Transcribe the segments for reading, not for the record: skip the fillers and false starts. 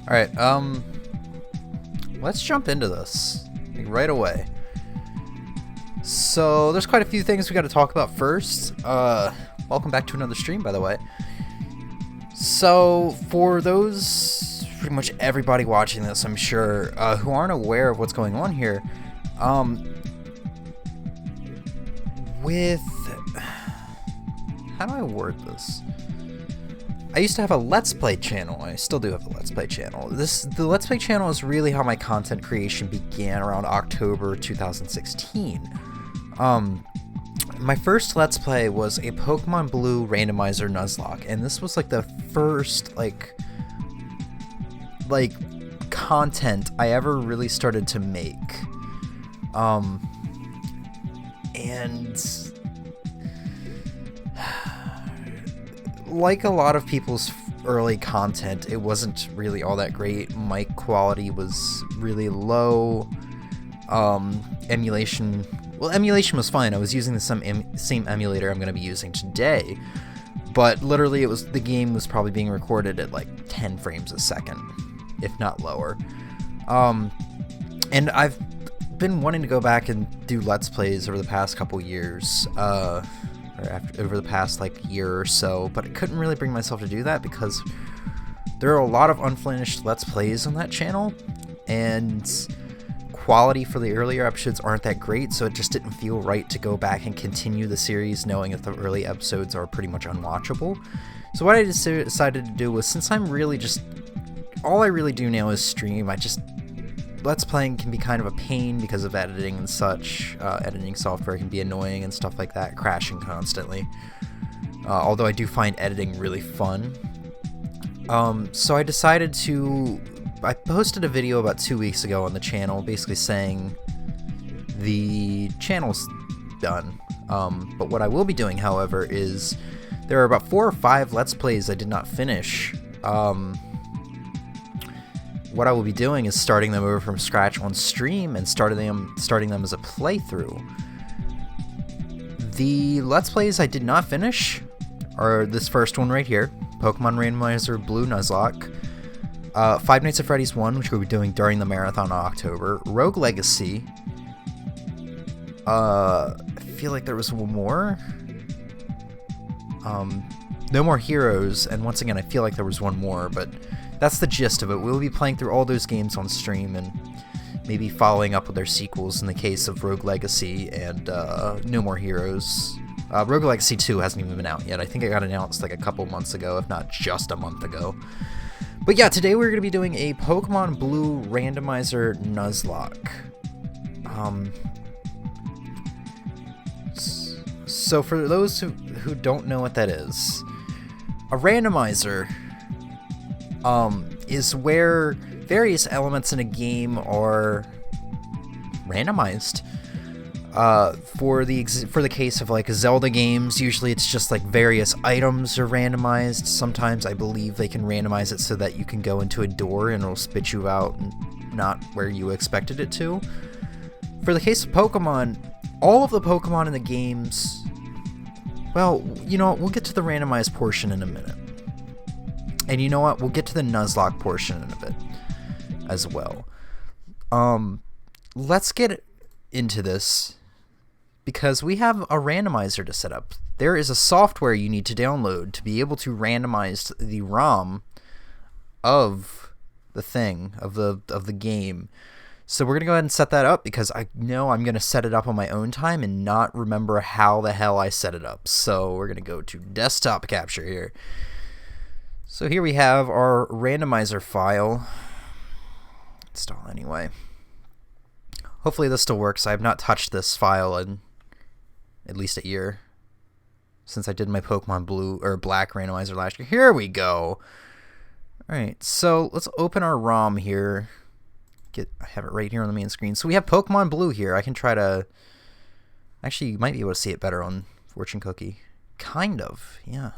Alright, let's jump into this like, right away. So, there's quite a few things we gotta talk about first. Welcome back to another stream, by the way. So, for those, pretty much everybody watching this, I'm sure, who aren't aware of what's going on here, how do I word this? I used to have a Let's Play channel. I still do have a Let's Play channel. The Let's Play channel is really how my content creation began around October 2016. My first Let's Play was a Pokemon Blue Randomizer Nuzlocke, and this was like the first like content I ever really started to make. And like a lot of people's early content, it wasn't really all that great. Mic quality was really low. Emulation was fine. I was using the same emulator I'm going to be using today, but literally the game was probably being recorded at like 10 frames a second, if not lower. And I've been wanting to go back and do Let's Plays over the past couple years, over the past like year or so, but I couldn't really bring myself to do that because there are a lot of unfinished Let's Plays on that channel, and quality for the earlier episodes aren't that great, so it just didn't feel right to go back and continue the series knowing that the early episodes are pretty much unwatchable. So what I decided to do was, since I'm really just, all I really do now is stream, Let's Playing can be kind of a pain because of editing and such. Editing software can be annoying and stuff like that, crashing constantly. Although I do find editing really fun. So I decided I posted a video about 2 weeks ago on the channel basically saying the channel's done. But what I will be doing, however, is there are about 4 or 5 Let's Plays I did not finish. What I will be doing is starting them over from scratch on stream and starting them as a playthrough. The Let's Plays I did not finish are this first one right here, Pokemon Randomizer Blue Nuzlocke, Five Nights at Freddy's 1, which we'll be doing during the marathon in October, Rogue Legacy, I feel like there was one more, No More Heroes, and once again I feel like there was one more, but that's the gist of it. We'll be playing through all those games on stream and maybe following up with their sequels in the case of Rogue Legacy and No More Heroes. Rogue Legacy 2 hasn't even been out yet. I think it got announced like a couple months ago, if not just a month ago. But yeah, today we're going to be doing a Pokemon Blue Randomizer Nuzlocke. So for those who don't know what that is, a randomizer is where various elements in a game are randomized. For the case of like Zelda games, usually it's just like various items are randomized. Sometimes I believe they can randomize it so that you can go into a door and it'll spit you out not where you expected it to. For the case of Pokemon, all of the Pokemon in the games, well, you know what, we'll get to the randomized portion in a minute. And you know what? We'll get to the Nuzlocke portion in a bit as well. Let's get into this because we have a randomizer to set up. There is a software you need to download to be able to randomize the ROM of the thing, of the game. So we're going to go ahead and set that up because I know I'm going to set it up on my own time and not remember how the hell I set it up. So we're going to go to desktop capture here. So here we have our randomizer file. Install anyway. Hopefully this still works. I have not touched this file in at least a year since I did my Pokemon Blue or Black randomizer last year. Here we go. Alright, so let's open our ROM here. I have it right here on the main screen. So we have Pokemon Blue here. I can try to... Actually, you might be able to see it better on Fortune Cookie. Kind of, yeah.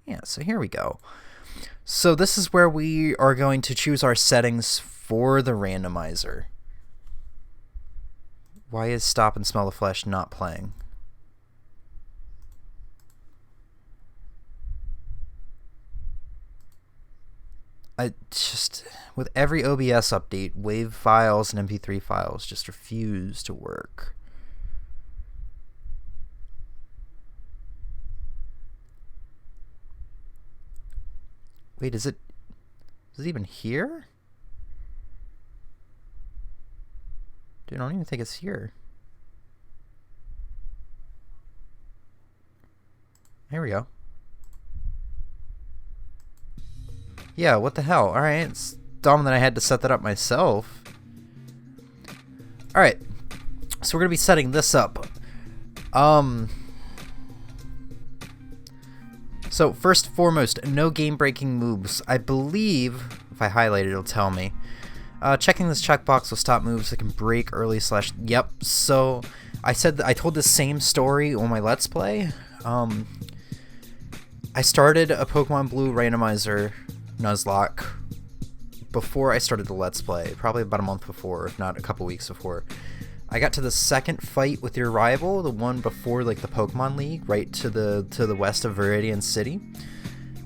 Yeah, so here we go. So this is where we are going to choose our settings for the randomizer. Why is Stop and Smell the Flesh not playing? I just, with every OBS update, WAV files and MP3 files just refuse to work. Wait, is it even here? Dude, I don't even think it's here. Here we go. Yeah, what the hell? Alright, it's dumb that I had to set that up myself. Alright, so we're going to be setting this up. So, first and foremost, no game-breaking moves. I believe, if I highlight it, it'll tell me. Checking this checkbox will stop moves that can break early / Yep, so I told the same story on my Let's Play. I started a Pokemon Blue Randomizer Nuzlocke before I started the Let's Play, probably about a month before, if not a couple weeks before. I got to the second fight with your rival, the one before like the Pokemon League, right to the west of Viridian City.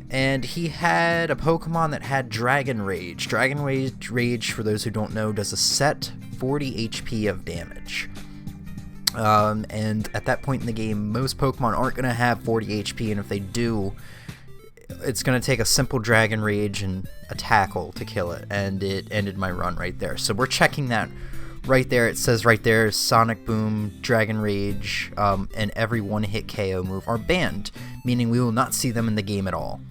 And he had a Pokemon that had Dragon Rage. Dragon Rage, for those who don't know, does a set 40 HP of damage. And at that point in the game, most Pokemon aren't going to have 40 HP, and if they do, it's going to take a simple Dragon Rage and a Tackle to kill it, and it ended my run right there. So we're checking that right there. It says right there, Sonic Boom, Dragon Rage, and every one-hit KO move are banned, meaning we will not see them in the game at all.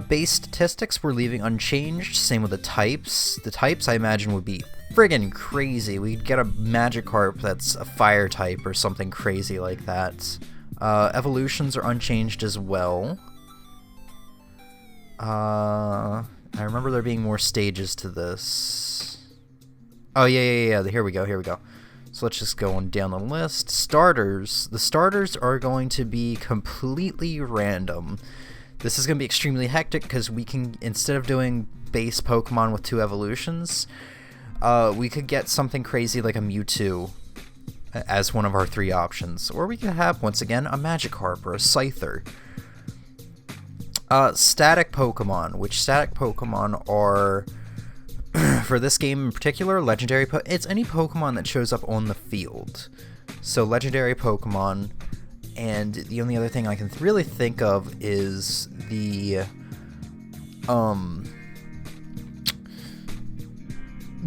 Base statistics we're leaving unchanged, same with the types. The types I imagine would be friggin' crazy. We'd get a Magikarp that's a fire type or something crazy like that. Evolutions are unchanged as well. I remember there being more stages to this. Oh, yeah. Here we go. So let's just go on down the list. Starters. The starters are going to be completely random. This is going to be extremely hectic because we can, instead of doing base Pokemon with 2 evolutions, we could get something crazy like a Mewtwo as one of our 3 options. Or we could have, once again, a Magikarp or a Scyther. Static Pokemon, which static Pokemon are, for this game in particular, legendary it's any Pokemon that shows up on the field. So legendary Pokemon, and the only other thing I can really think of is the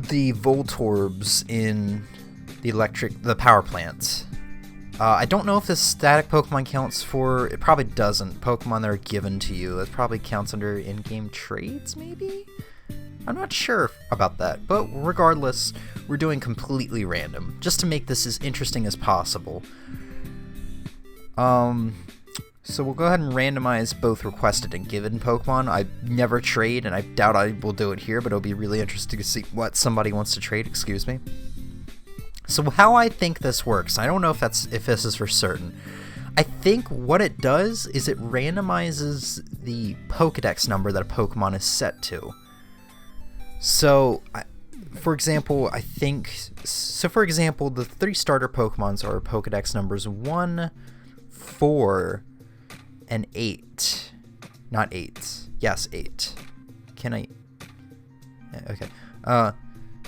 Voltorbs in the power plant. I don't know if this static Pokemon counts for, it probably doesn't, Pokemon that are given to you. That probably counts under in-game trades, maybe? I'm not sure about that, but regardless, we're doing completely random, just to make this as interesting as possible. So we'll go ahead and randomize both requested and given Pokemon. I never trade, and I doubt I will do it here, but it'll be really interesting to see what somebody wants to trade, excuse me. So how I think this works, I don't know if this is for certain. I think what it does is it randomizes the Pokedex number that a Pokemon is set to. So, for example, the 3 starter Pokemons are Pokedex numbers 1, 4, and 8. Not 8. Yes, 8. Can I... Okay.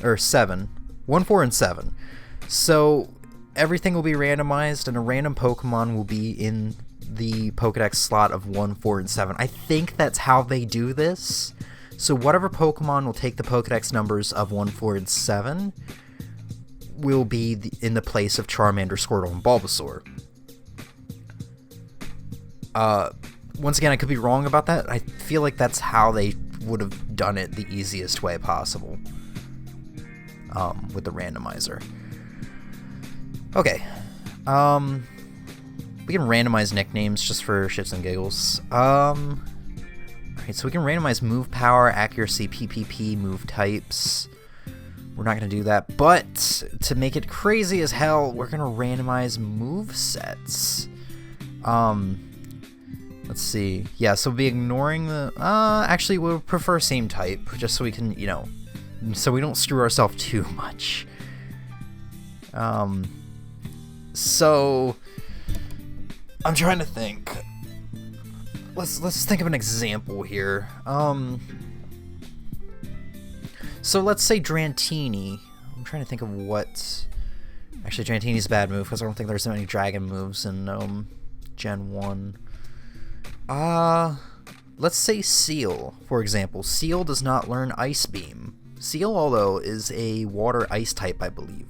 Or 7. 1, 4, and 7. So, everything will be randomized, and a random Pokemon will be in the Pokedex slot of 1, 4, and 7. I think that's how they do this. So whatever Pokemon will take the Pokedex numbers of 1, 4, and 7 will be in the place of Charmander, Squirtle, and Bulbasaur. Once again, I could be wrong about that. I feel like that's how they would have done it the easiest way possible with the randomizer. Okay. We can randomize nicknames just for shits and giggles. Alright, so we can randomize move power, accuracy, PPP, move types. We're not going to do that, but to make it crazy as hell, we're going to randomize move sets. Let's see. Yeah, so we'll be ignoring the... actually, we'll prefer same type, just so we can, so we don't screw ourselves too much. So... I'm trying to think. let's think of an example here. So let's say Dratini. I'm trying to think of what. Actually, Dratini's a bad move because I don't think there's so many dragon moves in Gen 1. Let's say Seal, for example. Seal does not learn Ice Beam. Seal, although, is a water ice type, I believe.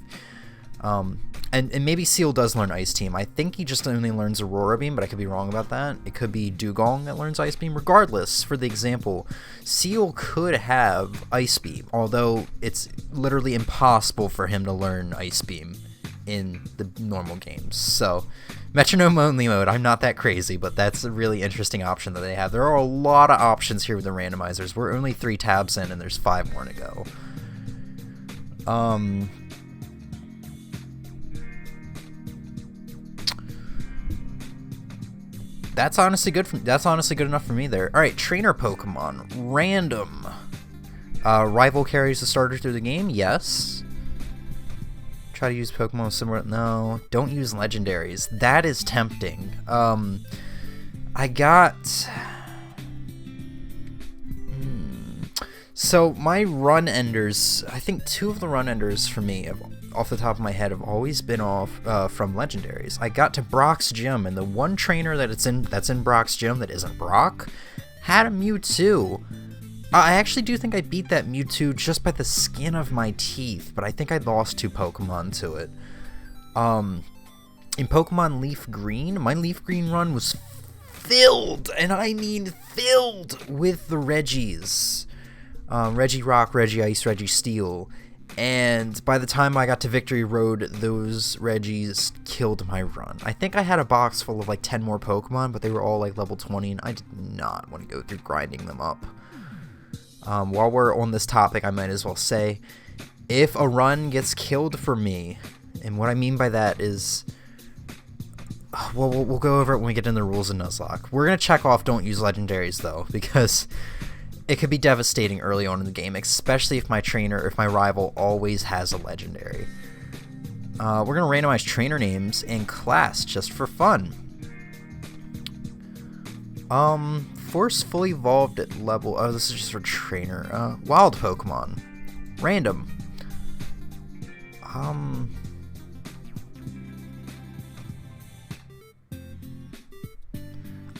And maybe Seal does learn Ice Team. I think he just only learns Aurora Beam, but I could be wrong about that. It could be Dugong that learns Ice Beam. Regardless, for the example, Seal could have Ice Beam, although it's literally impossible for him to learn Ice Beam in the normal games. So, metronome only mode, I'm not that crazy, but that's a really interesting option that they have. There are a lot of options here with the randomizers. We're only 3 tabs in, and there's 5 more to go. That's honestly good. That's honestly good enough for me there. All right, trainer Pokemon, random. Rival carries the starter through the game. Yes. Try to use Pokemon similar. No, don't use legendaries. That is tempting. I got. So my run enders. I think 2 of the run enders for me have, off the top of my head, have always been from legendaries. I got to Brock's gym, and the one trainer that's in Brock's gym that isn't Brock had a Mewtwo. I actually do think I beat that Mewtwo just by the skin of my teeth, but I think I lost 2 Pokemon to it. In Pokemon Leaf Green, my Leaf Green run was filled, and I mean filled, with the Reggies. Regirock, Regice, Registeel. And by the time I got to Victory Road, those Reggies killed my run. I think I had a box full of like 10 more Pokemon, but they were all like level 20, and I did not want to go through grinding them up. While we're on this topic, I might as well say, if a run gets killed for me, and what I mean by that is, well, we'll go over it when we get into the rules in Nuzlocke. We're going to check off don't use legendaries, though, because it could be devastating early on in the game, especially if my trainer, if my rival always has a legendary. We're going to randomize trainer names and class just for fun. Force fully evolved at level. Oh, this is just for trainer. Wild Pokemon. Random.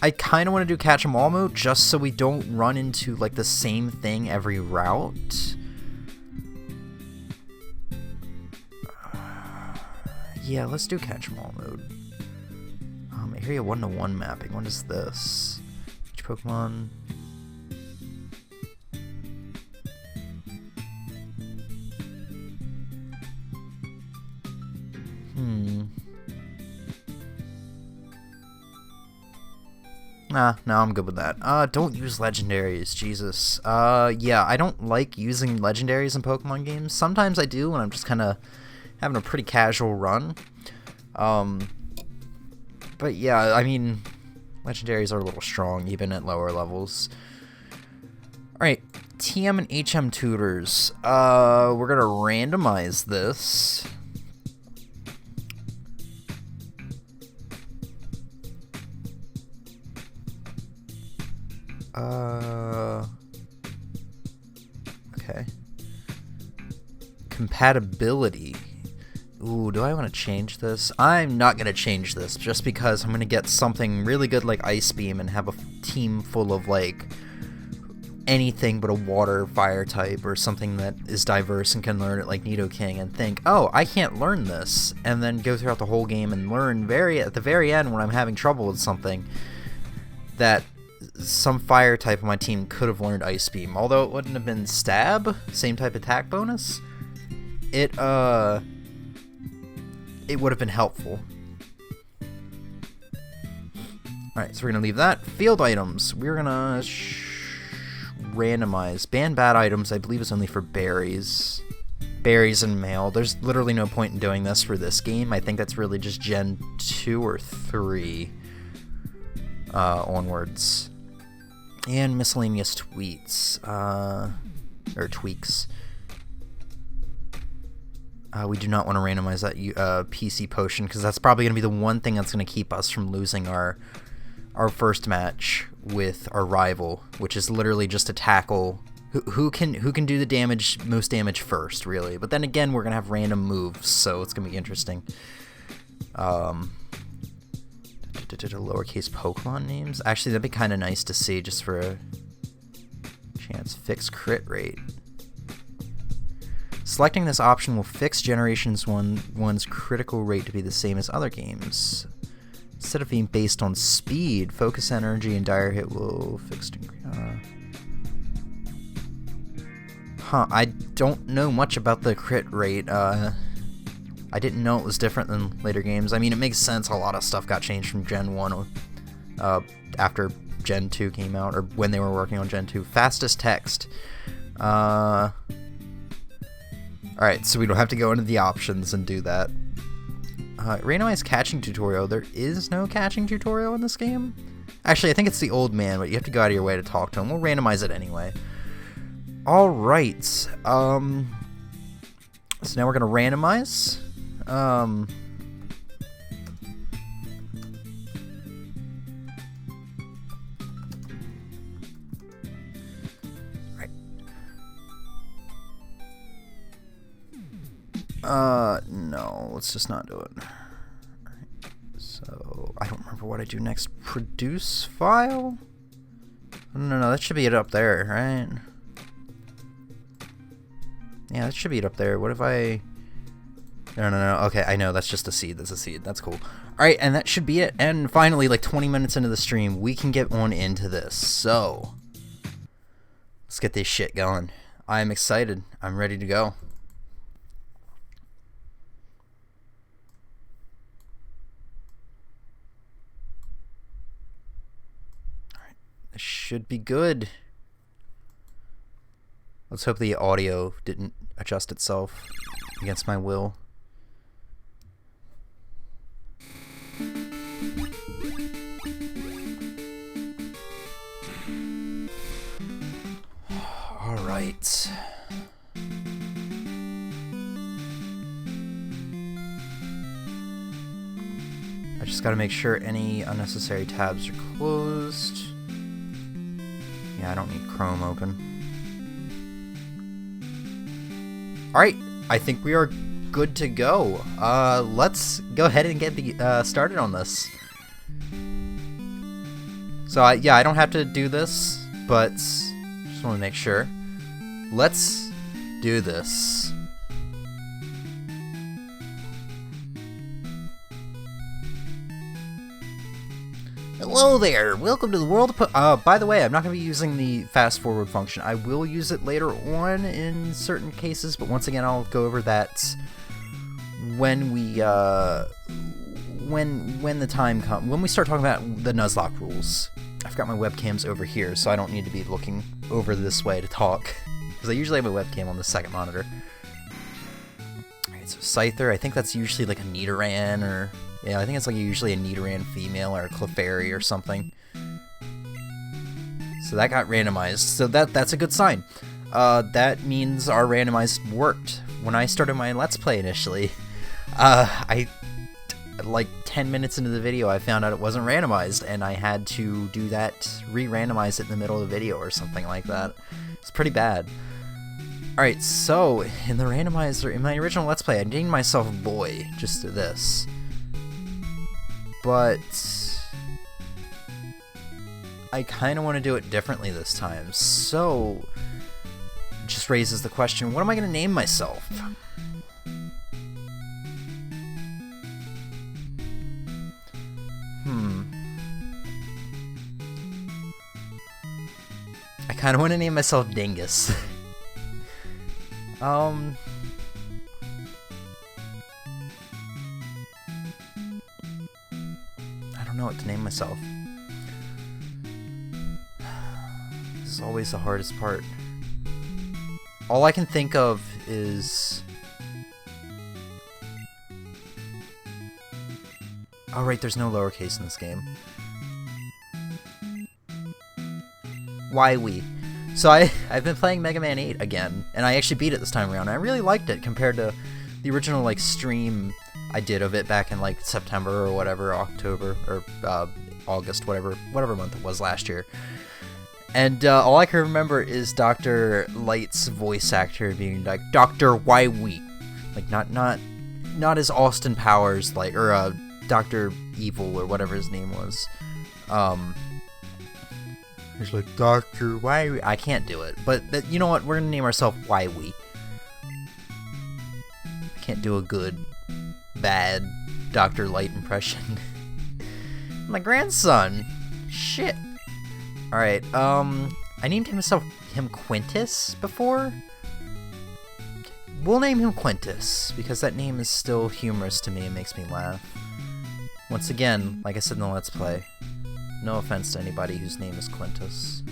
I kind of want to do catch 'em all mode just so we don't run into like the same thing every route. Yeah, let's do catch 'em all mode. I hear you 1-to-1 mapping. What is this? Each Pokemon. No, I'm good with that. Don't use legendaries, Jesus. Yeah, I don't like using legendaries in Pokemon games. Sometimes I do when I'm just kind of having a pretty casual run. But yeah, I mean, legendaries are a little strong, even at lower levels. Alright, TM and HM tutors. We're gonna randomize this. Okay. Compatibility. Ooh, do I want to change this? I'm not going to change this just because I'm going to get something really good like Ice Beam and have a team full of like anything but a water fire type or something that is diverse and can learn it like Nidoking and think, oh, I can't learn this, and then go throughout the whole game and learn at the very end when I'm having trouble with something that some fire type of my team could have learned Ice Beam, although it wouldn't have been Stab, same type attack bonus. It would have been helpful. Alright, so we're gonna leave that. Field items. We're gonna randomize. Ban bad items, I believe, is only for berries. Berries and mail. There's literally no point in doing this for this game. I think that's really just Gen 2 or 3 onwards. And miscellaneous tweets. Or tweaks. We do not want to randomize that PC potion, because that's probably going to be the one thing that's going to keep us from losing our first match with our rival, which is literally just to tackle who can do the most damage first, really. But then again, we're gonna have random moves, so it's gonna be interesting. Lowercase Pokemon names. Actually, that'd be kind of nice to see, just for a chance. Fixed crit rate. Selecting this option will fix Generations 1's critical rate to be the same as other games. Instead of being based on speed, focus energy and dire hit will fix. I don't know much about the crit rate. I didn't know it was different than later games. I mean, it makes sense. A lot of stuff got changed from Gen 1 after Gen 2 came out, or when they were working on Gen 2. Fastest text. Alright, so we don't have to go into the options and do that. Randomized catching tutorial. There is no catching tutorial in this game. Actually, I think it's the old man, but you have to go out of your way to talk to him. We'll randomize it anyway. Alright. So now we're going to randomize. No, let's just not do it. Alright, so, I don't remember what I do next. Produce file? No, that should be it up there, right? Yeah, that should be it up there. What if I... No. Okay, I know, that's just a seed. That's a seed. That's cool. Alright, and that should be it. And finally, like 20 minutes into the stream, we can get on into this. So, let's get this shit going. I'm excited. I'm ready to go. This should be good. Let's hope the audio didn't adjust itself against my will. All right. I just got to make sure any unnecessary tabs are closed. Yeah, I don't need Chrome open. Alright, I think we are good to go. Let's go ahead and get started on this. So, yeah, I don't have to do this, but just want to make sure. Let's do this. Hello there! Welcome to the world of by the way, I'm not going to be using the fast forward function. I will use it later on in certain cases, but once again, I'll go over that when we when the time comes, when we start talking about the Nuzlocke rules. I've got my webcams over here, so I don't need to be looking over this way to talk, because I usually have a webcam on the second monitor. Alright, so Scyther, I think that's usually like a Nidoran, or... yeah, I think it's like usually a Nidoran female or a Clefairy or something. So that got randomized. So that's a good sign. That means our randomized worked. When I started my Let's Play initially, like 10 minutes into the video, I found out it wasn't randomized, and I had to do that, re-randomize it in the middle of the video or something like that. It's pretty bad. Alright, so in the randomizer, in my original Let's Play, I named myself Boy, just to this. But I kind of want to do it differently this time, so it just raises the question, what am I going to name myself? I kind of want to name myself Dingus. I don't know what to name myself. This is always the hardest part. All I can think of is... oh right, there's no lowercase in this game. Why we? So I've been playing Mega Man 8 again, and I actually beat it this time around. And I really liked it compared to the original like stream I did of it back in like September or whatever, October, or August, whatever month it was last year. And all I can remember is Dr. Light's voice actor being like, Dr. Wily. Like, not as Austin Powers, like, or Dr. Evil, or whatever his name was. He's like, Dr. Wily. I can't do it. But, you know what? We're going to name ourselves Wily. I can't do a good, bad Dr. Light impression. My grandson. Shit. Alright, I named him Quintus before. We'll name him Quintus, because that name is still humorous to me and makes me laugh. Once again, like I said in the Let's Play, no offense to anybody whose name is Quintus.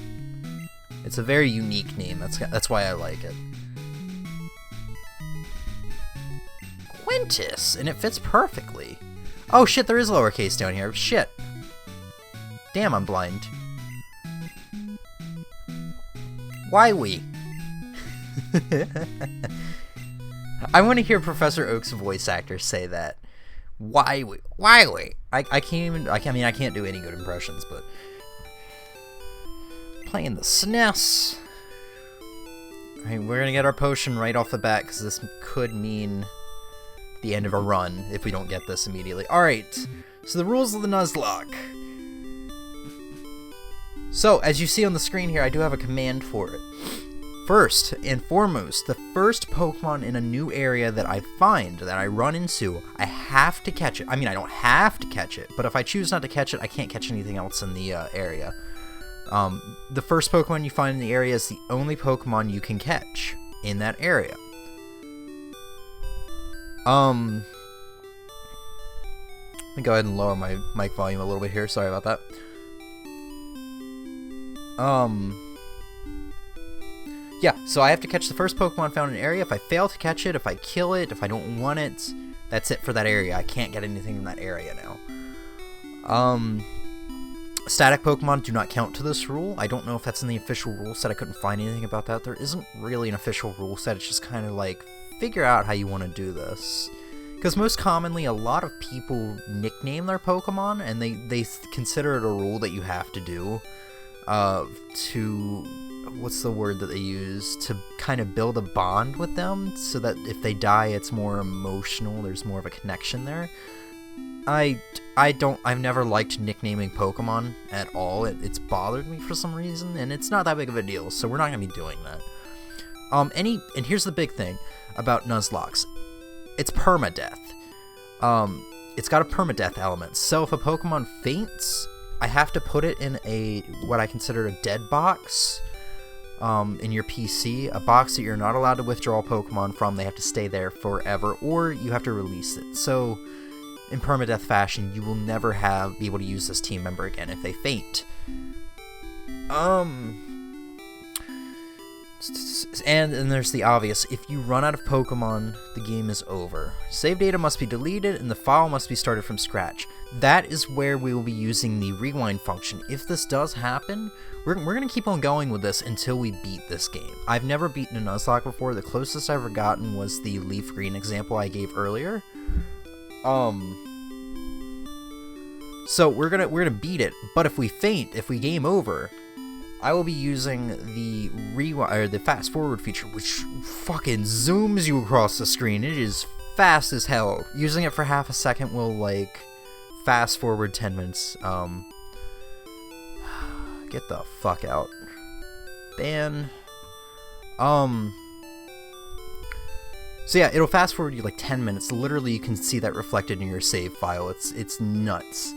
It's a very unique name, that's why I like it. Quintus, and it fits perfectly. Oh shit, there is lowercase down here. Shit. Damn, I'm blind. Why we? I want to hear Professor Oak's voice actor say that. Why we? Why we? I can't even. I mean, I can't do any good impressions, but playing the SNES. Alright, we're gonna get our potion right off the bat because this could mean the end of a run if we don't get this immediately. Alright, so the rules of the Nuzlocke. So, as you see on the screen here, I do have a command for it. First and foremost, the first Pokemon in a new area that I find, that I run into, I have to catch it. I mean, I don't have to catch it, but if I choose not to catch it, I can't catch anything else in the area. The first Pokemon you find in the area is the only Pokemon you can catch in that area. Let me go ahead and lower my mic volume a little bit here. Sorry about that. Yeah, so I have to catch the first Pokemon found in an area. If I fail to catch it, if I kill it, if I don't want it, that's it for that area. I can't get anything in that area now. Static Pokemon do not count to this rule. I don't know if that's in the official rule set. I couldn't find anything about that. There isn't really an official rule set. It's just kind of like, figure out how you want to do this. Because most commonly, a lot of people nickname their Pokemon, and they consider it a rule that you have to do. What's the word that they use? To kind of build a bond with them, so that if they die, it's more emotional, there's more of a connection there. I've never liked nicknaming Pokemon at all. It's bothered me for some reason, and it's not that big of a deal, so we're not going to be doing that. And here's the big thing about Nuzlocks. It's permadeath. It's got a permadeath element, so if a Pokemon faints, I have to put it in what I consider a dead box in your PC, a box that you're not allowed to withdraw Pokemon from. They have to stay there forever, or you have to release it. So, in permadeath fashion, you will never be able to use this team member again if they faint. And there's the obvious. If you run out of Pokemon, the game is over. Save data must be deleted, and the file must be started from scratch. That is where we will be using the rewind function. If this does happen, we're going to keep on going with this until we beat this game. I've never beaten a Nuzlocke before. The closest I've ever gotten was the Leaf Green example I gave earlier. So we're gonna beat it, but if we faint, if we game over, I will be using the the fast forward feature, which fucking zooms you across the screen. It is fast as hell. Using it for half a second will like fast forward 10 minutes. Get the fuck out. Ban. So yeah, it'll fast forward you like 10 minutes. Literally, you can see that reflected in your save file. It's nuts.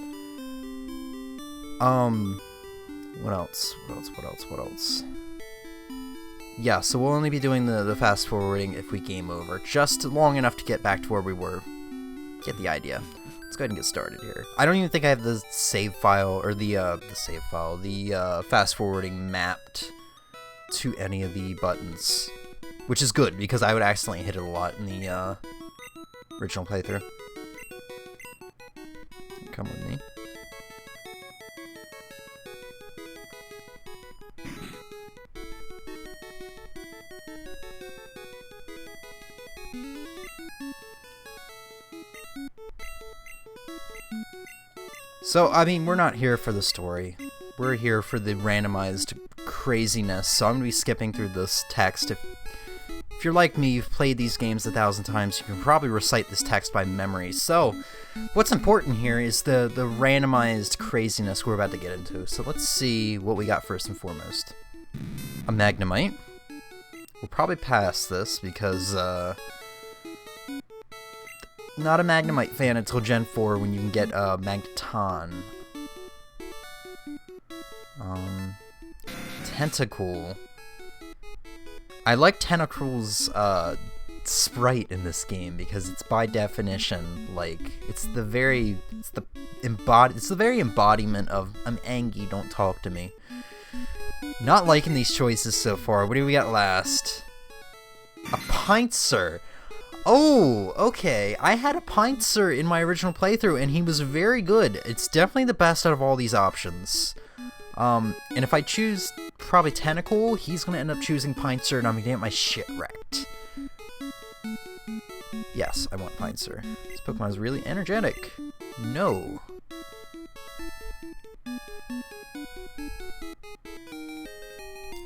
What else? What else? Yeah, so we'll only be doing the fast forwarding if we game over. Just long enough to get back to where we were. Get the idea. Let's go ahead and get started here. I don't even think I have the save file, or the fast forwarding mapped to any of the buttons. Which is good, because I would accidentally hit it a lot in the original playthrough. Come with me. So, I mean, we're not here for the story. We're here for the randomized craziness, so I'm going to be skipping through this text. If you're like me, you've played these games 1,000 times, you can probably recite this text by memory. So, what's important here is the randomized craziness we're about to get into. So let's see what we got first and foremost. A Magnemite. We'll probably pass this because, not a Magnemite fan until Gen 4 when you can get a Magneton. Tentacle. I like Tentacle's sprite in this game because it's by definition like it's the very embodiment of I'm angry, don't talk to me. Not liking these choices so far. What do we got last? A Pinsir. Oh, okay. I had a Pinsir in my original playthrough and he was very good. It's definitely the best out of all these options. And if I choose probably Tentacle, he's gonna end up choosing Pinsir and I'm gonna get my shit wrecked. Yes, I want Pinsir. This Pokemon is really energetic. No.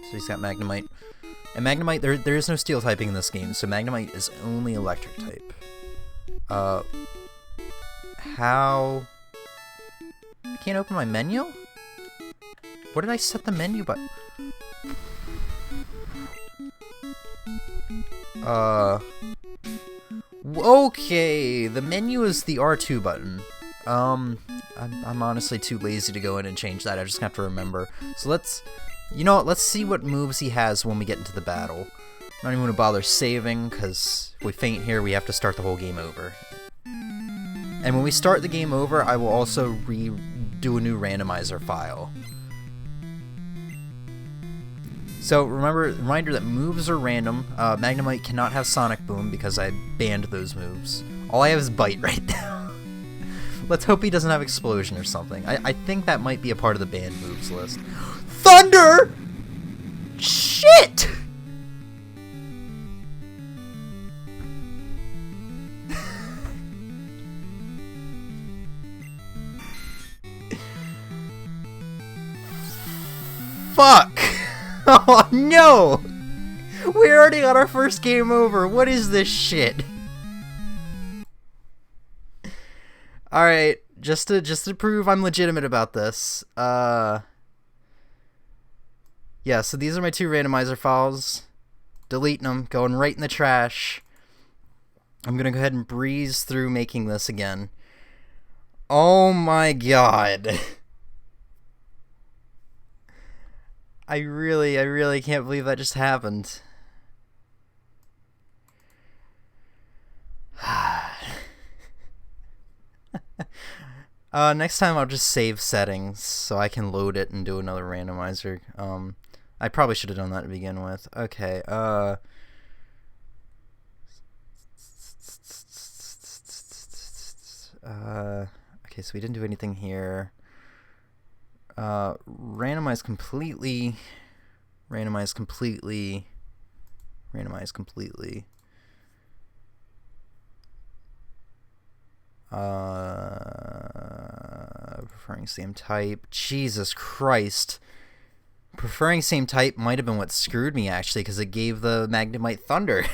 So he's got Magnemite. And Magnemite, there is no Steel typing in this game, so Magnemite is only Electric type. How? I can't open my menu? What did I set the menu by? Okay, the menu is the R2 button. I'm honestly too lazy to go in and change that. I just have to remember. So you know what, let's see what moves he has when we get into the battle. Not even gonna bother saving, because if we faint here, we have to start the whole game over. And when we start the game over, I will also do a new randomizer file. So reminder that moves are random. Magnemite cannot have Sonic Boom because I banned those moves. All I have is Bite right now. Let's hope he doesn't have Explosion or something. I think that might be a part of the banned moves list. Thunder! Shit! Fuck! Oh no! We already got our first game over. What is this shit? Alright, just to prove I'm legitimate about this. Yeah, so these are my two randomizer files. Deleting them, going right in the trash. I'm gonna go ahead and breeze through making this again. Oh my god. I really can't believe that just happened. Next time I'll just save settings so I can load it and do another randomizer. I probably should have done that to begin with. Okay, okay, so we didn't do anything here. Randomize completely. Randomize completely. Randomize completely. Preferring same type. Jesus Christ. Preferring same type might have been what screwed me, actually, because it gave the Magnemite Thunder.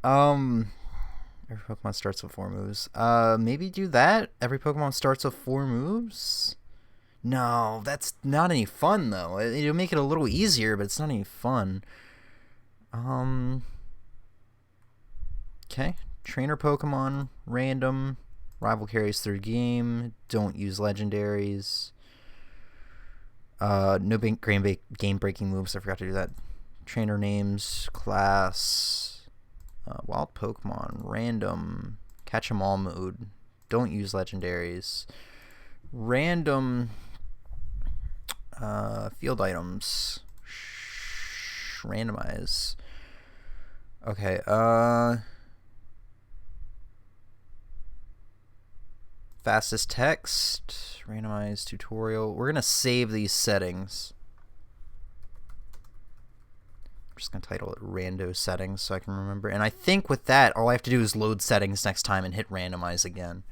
Every Pokemon starts with 4 moves. Maybe do that? Every Pokemon starts with 4 moves? No, that's not any fun, though. It'll make it a little easier, but it's not any fun. Okay. Trainer Pokemon, random. Rival carries through game. Don't use legendaries. No game-breaking moves. I forgot to do that. Trainer names, class, wild Pokemon, random, catch 'em all mode. Don't use legendaries. Random, field items. Randomize. Okay, fastest text, randomize tutorial. We're gonna save these settings. I'm just gonna title it rando settings so I can remember. And I think with that, all I have to do is load settings next time and hit randomize again.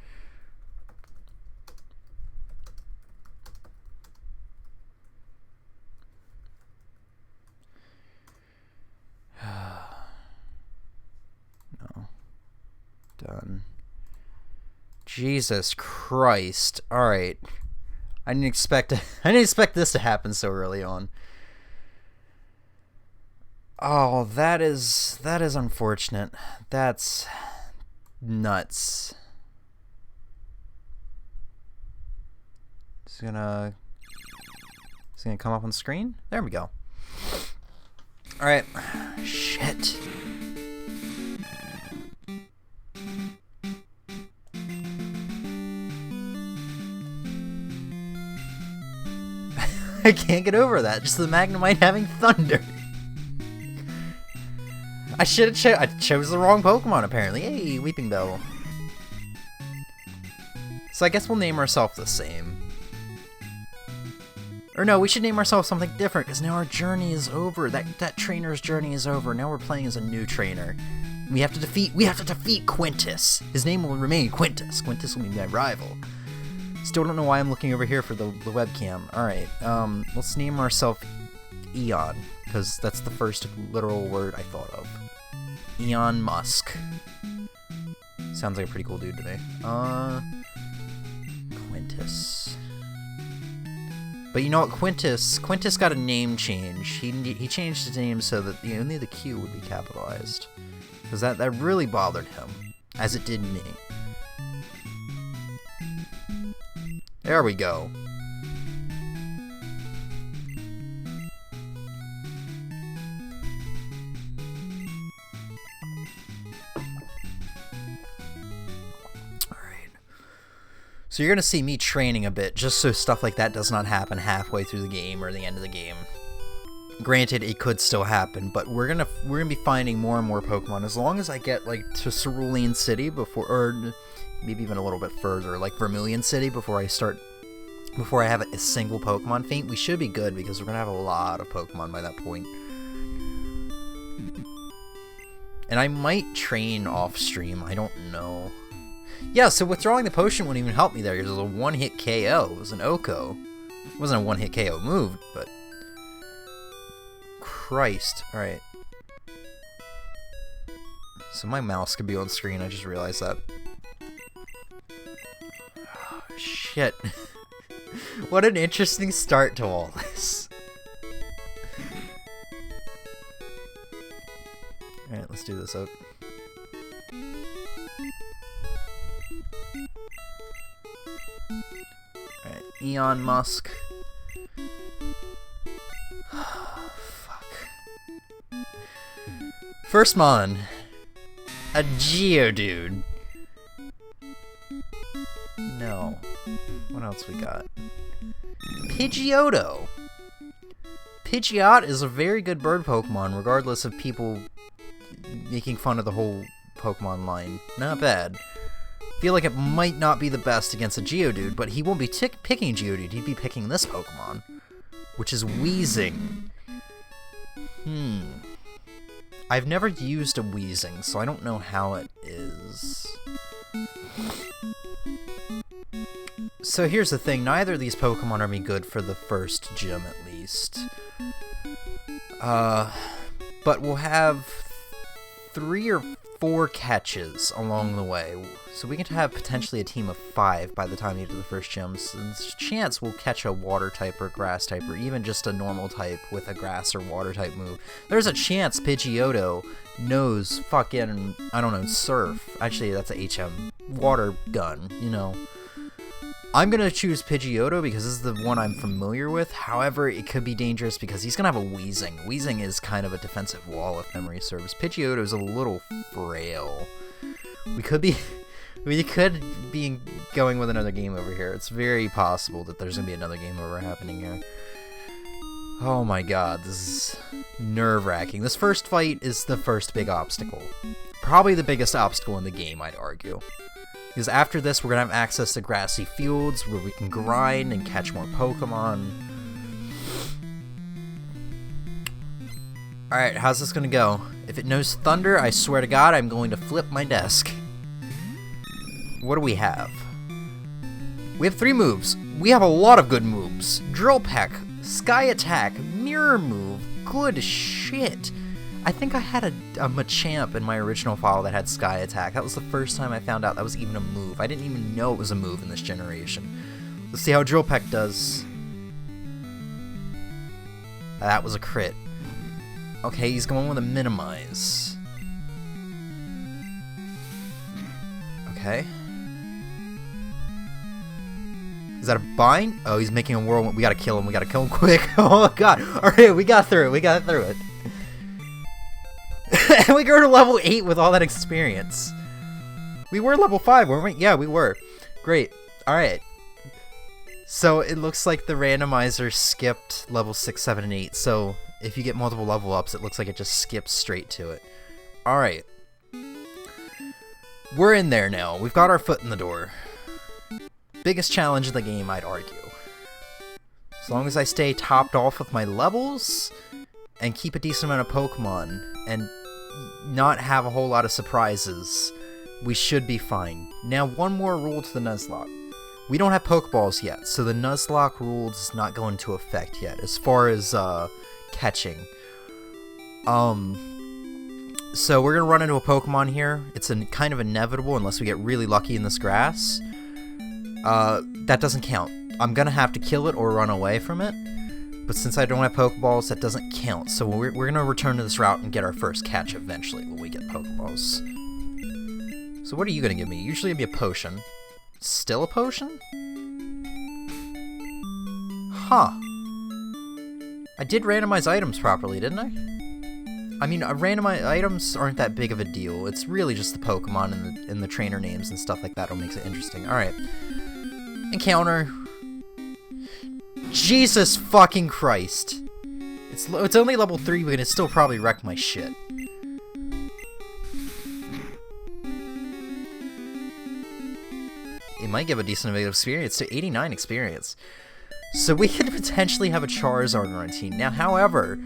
Jesus Christ. Alright. I didn't expect this to happen so early on. Oh, that is unfortunate. That's nuts. It's gonna come up on screen. There we go. All right. Shit. I can't get over that. Just the Magnemite having thunder. I should have I chose the wrong Pokemon, apparently. Hey, Weeping Bell. So I guess we'll name ourselves the same. Or no, we should name ourselves something different, because now our journey is over. That trainer's journey is over. Now we're playing as a new trainer. We have to defeat Quintus. His name will remain Quintus. Quintus will be my rival. Still don't know why I'm looking over here for the webcam. Alright, let's name ourselves Eon, because that's the first literal word I thought of. Elon Musk. Sounds like a pretty cool dude to me. Quintus. But you know what, Quintus got a name change. He changed his name so that only the Q would be capitalized. Because that really bothered him, as it did me. There we go. So you're going to see me training a bit, just so stuff like that does not happen halfway through the game or the end of the game. Granted, it could still happen, but we're gonna be finding more and more Pokemon as long as I get like to Cerulean City before, or maybe even a little bit further, like Vermilion City before I have a single Pokemon faint. We should be good because we're gonna have a lot of Pokemon by that point. And I might train off stream. I don't know. Yeah, so withdrawing the potion wouldn't even help me there. It was a one-hit KO. It was an Oko. It wasn't a one-hit KO move, but... Christ. Alright. So my mouse could be on screen. I just realized that. Oh, shit. What an interesting start to all this. Alright, let's do this up. Alright, Elon Musk. Fuck. First mon. A Geodude. No. What else we got? Pidgeotto. Pidgeot is a very good bird Pokemon, regardless of people making fun of the whole Pokemon line. Not bad. Feel like it might not be the best against a Geodude, but he won't be picking Geodude, he'd be picking this Pokemon, which is Weezing. I've never used a Weezing, so I don't know how it is. So here's the thing, neither of these Pokemon are any good for the first gym, at least. But we'll have 3 or 4 catches along the way, so we can have potentially a team of 5 by the time we get to the first gym. So there's a chance we'll catch a water type or grass type, or even just a normal type with a grass or water type move. There's a chance Pidgeotto knows fucking, I don't know, Surf. Actually, that's a HM. Water gun, you know. I'm going to choose Pidgeotto because this is the one I'm familiar with. However, it could be dangerous because he's going to have a Weezing. Weezing is kind of a defensive wall if memory serves. Pidgeotto is a little frail. We could be going with another game over here. It's very possible that there's going to be another game over happening here. Oh my god, this is nerve-wracking. This first fight is the first big obstacle. Probably the biggest obstacle in the game, I'd argue. Because after this, we're going to have access to grassy fields where we can grind and catch more Pokemon. Alright, how's this going to go? If it knows Thunder, I swear to God, I'm going to flip my desk. What do we have? We have 3 moves. We have a lot of good moves. Drill Peck, Sky Attack, Mirror Move. Good shit. I think I had a Machamp in my original file that had Sky Attack. That was the first time I found out that was even a move. I didn't even know it was a move in this generation. Let's see how Drill Peck does. That was a crit. Okay, he's going with a Minimize. Okay. Is that a bind? Oh, he's making a whirlwind. We gotta kill him. We gotta kill him quick. Oh my god. Alright, we got through it. We got through it. And we go to level 8 with all that experience. We were level 5, weren't we? Yeah, we were. Great. Alright. So it looks like the randomizer skipped level 6, 7, and 8. So if you get multiple level ups, it looks like it just skips straight to it. Alright. We're in there now. We've got our foot in the door. Biggest challenge of the game, I'd argue. As long as I stay topped off with my levels and keep a decent amount of Pokemon and not have a whole lot of surprises, we should be fine. Now, one more rule to the Nuzlocke. We don't have Pokeballs yet, so the Nuzlocke rule does not go into effect yet as far as catching. So we're gonna run into a Pokemon here. It's kind of inevitable unless we get really lucky in this grass. That doesn't count. I'm gonna have to kill it or run away from it. But since I don't have Pokeballs, that doesn't count. So we're gonna return to this route and get our first catch eventually when we get Pokeballs. So what are you gonna give me? Usually give me a potion. Still a potion? Huh. I did randomize items properly, didn't I? I mean, randomized items aren't that big of a deal. It's really just the Pokemon and the trainer names and stuff like that that makes it interesting. Alright. Encounter. Jesus fucking Christ. It's only level 3, but it still probably wrecked my shit. It might give a decent amount of experience to 89 experience. So we could potentially have a Charizard in our team. Now, however,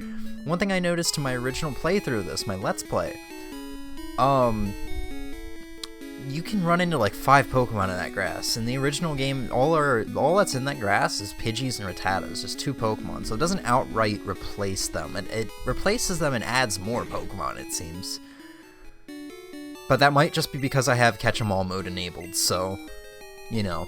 one thing I noticed in my original playthrough of this, my Let's Play, you can run into like 5 Pokemon in that grass. In the original game, all that's in that grass is Pidgeys and Rattatas, just 2 Pokemon. So it doesn't outright replace them. It replaces them and adds more Pokemon, it seems. But that might just be because I have Catch 'em All mode enabled, so, you know.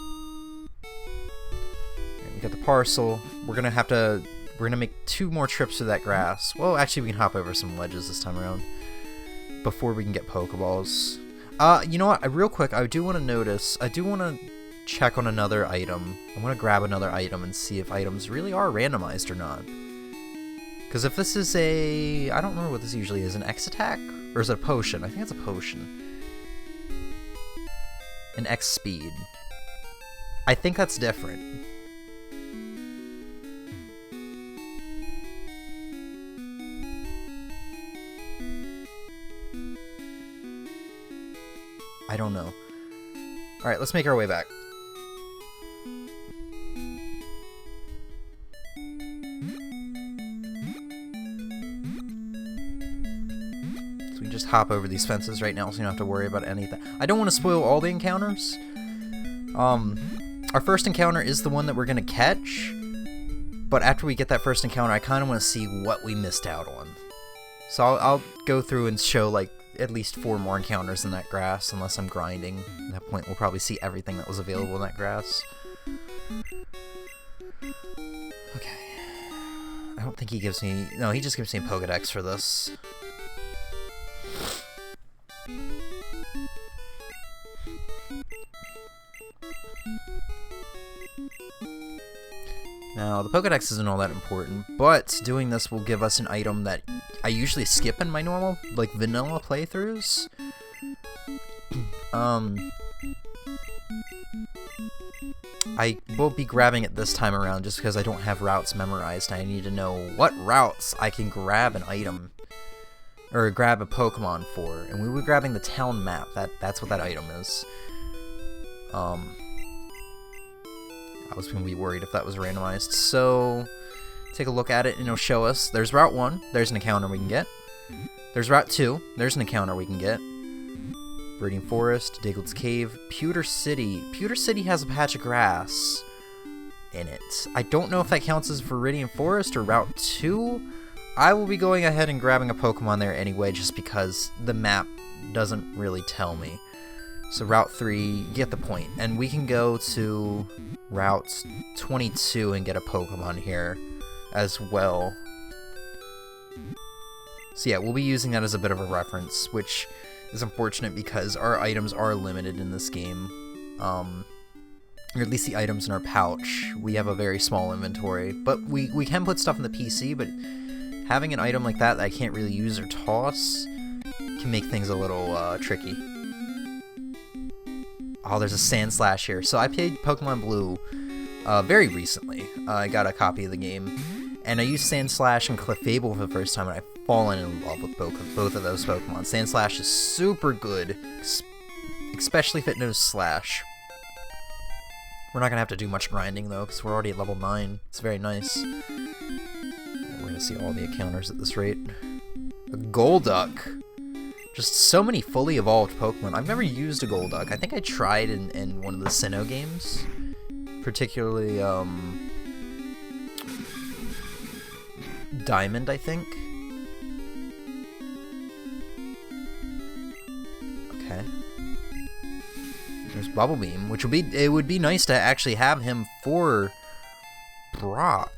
And we got the parcel. We're gonna make 2 more trips to that grass. Well, actually, we can hop over some ledges this time around before we can get Pokeballs. You know what? Real quick, I do want to check on another item. I want to grab another item and see if items really are randomized or not. Because if this is I don't remember what this usually is, an X attack? Or is it a potion? I think it's a potion. An X speed. I think that's different. I don't know. Alright, let's make our way back. So we just hop over these fences right now so you don't have to worry about anything. I don't want to spoil all the encounters. Our first encounter is the one that we're going to catch. But after we get that first encounter, I kind of want to see what we missed out on. So I'll go through and show, like, at least 4 more encounters in that grass, unless I'm grinding. At that point, we'll probably see everything that was available in that grass. Okay. I don't think he gives me... No, he just gives me a Pokedex for this. Now, the Pokedex isn't all that important, but doing this will give us an item that I usually skip in my normal, like, vanilla playthroughs. I will be grabbing it this time around just because I don't have routes memorized. I need to know what routes I can grab an item, or grab a Pokemon for, and we were grabbing the town map. That's what that item is. I was going to be worried if that was randomized, so take a look at it and it'll show us. There's Route 1, there's an encounter we can get. There's Route 2, there's an encounter we can get. Viridian Forest, Diglett's Cave, Pewter City. Pewter City has a patch of grass in it. I don't know if that counts as Viridian Forest or Route 2. I will be going ahead and grabbing a Pokemon there anyway, just because the map doesn't really tell me. So Route 3, you get the point. And we can go to Route 22 and get a Pokemon here as well. So yeah, we'll be using that as a bit of a reference, which is unfortunate because our items are limited in this game. Or at least the items in our pouch. We have a very small inventory, but we can put stuff in the PC, but having an item like that I can't really use or toss can make things a little tricky. Oh, there's a Sandslash here. So I played Pokemon Blue very recently. I got a copy of the game, and I used Sandslash and Clefable for the first time, and I've fallen in love with both of those Pokemon. Sandslash is super good, especially if it knows Slash. We're not going to have to do much grinding, though, because we're already at level 9. It's very nice. We're going to see all the encounters at this rate. A Golduck. Just so many fully evolved Pokemon. I've never used a Golduck. I think I tried in one of the Sinnoh games. Particularly, Diamond, I think. Okay. There's Bubble Beam, which it would be nice to actually have him for Brock.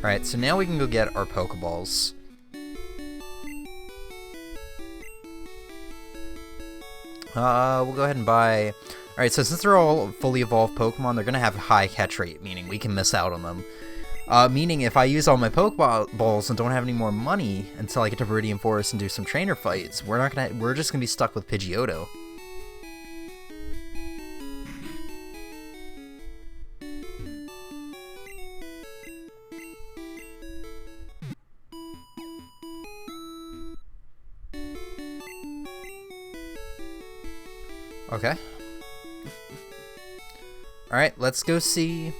Alright, so now we can go get our Pokeballs. We'll go ahead and buy... Alright, so since they're all fully evolved Pokemon, they're going to have a high catch rate, meaning we can miss out on them. Meaning if I use all my Pokeballs and don't have any more money until I get to Viridian Forest and do some trainer fights, we're just going to be stuck with Pidgeotto. Okay. Alright, let's go see...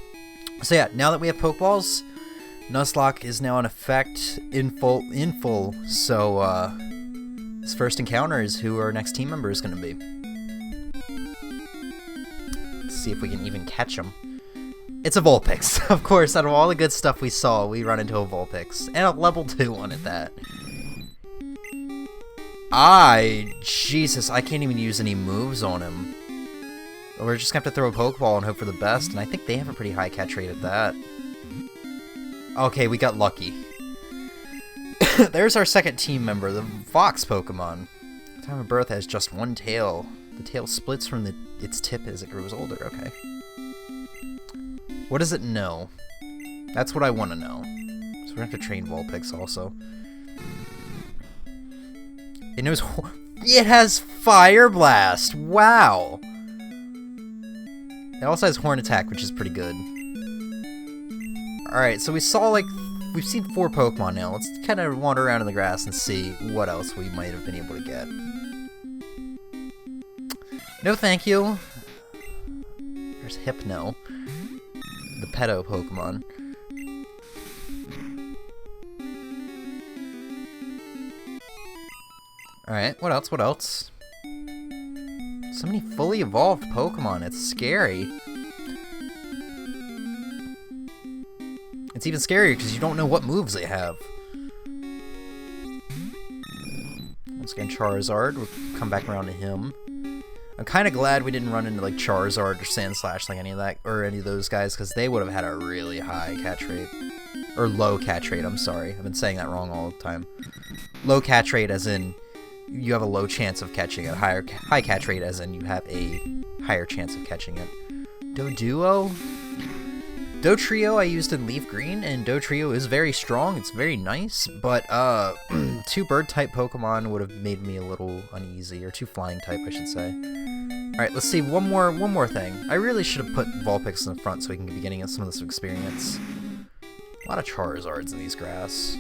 So yeah, now that we have Pokeballs, Nuzlocke is now in effect in full, so his first encounter is who our next team member is going to be. Let's see if we can even catch him. It's a Vulpix. Of course, out of all the good stuff we saw, we run into a Vulpix. And a level 2 one at that. Jesus, I can't even use any moves on him. We're just gonna have to throw a Pokeball and hope for the best, and I think they have a pretty high catch rate at that. Okay, we got lucky. There's our second team member, the Fox Pokemon. Time of birth has just one tail. The tail splits from its tip as it grows older. Okay. What does it know? That's what I want to know. So we're gonna have to train Vulpix also. It knows... It has Fire Blast! Wow! It also has Horn Attack, which is pretty good. Alright, so we saw, like... We've seen 4 Pokemon now. Let's kind of wander around in the grass and see what else we might have been able to get. No thank you. There's Hypno. The pedo Pokemon. Alright, what else? What else? So many fully evolved Pokemon, it's scary. It's even scarier because you don't know what moves they have. Once again, Charizard. We'll come back around to him. I'm kind of glad we didn't run into like Charizard or Sandslash, like any of that, or any of those guys, because they would have had a really high catch rate. Or low catch rate, I'm sorry. I've been saying that wrong all the time. Low catch rate as in you have a low chance of catching it. High catch rate as in you have a higher chance of catching it. Doduo? Dotrio I used in Leaf Green, and Dotrio is very strong, it's very nice, but 2 bird-type Pokemon would have made me a little uneasy, or 2 flying-type, I should say. Alright, let's see, one more thing. I really should have put Vulpix in the front so we can be getting some of this experience. A lot of Charizards in these grass.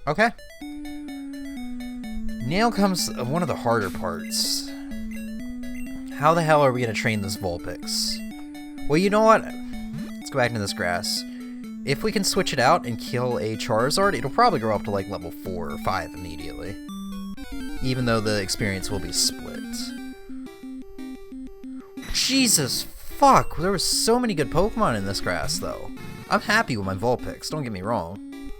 Okay. Now comes one of the harder parts. How the hell are we going to train this Vulpix? Well, you know what? Let's go back into this grass. If we can switch it out and kill a Charizard, it'll probably grow up to like level 4 or 5 immediately. Even though the experience will be split. Jesus fuck! There were so many good Pokemon in this grass, though. I'm happy with my Vulpix, don't get me wrong.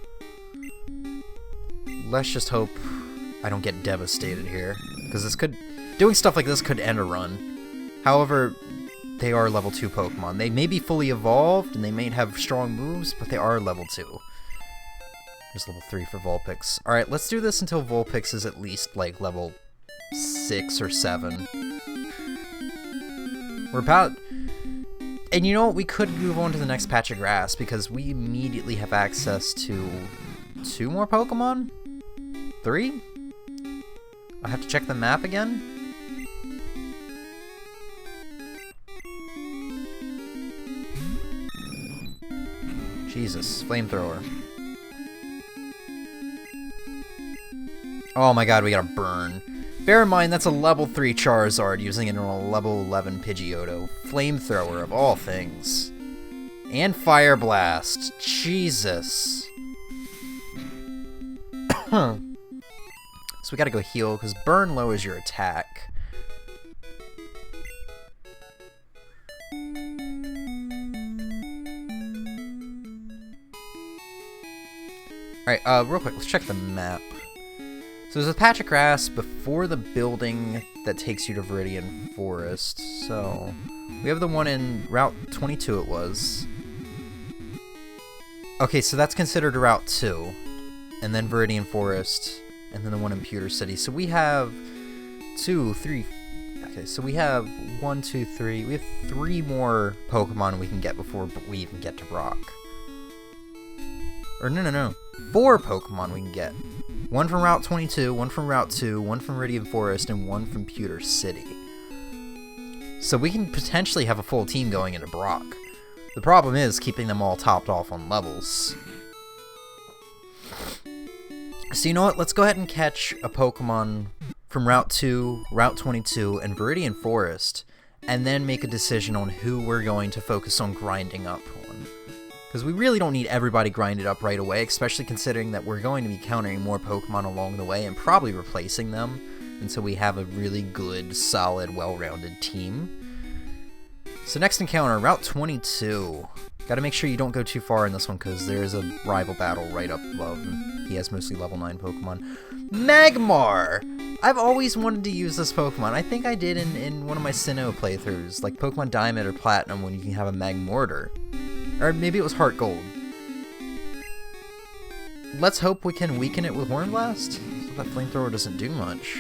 Let's just hope I don't get devastated here. Because this could... Doing stuff like this could end a run. However, they are level 2 Pokemon. They may be fully evolved, and they may have strong moves, but they are level 2. There's level 3 for Vulpix. Alright, let's do this until Vulpix is at least, like, level 6 or 7. We're about... And you know what? We could move on to the next patch of grass, because we immediately have access to 2 more Pokemon? 3? I have to check the map again? Jesus, flamethrower. Oh my god, we got a burn. Bear in mind, that's a level 3 Charizard using it on a level 11 Pidgeotto. Flamethrower, of all things. And Fire Blast. Jesus. So we gotta go heal, because burn lowers your attack. Alright, real quick, let's check the map. So there's a patch of grass before the building that takes you to Viridian Forest. So we have the one in Route 22 it was. Okay, so that's considered Route 2. And then Viridian Forest. And then the one in Pewter City. So we have 2, 3... Okay, so we have 1, 2, 3... We have 3 more Pokemon we can get before we even get to Brock. Or no. 4 Pokemon we can get. 1 from Route 22, 1 from Route 2, 1 from Viridian Forest, and 1 from Pewter City. So we can potentially have a full team going into Brock. The problem is keeping them all topped off on levels. So you know what? Let's go ahead and catch a Pokemon from Route 2, Route 22, and Viridian Forest, and then make a decision on who we're going to focus on grinding up on. Because we really don't need everybody grinded up right away, especially considering that we're going to be countering more Pokemon along the way and probably replacing them, and so we have a really good, solid, well-rounded team. So next encounter, Route 22. Gotta make sure you don't go too far in this one, because there is a rival battle right up above, and he has mostly level 9 Pokemon. Magmar! I've always wanted to use this Pokemon. I think I did in one of my Sinnoh playthroughs, like Pokemon Diamond or Platinum, when you can have a Magmortar. Or maybe it was Heart Gold. Let's hope we can weaken it with Horn Blast, so that Flamethrower doesn't do much.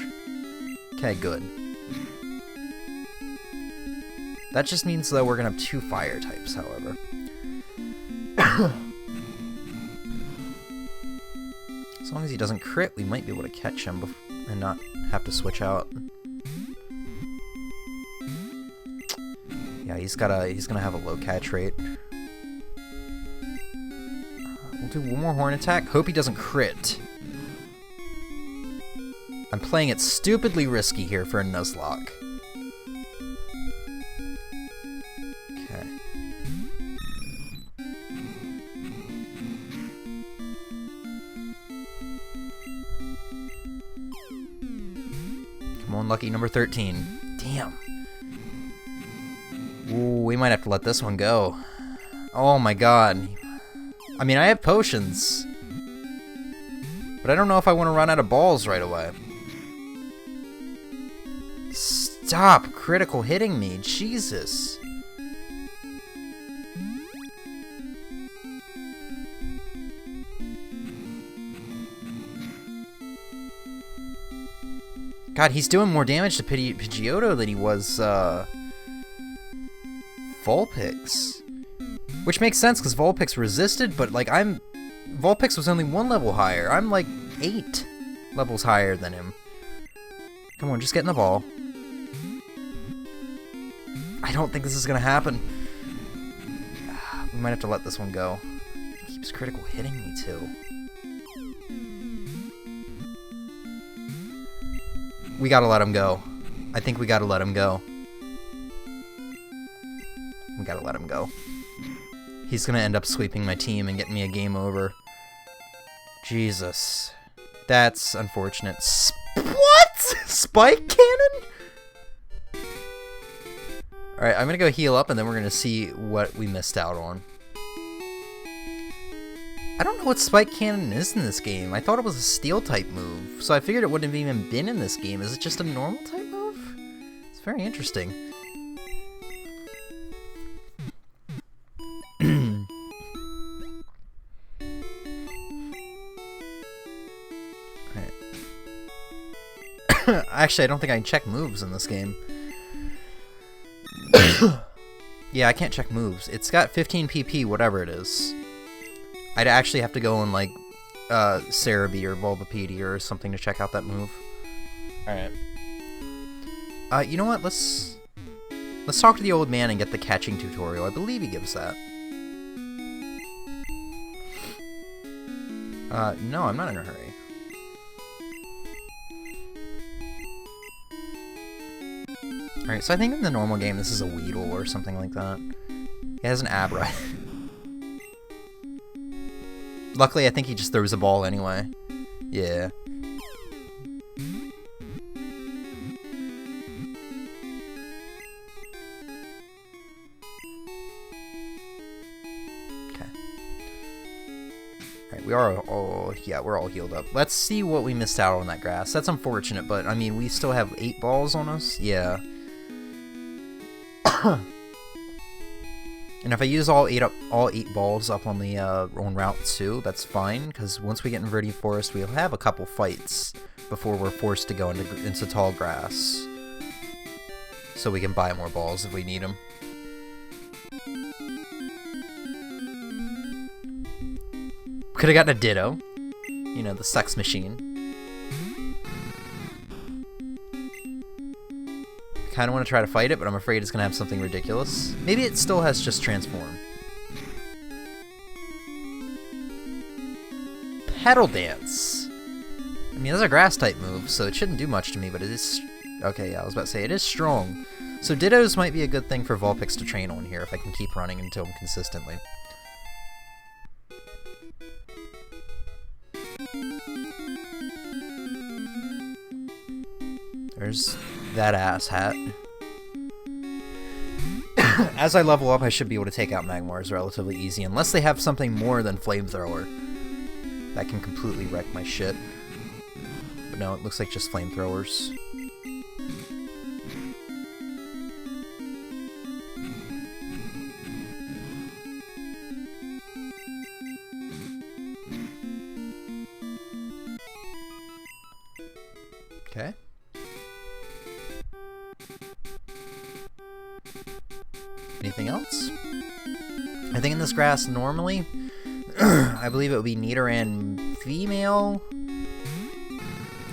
Okay, good. That just means, though, we're gonna have 2 fire types, however. As long as he doesn't crit, we might be able to catch him and not have to switch out. Yeah, he's gonna have a low catch rate. We'll do one more horn attack. Hope he doesn't crit. I'm playing it stupidly risky here for a Nuzlocke. Okay. Come on, lucky number 13. Damn. Ooh, we might have to let this one go. Oh my god. I mean, I have potions. But I don't know if I want to run out of balls right away. Stop critical hitting me. Jesus. God, he's doing more damage to Pidgeotto than he was, Vulpix. Which makes sense, because Vulpix resisted, but, like, Vulpix was only 1 level higher. I'm, like, 8 levels higher than him. Come on, just get in the ball. I don't think this is gonna happen. We might have to let this one go. He keeps critical hitting me, too. We gotta let him go. I think we gotta let him go. we gotta let him go. He's gonna end up sweeping my team and getting me a game over. Jesus. That's unfortunate. What? Spike cannon? Alright, I'm gonna go heal up and then we're gonna see what we missed out on. I don't know what Spike Cannon is in this game. I thought it was a steel type move, so I figured it wouldn't have even been in this game. Is it just a normal type move? It's very interesting. Alright. Actually, I don't think I can check moves in this game. Yeah, I can't check moves. It's got 15 PP, whatever it is. I'd actually have to go on, like, Cerebi or Bulbapedia or something to check out that move. Alright. You know what? Let's talk to the old man and get the catching tutorial. I believe he gives that. No, I'm not in a hurry. Alright, so I think in the normal game this is a Weedle or something like that. He has an Abra. Luckily, I think he just throws a ball anyway. Yeah. Okay. Alright, we are all... yeah, we're all healed up. Let's see what we missed out on that grass. That's unfortunate, but, I mean, we still have 8 balls on us? Yeah. And if I use all eight balls up on the on Route 2, that's fine, because once we get in Verde Forest, we'll have a couple fights before we're forced to go into tall grass. So we can buy more balls if we need them. Could have gotten a Ditto. You know, the sex machine. Kind of want to try to fight it, but I'm afraid it's going to have something ridiculous. Maybe it still has just Transform. Petal Dance. I mean, that's a grass-type move, so it shouldn't do much to me, but it is... okay, yeah, I was about to say, it is strong. So Dittos might be a good thing for Vulpix to train on here if I can keep running into him consistently. There's that ass hat. As I level up, I should be able to take out Magmars relatively easy, unless they have something more than Flamethrower. That can completely wreck my shit. But no, it looks like just Flamethrowers. Okay. Anything else? I think in this grass normally, I believe it would be Nidoran female.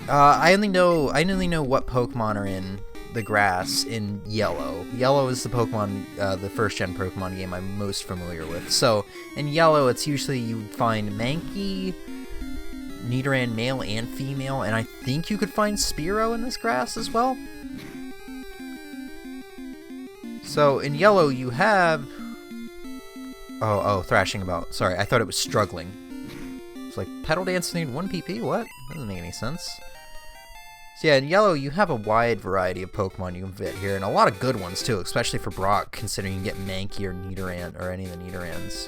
I only know what Pokemon are in the grass in Yellow. Yellow is the Pokemon, the first gen Pokemon game I'm most familiar with. So in Yellow, it's usually you find Mankey, Nidoran male and female, and I think you could find Spearow in this grass as well. So, in Yellow, you have... oh, Thrashing About. Sorry, I thought it was Struggling. It's like, Petal Dance need 1 PP? What? Doesn't make any sense. So yeah, in Yellow, you have a wide variety of Pokemon you can fit here, and a lot of good ones, too, especially for Brock, considering you can get Mankey or Nidoran, or any of the Nidorans.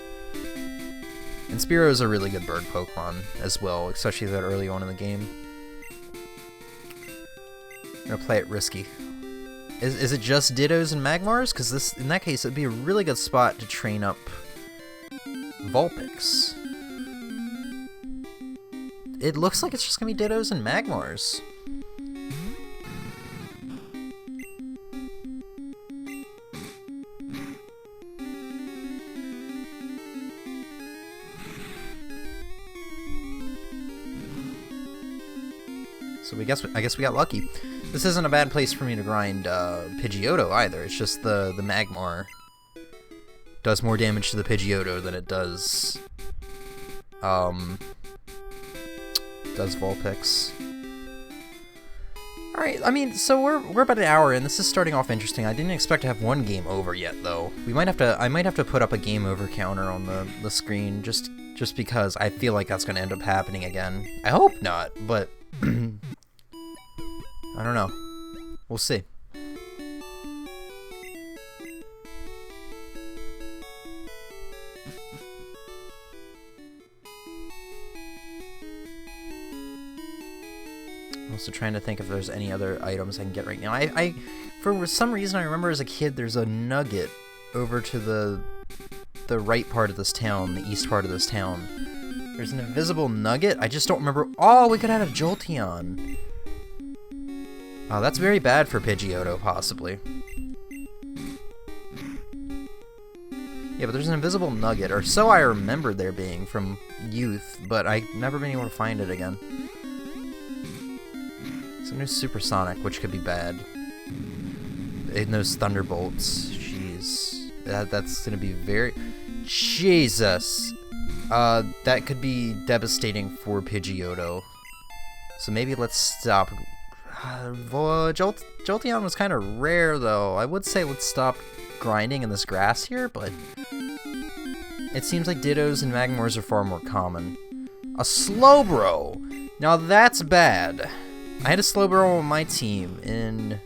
And Spearow is a really good bird Pokemon as well, especially that early on in the game. I'm gonna play it risky. Is it just Dittos and Magmars? Because in that case, it'd be a really good spot to train up Vulpix. It looks like it's just gonna be Dittos and Magmars. So I guess we got lucky. This isn't a bad place for me to grind Pidgeotto either. It's just the Magmar does more damage to the Pidgeotto than it does Vulpix. Alright, I mean, so we're about an hour in. This is starting off interesting. I didn't expect to have one game over yet, though. I might have to put up a game over counter on the screen, just because I feel like that's going to end up happening again. I hope not, but I don't know. We'll see. I'm also trying to think if there's any other items I can get right now. I for some reason, I remember as a kid, there's a nugget over to the right part of this town, the east part of this town. There's an invisible nugget. I just don't remember. Oh, we could have a Jolteon. Oh, that's very bad for Pidgeotto, possibly. Yeah, but there's an invisible nugget, or so I remembered there being from youth, but I've never been able to find it again. Some new Supersonic, which could be bad. And those Thunderbolts, jeez. That's gonna be very... Jesus! That could be devastating for Pidgeotto. So maybe let's stop. Jolteon was kind of rare, though. I would say let's stop grinding in this grass here, but... It seems like Dittos and Magmars are far more common. A Slowbro! Now that's bad. I had a Slowbro on my team in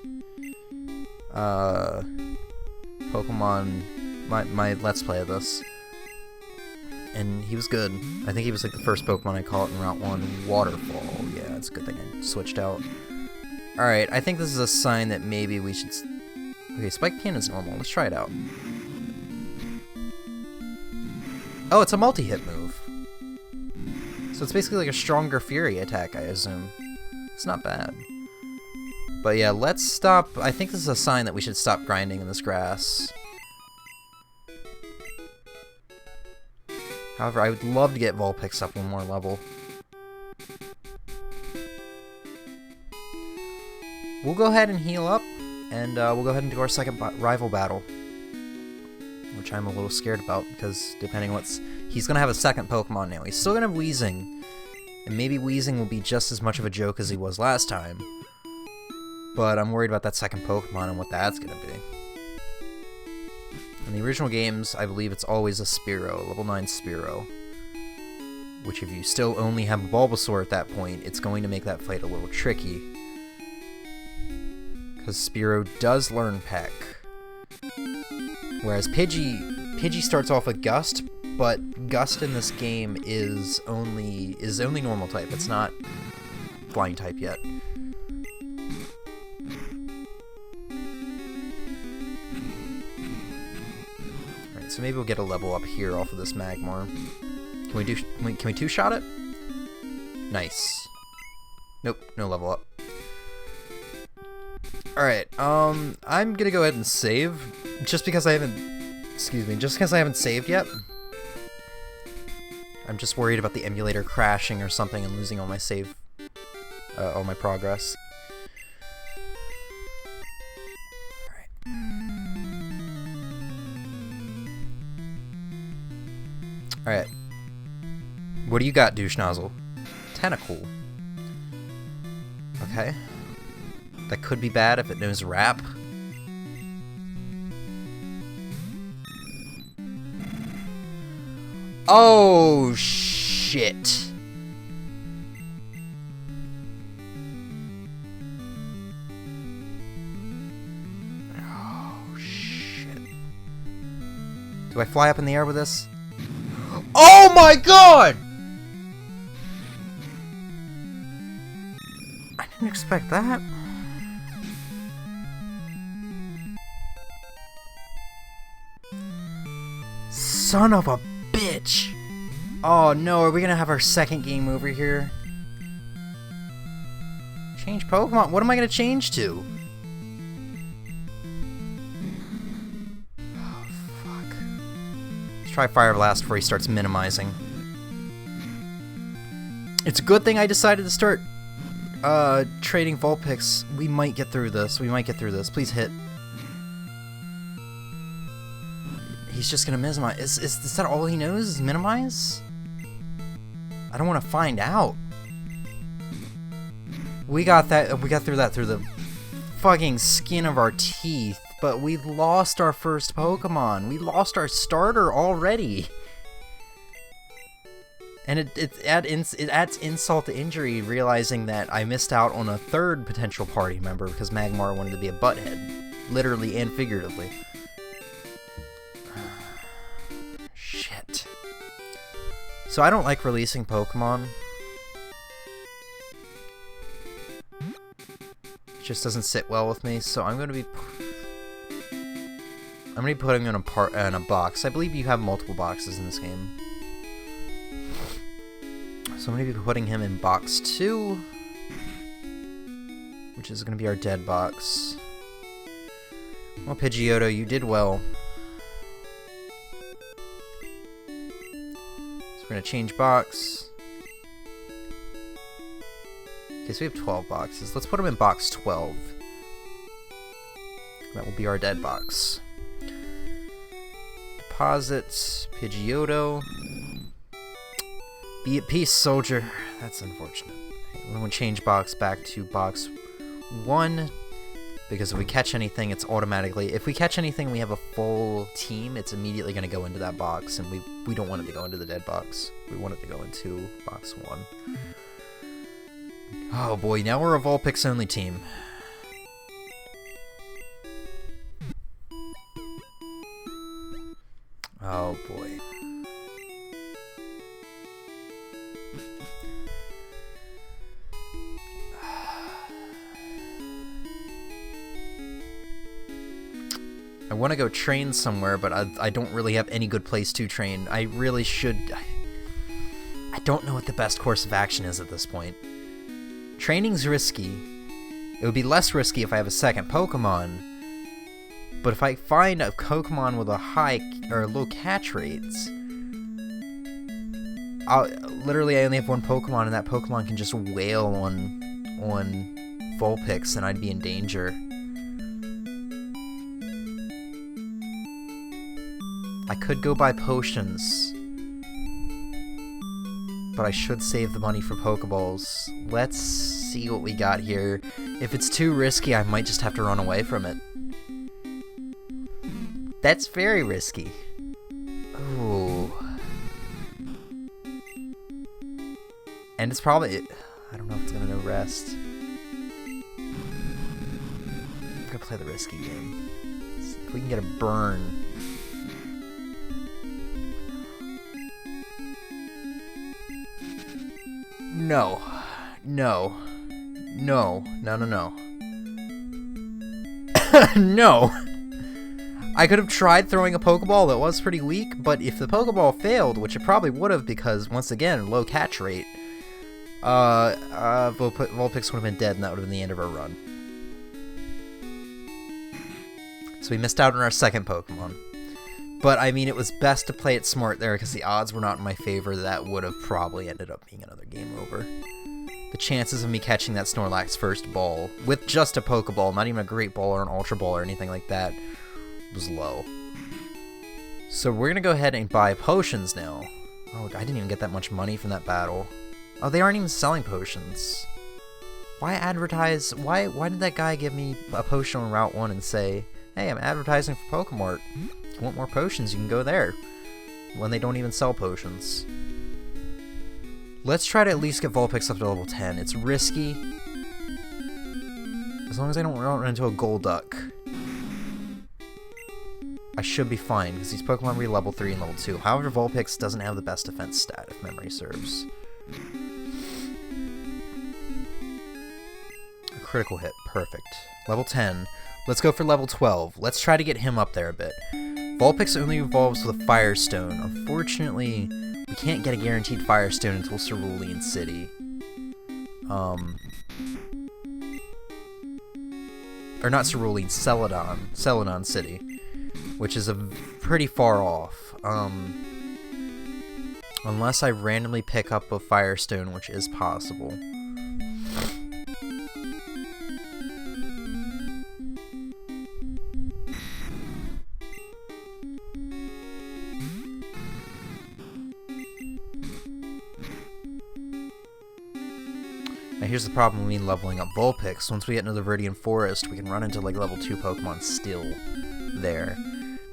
Pokemon, my Let's Play of this, and he was good. I think he was like the first Pokemon I caught in Route 1. Waterfall, yeah, it's a good thing I switched out. Alright, I think this is a sign that maybe we should... Okay, Spike Pin is normal, let's try it out. Oh, it's a multi-hit move. So it's basically like a stronger Fury attack, I assume. It's not bad. But yeah, let's stop. I think this is a sign that we should stop grinding in this grass. However, I would love to get Vulpix up one more level. We'll go ahead and heal up, and we'll go ahead and do our second rival battle. Which I'm a little scared about, because depending on what's... He's going to have a second Pokemon now. He's still going to have Weezing. And maybe Weezing will be just as much of a joke as he was last time. But I'm worried about that second Pokemon and what that's going to be. In the original games, I believe it's always a Spearow, level 9 Spearow. Which if you still only have a Bulbasaur at that point, it's going to make that fight a little tricky. Because Spearow does learn Peck. Whereas Pidgey starts off with Gust, but Gust in this game is only normal type. It's not flying type yet. Alright, so maybe we'll get a level up here off of this Magmar. Can we two-shot it? Nice. Nope, no level up. Alright, I'm gonna go ahead and save, just because I haven't saved yet. I'm just worried about the emulator crashing or something and losing all my save, all my progress. Alright. Alright. What do you got, Douche Nozzle? Tentacle. Okay. That could be bad if it knows Rap. Oh, shit. Oh, shit. Do I fly up in the air with this? Oh my god! I didn't expect that. Son of a bitch! Oh no, are we gonna have our second game over here? Change Pokemon? What am I gonna change to? Oh, fuck. Let's try Fire Blast before he starts minimizing. It's a good thing I decided to start trading Vulpix. We might get through this. We might get through this. Please hit. He's just gonna minimize. Is that all he knows? Is minimize? I don't want to find out. We got through that through the fucking skin of our teeth, but we lost our first Pokemon. We lost our starter already. And it adds insult to injury, realizing that I missed out on a third potential party member because Magmar wanted to be a butthead. Literally and figuratively. Shit. So I don't like releasing Pokemon. It just doesn't sit well with me, so I'm gonna be putting him in a box. I believe you have multiple boxes in this game. So I'm going to be putting him in box 2, which is going to be our dead box. Well, Pidgeotto, you did well. So we're going to change box. Okay, so we have 12 boxes. Let's put him in box 12. That will be our dead box. Deposits, Pidgeotto. Be at peace, soldier. That's unfortunate. Okay, we're going to change box back to box 1, because if we catch anything, it's automatically... If we catch anything, we have a full team, it's immediately going to go into that box, and we don't want it to go into the dead box. We want it to go into box 1. Oh boy, now we're a Vulpix only team. Oh boy. I want to go train somewhere, but I don't really have any good place to train. I really should... I don't know what the best course of action is at this point. Training's risky. It would be less risky if I have a second Pokemon. But if I find a Pokemon with a high or low catch rates... literally, I only have one Pokemon, and that Pokemon can just wail on Vulpix, and I'd be in danger. I could go buy potions, but I should save the money for Pokeballs. Let's see what we got here. If it's too risky, I might just have to run away from it. That's very risky. Ooh. And it's probably... I don't know if it's gonna know rest. I'm gonna play the risky game. Let's see if we can get a burn. No. No. No. No, no, no. No! I could have tried throwing a Pokeball that was pretty weak, but if the Pokeball failed, which it probably would have because, once again, low catch rate, Vulpix would have been dead and that would have been the end of our run. So we missed out on our second Pokemon. But, I mean, it was best to play it smart there because the odds were not in my favor. That would have probably ended up being another game over. The chances of me catching that Snorlax first ball with just a Pokeball, not even a Great Ball or an Ultra Ball or anything like that, was low. So we're going to go ahead and buy potions now. Oh, I didn't even get that much money from that battle. Oh, they aren't even selling potions. Why advertise? Why did that guy give me a potion on Route 1 and say, hey, I'm advertising for Pokemart. If you want more potions, you can go there. When they don't even sell potions. Let's try to at least get Vulpix up to level 10. It's risky. As long as I don't run into a Golduck, I should be fine, because these Pokemon reach level 3 and level 2. However, Vulpix doesn't have the best defense stat, if memory serves. A critical hit. Perfect. Level 10. Let's go for level 12. Let's try to get him up there a bit. Vulpix only evolves with a Firestone. Unfortunately, we can't get a guaranteed Firestone until Cerulean City. Or not Cerulean, Celadon City. Which is pretty far off. Unless I randomly pick up a Firestone, which is possible. I Now here's the problem with me leveling up Vulpix. Once we get into the Viridian Forest, we can run into like level 2 Pokemon still there.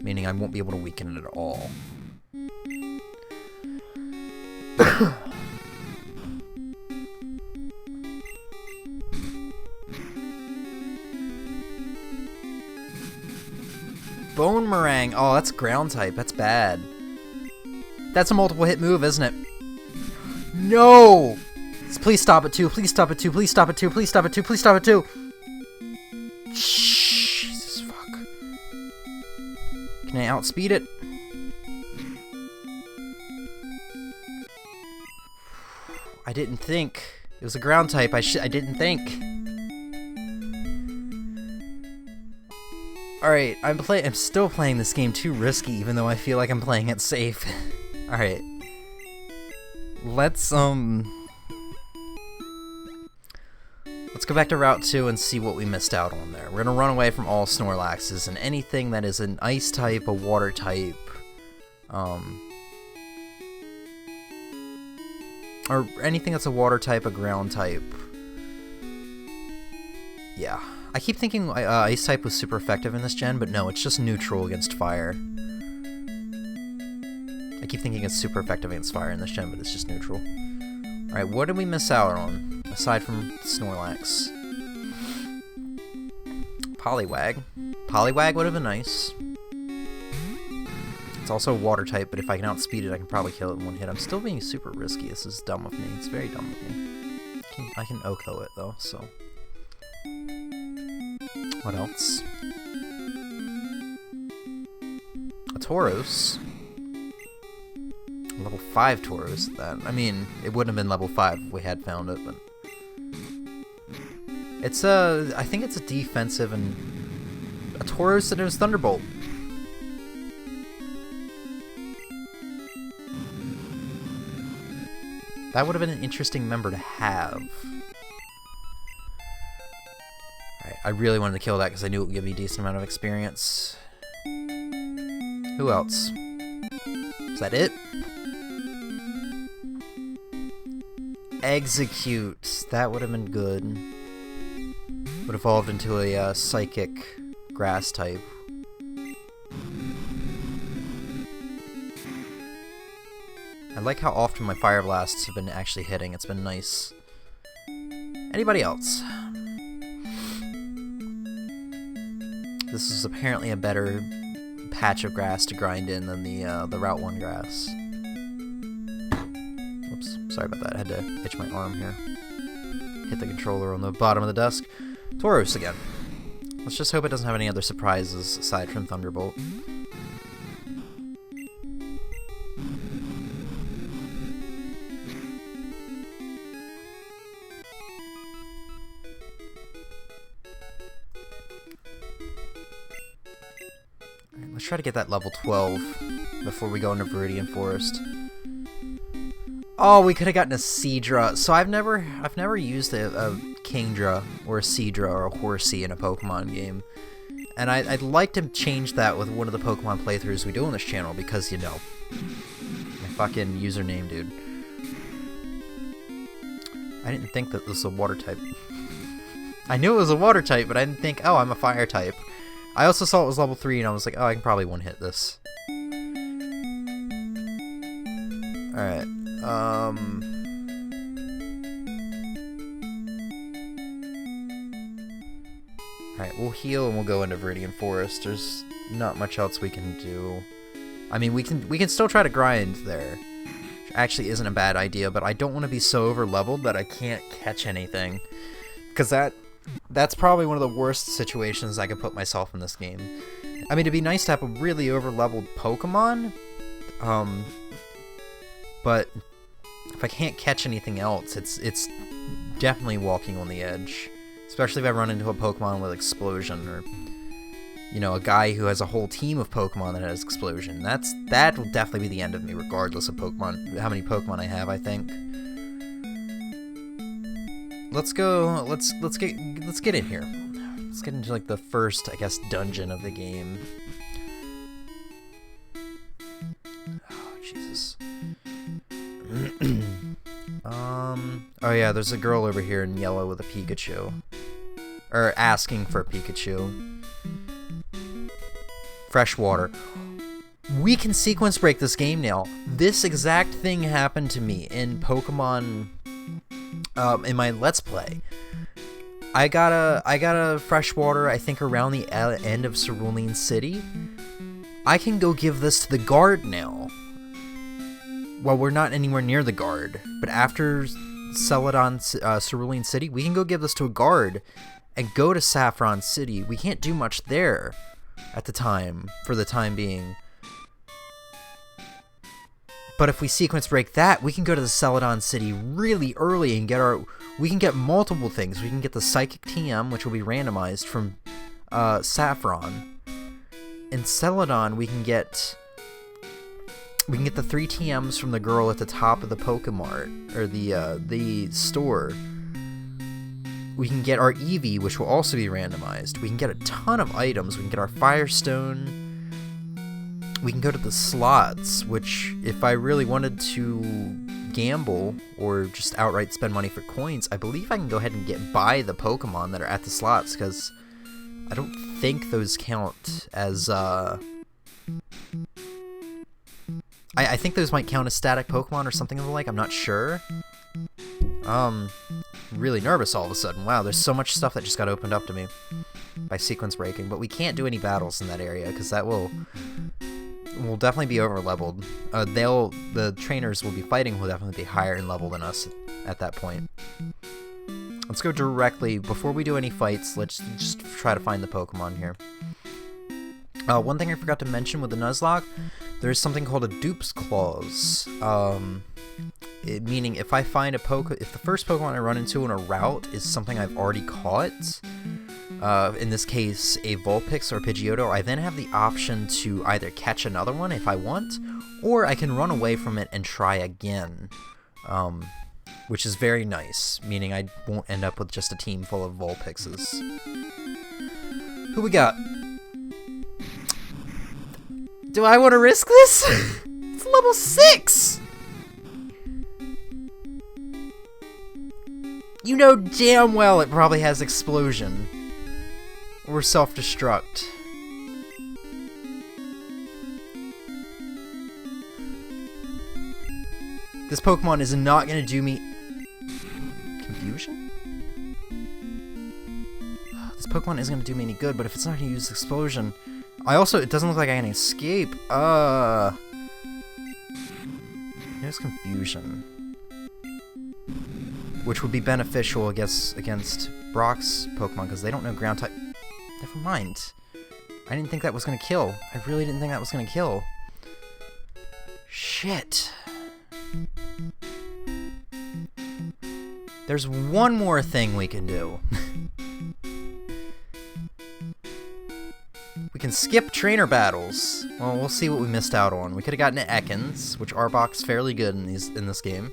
Meaning I won't be able to weaken it at all. Bone Meringue. Oh, that's ground type. That's bad. That's a multiple hit move, isn't it? No! Please stop it too. Please stop it too. Please stop it too. Please stop it too. Please stop it too. Jesus fuck. Can I outspeed it? I didn't think. It was a ground type. I didn't think. Alright, I'm still playing this game too risky, even though I feel like I'm playing it safe. Alright. Let's go back to Route 2 and see what we missed out on there. We're gonna run away from all Snorlaxes and anything that is an ice type, a water type, or anything that's a water type, a ground type. Yeah. I keep thinking ice type was super effective in this gen, but no, it's just neutral against fire. I keep thinking it's super effective against fire in this gen, but it's just neutral. Alright, what did we miss out on, aside from Snorlax? Poliwag. Poliwag would have been nice. It's also a water type, but if I can outspeed it, I can probably kill it in one hit. I'm still being super risky. This is dumb of me. It's very dumb of me. I can Oko it, though, so... What else? A Tauros. Level 5 Tauros at that. I mean, it wouldn't have been level 5 if we had found it, but... It's I think it's a defensive and... A Tauros that is Thunderbolt. That would have been an interesting member to have. Alright, I really wanted to kill that because I knew it would give me a decent amount of experience. Who else? Is that it? Execute. That would have been good. Would have evolved into a psychic grass type. I like how often my Fire Blasts have been actually hitting. It's been nice. Anybody else? This is apparently a better patch of grass to grind in than the Route 1 grass. Oops, sorry about that. I had to itch my arm here. Hit the controller on the bottom of the desk. Tauros again. Let's just hope it doesn't have any other surprises aside from Thunderbolt. Let's try to get that level 12 before we go into Viridian Forest. Oh, we could have gotten a Seadra. So I've never used a Kingdra or a Seadra or a Horsea in a Pokemon game. And I'd like to change that with one of the Pokemon playthroughs we do on this channel because, you know, my fucking username, dude. I didn't think that this was a water type. I knew it was a water type, but I didn't think, oh, I'm a fire type. I also saw it was level 3, and I was like, oh, I can probably one-hit this. Alright, Alright, we'll heal and we'll go into Viridian Forest. There's not much else we can do. I mean, we can still try to grind there. Which actually isn't a bad idea, but I don't want to be so over-leveled that I can't catch anything. Because that's probably one of the worst situations I could put myself in this game. I mean, it'd be nice to have a really over-leveled Pokemon, but if I can't catch anything else, it's definitely walking on the edge. Especially if I run into a Pokemon with Explosion, or, you know, a guy who has a whole team of Pokemon that has Explosion. That will definitely be the end of me, regardless of Pokemon, how many Pokemon I have, I think. Let's go. Let's get in here. Let's get into like the first, I guess, dungeon of the game. Oh Jesus. Oh yeah, there's a girl over here in yellow with a Pikachu. Or asking for a Pikachu. Fresh water. We can sequence break this game now. This exact thing happened to me in Pokemon, in my Let's Play. I got a fresh water, I think around the end of Cerulean City. I can go give this to the guard now. Well, we're not anywhere near the guard, but after Celadon, Cerulean City, we can go give this to a guard and go to Saffron City. We can't do much there at the time, for the time being. But if we sequence break that, we can go to the Celadon City really early and we can get multiple things. We can get the Psychic TM, which will be randomized from Saffron. In Celadon, we can get the 3 TMs from the girl at the top of the Pokemart, or the store. We can get our Eevee, which will also be randomized. We can get a ton of items. We can get our Firestone. We can go to the slots, which, if I really wanted to gamble or just outright spend money for coins, I believe I can go ahead and buy the Pokemon that are at the slots, because I don't think those count as, I think those might count as static Pokemon or something of the like. I'm not sure. Really nervous all of a sudden. Wow, there's so much stuff that just got opened up to me by sequence breaking, but we can't do any battles in that area because that will definitely be over leveled. The trainers will be fighting will definitely be higher in level than us at that point. Let's go directly, before we do any fights, let's just try to find the Pokemon here. One thing I forgot to mention with the Nuzlocke, there's something called a Dupe's Clause. Meaning if I find if the first Pokemon I run into in a route is something I've already caught, in this case a Vulpix or Pidgeotto, I then have the option to either catch another one if I want, or I can run away from it and try again, which is very nice, meaning I won't end up with just a team full of Vulpixes. Who we got? Do I want to risk this? It's level 6! You know damn well it probably has Explosion. Or Self-Destruct. This Pokemon is not going to do me... Confusion? This Pokemon isn't going to do me any good, but if it's not going to use Explosion... it doesn't look like I can escape. There's Confusion. Which would be beneficial, I guess, against Brock's Pokemon, because they don't know Ground type. Never mind. I didn't think that was going to kill. I really didn't think that was going to kill. Shit. There's one more thing we can do. We can skip trainer battles. Well, we'll see what we missed out on. We could have gotten to Ekans, which Arbok's fairly good in this game.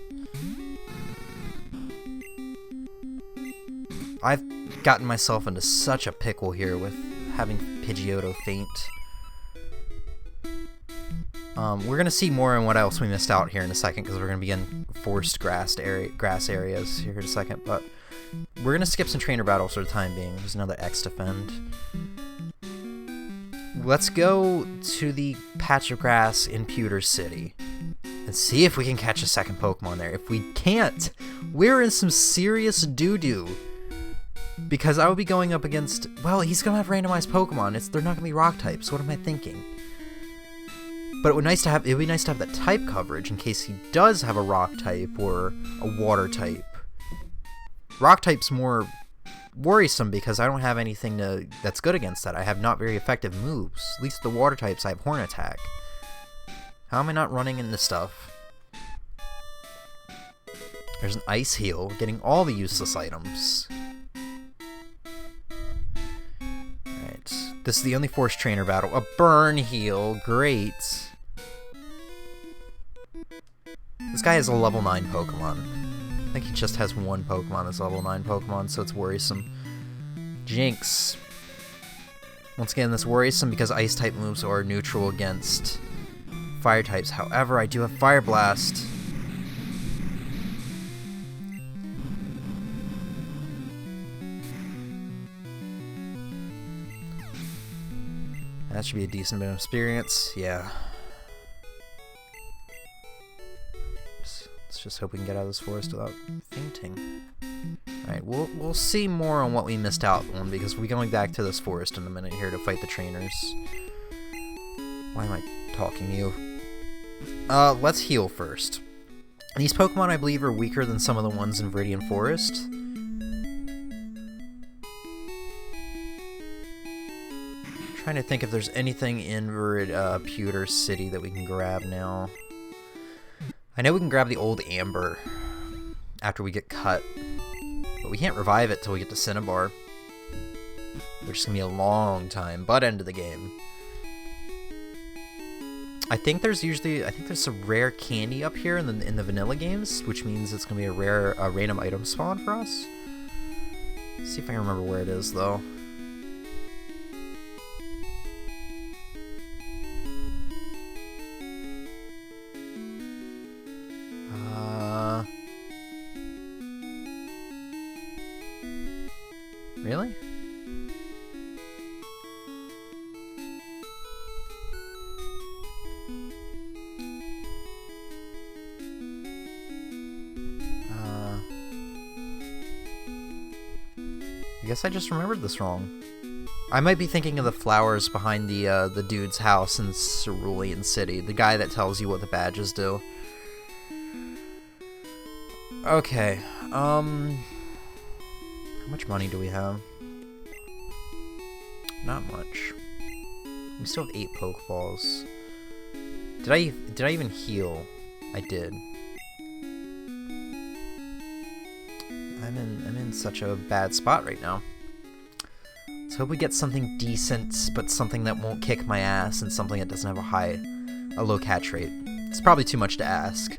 I've gotten myself into such a pickle here with having Pidgeotto faint. We're going to see more on what else we missed out here in a second, because we're going to be in forest grass areas here in a second, but we're going to skip some trainer battles for the time being. There's another X defend. Let's go to the patch of grass in Pewter City and see if we can catch a second Pokemon there. If we can't, we're in some serious doo-doo. Because I will be going up against... Well, he's going to have randomized Pokemon. They're not going to be rock types. What am I thinking? But it would be nice to have that type coverage in case he does have a rock type or a water type. Rock type's more worrisome because I don't have anything that's good against that. I have not very effective moves. At least the water types, I have Horn Attack. How am I not running into stuff? There's an Ice Heal, getting all the useless items. This is the only forced trainer battle. A Burn Heal, great. This guy has a level 9 Pokemon. I think he just has one Pokemon as level 9 Pokemon, so it's worrisome. Jinx. Once again, that's worrisome because Ice type moves are neutral against Fire types. However, I do have Fire Blast. That should be a decent bit of experience. Yeah. Let's just hope we can get out of this forest without fainting. Alright, we'll see more on what we missed out on, because we're going back to this forest in a minute here to fight the trainers. Why am I talking to you? Let's heal first. These Pokemon, I believe, are weaker than some of the ones in Viridian Forest. Trying to think if there's anything in Pewter City that we can grab now. I know we can grab the old Amber after we get cut, but we can't revive it till we get to Cinnabar, which is gonna be a long time, butt end of the game. I think there's some rare candy up here in the vanilla games, which means it's gonna be a random item spawn for us. Let's see if I can remember where it is though. Really? I guess I just remembered this wrong. I might be thinking of the flowers behind the dude's house in Cerulean City, the guy that tells you what the badges do. Okay, how much money do we have? Not much. We still have 8 Pokeballs. Did I even heal? I did. I'm in such a bad spot right now. Let's hope we get something decent, but something that won't kick my ass, and something that doesn't have a low catch rate. It's probably too much to ask.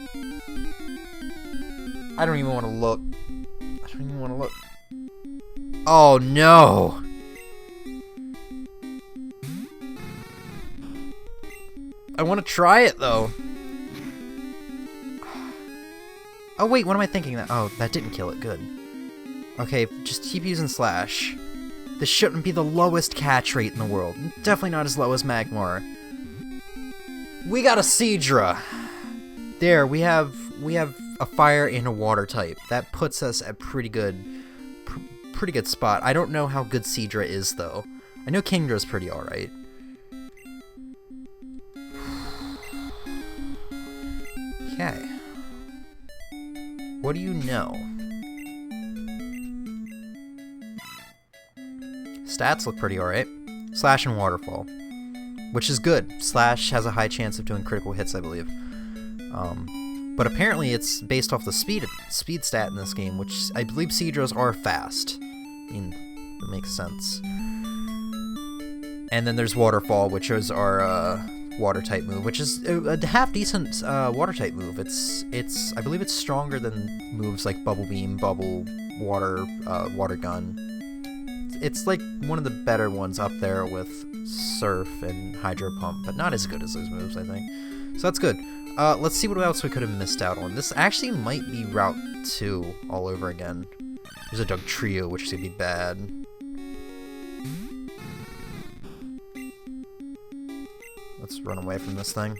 I don't even want to look. Oh no! I want to try it though. Oh wait, what am I thinking? Oh, that didn't kill it. Good. Okay, just keep using Slash. This shouldn't be the lowest catch rate in the world. Definitely not as low as Magmar. We got a Seadra. There, we have a fire and a water type. That puts us at pretty good spot. I don't know how good Seadra is though. I know Kingdra's pretty alright. Okay. What do you know? Stats look pretty alright. Slash and Waterfall, which is good. Slash has a high chance of doing critical hits, I believe. But apparently it's based off the speed stat in this game, which I believe Seadras are fast. I mean, that makes sense. And then there's Waterfall, which is our water type move, which is a half decent water type move. I believe it's stronger than moves like Bubble Beam, Bubble, Water, Water Gun. It's like one of the better ones up there with Surf and Hydro Pump, but not as good as those moves, I think. So that's good. Let's see what else we could have missed out on. This actually might be Route 2 all over again. There's a Dugtrio, which is gonna be bad. Let's run away from this thing.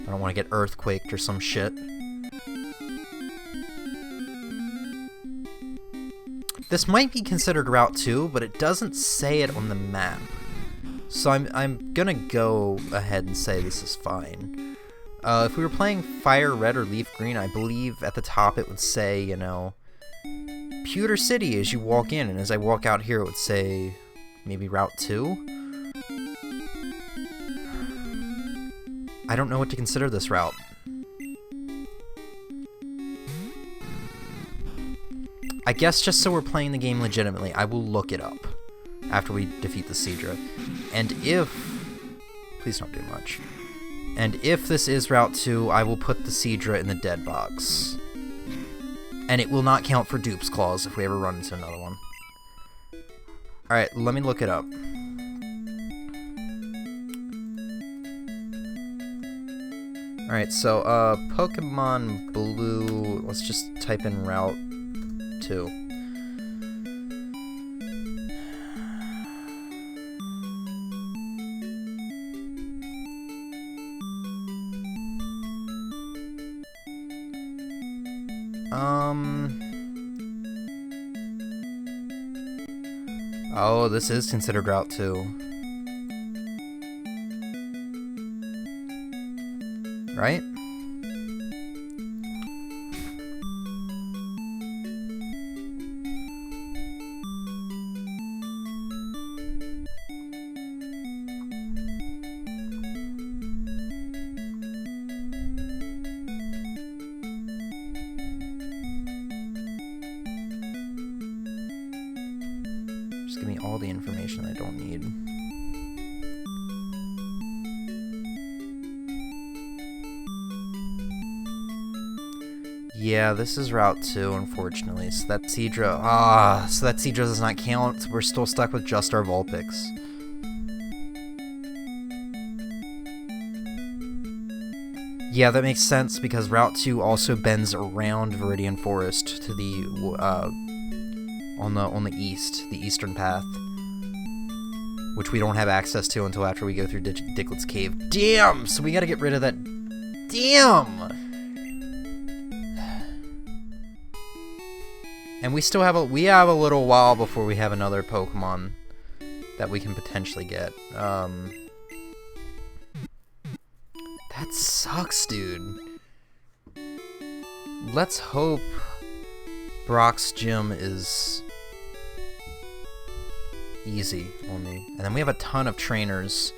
I don't want to get earthquaked or some shit. This might be considered Route 2, but it doesn't say it on the map. So I'm gonna go ahead and say this is fine. If we were playing Fire Red or Leaf Green, I believe at the top it would say, you know, Pewter City as you walk in, and as I walk out here it would say maybe Route 2? I don't know what to consider this route. I guess just so we're playing the game legitimately, I will look it up after we defeat the Seadra. And if... Please don't do much. And if this is Route 2, I will put the Seadra in the dead box. And it will not count for Dupe's Claws if we ever run into another one. Alright, let me look it up. Alright, so, Pokemon Blue, let's just type in Route 2. Oh, this is considered Route 2. Right? Just give me all the information I don't need. Yeah, this is Route 2, unfortunately. So that Seadra does not count. We're still stuck with just our Vulpix. Yeah, that makes sense because Route 2 also bends around Viridian Forest to the on the east, the eastern path, which we don't have access to until after we go through Diglets Cave. Damn! So we got to get rid of that. Damn! And we still have a little while before we have another Pokemon that we can potentially get. That sucks, dude. Let's hope Brock's gym is easy on me. And then we have a ton of trainers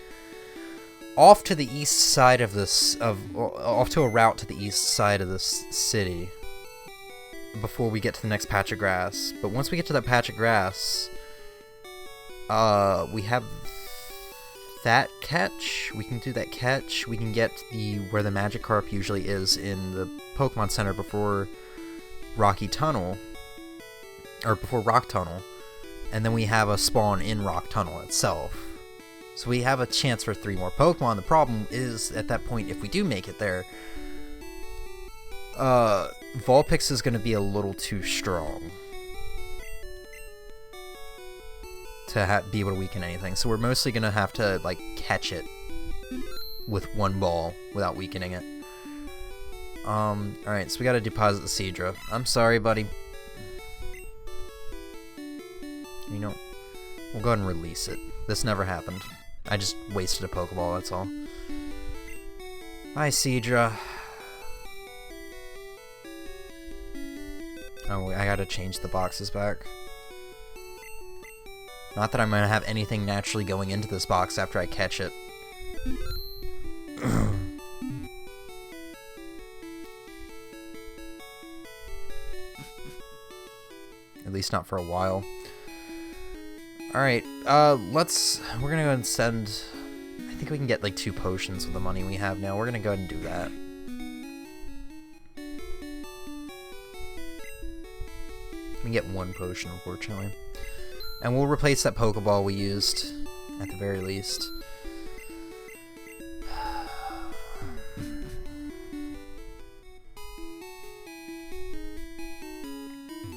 off to the east side of this, off to a route to the east side of this city before we get to the next patch of grass. But once we get to that patch of grass, we have that catch. We can do that catch. We can get where the Magikarp usually is in the Pokemon Center before Rocky Tunnel, or before Rock Tunnel, and then we have a spawn in Rock Tunnel itself. So we have a chance for 3 more Pokemon. The problem is, at that point, if we do make it there, Vulpix is going to be a little too strong to be able to weaken anything. So we're mostly going to have to, like, catch it with one ball without weakening it. Alright, so we gotta deposit the Seadra. I'm sorry, buddy. You know, we'll go ahead and release it. This never happened. I just wasted a Pokeball, that's all. Hi, Seadra. Oh, I gotta change the boxes back. Not that I'm gonna have anything naturally going into this box after I catch it. At least not for a while. Alright, we're gonna go and send... I think we can get like 2 potions with the money we have now. We're gonna go ahead and do that. We can get 1 potion, unfortunately. And we'll replace that Pokeball we used, at the very least.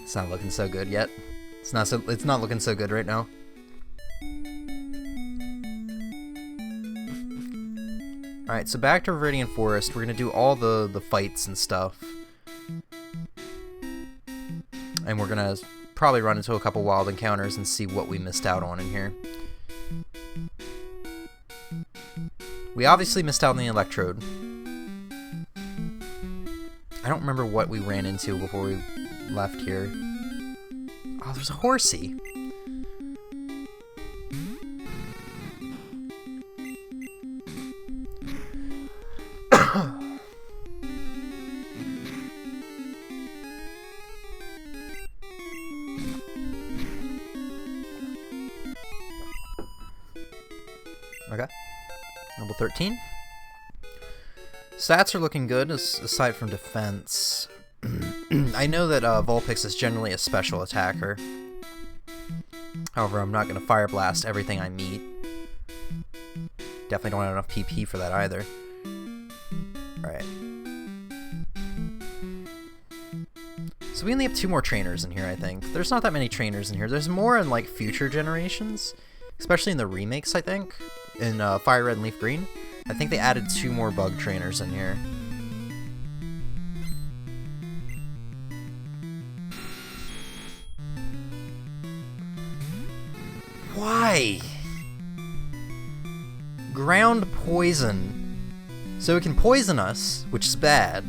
It's not looking so good yet. It's not looking so good right now. Alright, so back to Viridian Forest. We're gonna do all the fights and stuff. And we're gonna probably run into a couple wild encounters and see what we missed out on in here. We obviously missed out on the Electrode. I don't remember what we ran into before we left here. Oh, there's a Horsey. Okay. Level 13. Stats are looking good, aside from defense. I know that Vulpix is generally a special attacker. However, I'm not going to Fire Blast everything I meet. Definitely don't have enough PP for that either. Alright. So we only have 2 more trainers in here, I think. There's not that many trainers in here. There's more in, like, future generations. Especially in the remakes, I think. In Fire Red and Leaf Green. I think they added 2 more bug trainers in here. Why? Ground poison. So it can poison us, which is bad.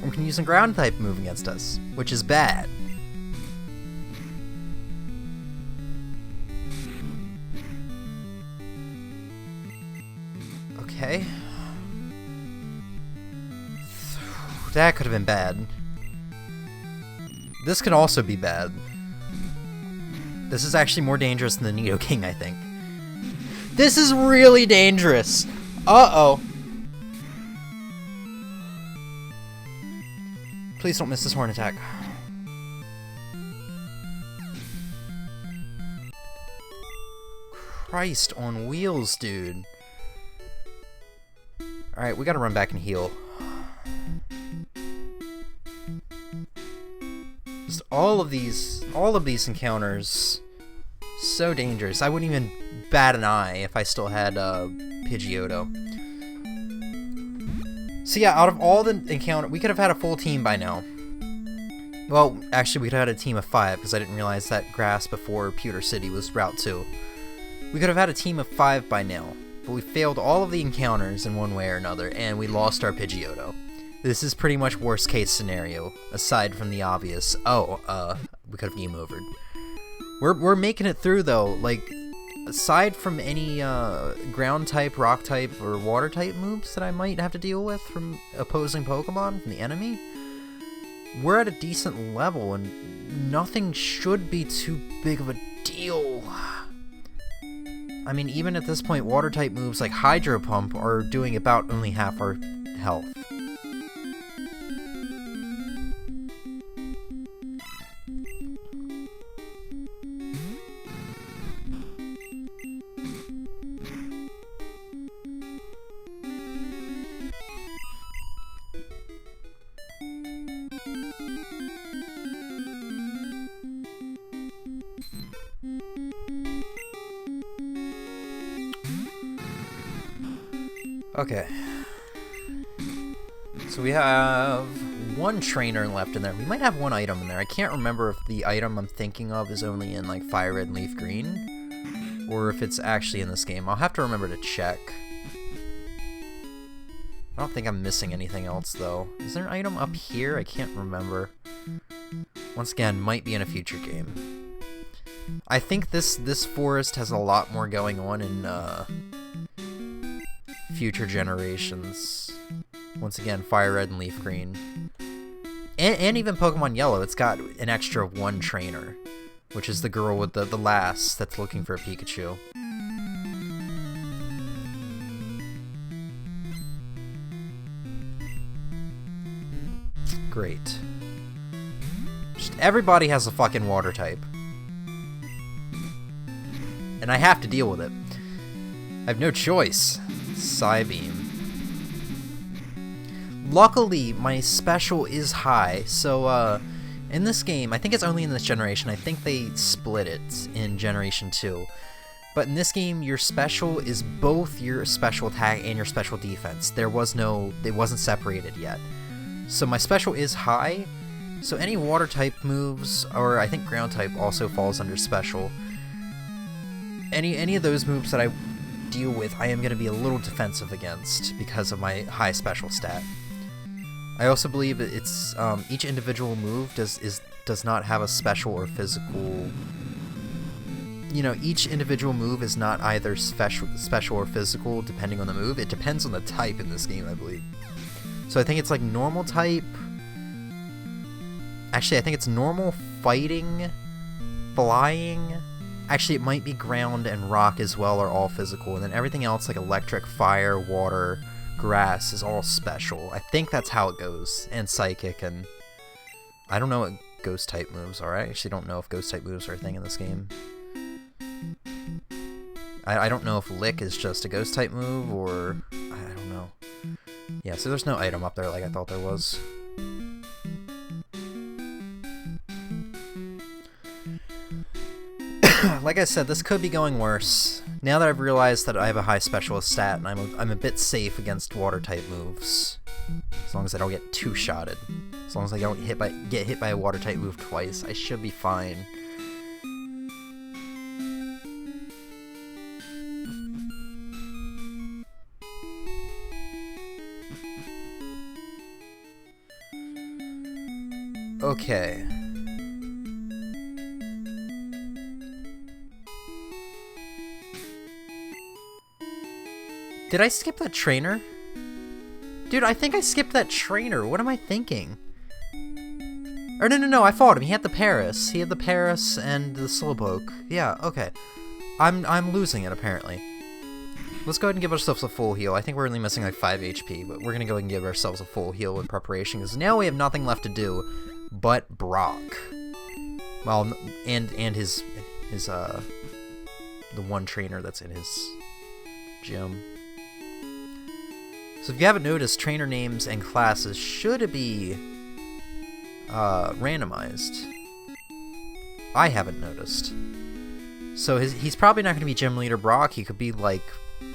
Or we can use a ground type move against us, which is bad. Okay. That could have been bad. This could also be bad. This is actually more dangerous than the Nidoking, I think. This is really dangerous! Uh-oh. Please don't miss this horn attack. Christ on wheels, dude. Alright, we gotta run back and heal. Just all of these encounters, so dangerous. I wouldn't even bat an eye if I still had Pidgeotto. So yeah, out of all the encounters, we could have had a full team by now. Well, actually, we could have had a team of 5, because I didn't realize that grass before Pewter City was Route 2. We could have had a team of 5 by now, but we failed all of the encounters in one way or another, and we lost our Pidgeotto. This is pretty much worst case scenario, aside from the obvious, we could have game overed. We're making it through though, like, aside from any ground type, rock type, or water type moves that I might have to deal with from opposing Pokemon, from the enemy, we're at a decent level and nothing should be too big of a deal. I mean, even at this point, water type moves like Hydro Pump are doing about only half our health. Okay. So we have one trainer left in there. We might have one item in there. I can't remember if the item I'm thinking of is only in like Fire Red and Leaf Green, or if it's actually in this game. I'll have to remember to check. I don't think I'm missing anything else though. Is there an item up here? I can't remember. Once again, might be in a future game. I think this forest has a lot more going on in future generations. Once again, Fire Red and Leaf Green. And even Pokemon Yellow, it's got an extra one trainer, which is the girl with the lass that's looking for a Pikachu. Great. Just everybody has a fucking water type. And I have to deal with it. I have no choice. Psybeam. Luckily, my special is high, so in this game, I think it's only in this generation, I think they split it in Generation 2. But in this game, your special is both your special attack and your special defense. It wasn't separated yet. So my special is high, so any water type moves, or I think ground type also falls under special. Any of those moves that I deal with, I am going to be a little defensive against because of my high special stat. I also believe it's each individual move does not have a special or physical. You know, each individual move is not either special or physical depending on the move. It depends on the type in this game, I believe. So I think it's like normal type. Actually, I think it's normal, fighting, flying. Actually, it might be ground and rock as well are all physical, and then everything else like electric, fire, water, grass is all special. I think that's how it goes. And psychic, and I don't know what ghost type moves are. I actually don't know if ghost type moves are a thing in this game. I don't know if lick is just a ghost type move, or I don't know. Yeah, so there's no item up there like I thought there was. Like I said, this could be going worse. Now that I've realized that I have a high specialist stat, and I'm a bit safe against water type moves, as long as I don't get two-shotted, as long as I don't get hit by a water type move twice, I should be fine. Okay. Did I skip that trainer? Dude, I think I skipped that trainer. What am I thinking? Or no, I fought him. He had the Paris. He had the Paris and the Slowpoke. Yeah, okay. I'm losing it, apparently. Let's go ahead and give ourselves a full heal. I think we're only missing like 5 HP, but we're gonna go ahead and give ourselves a full heal in preparation, because now we have nothing left to do but Brock. Well, and his the one trainer that's in his gym. So if you haven't noticed, trainer names and classes should be randomized. I haven't noticed. So he's probably not going to be Gym Leader Brock. He could be like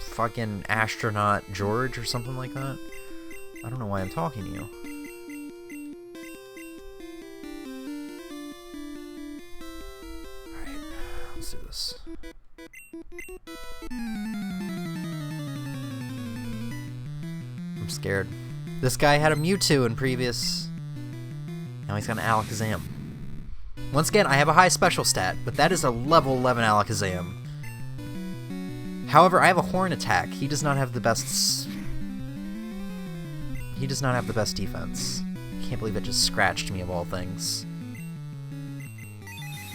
fucking Astronaut George or something like that. I don't know why I'm talking to you. Alright, let's do this. I'm scared. This guy had a Mewtwo in previous... Now he's got an Alakazam. Once again, I have a high special stat, but that is a level 11 Alakazam. However, I have a Horn attack. He does not have the best... He does not have the best defense. I can't believe it just scratched me of all things.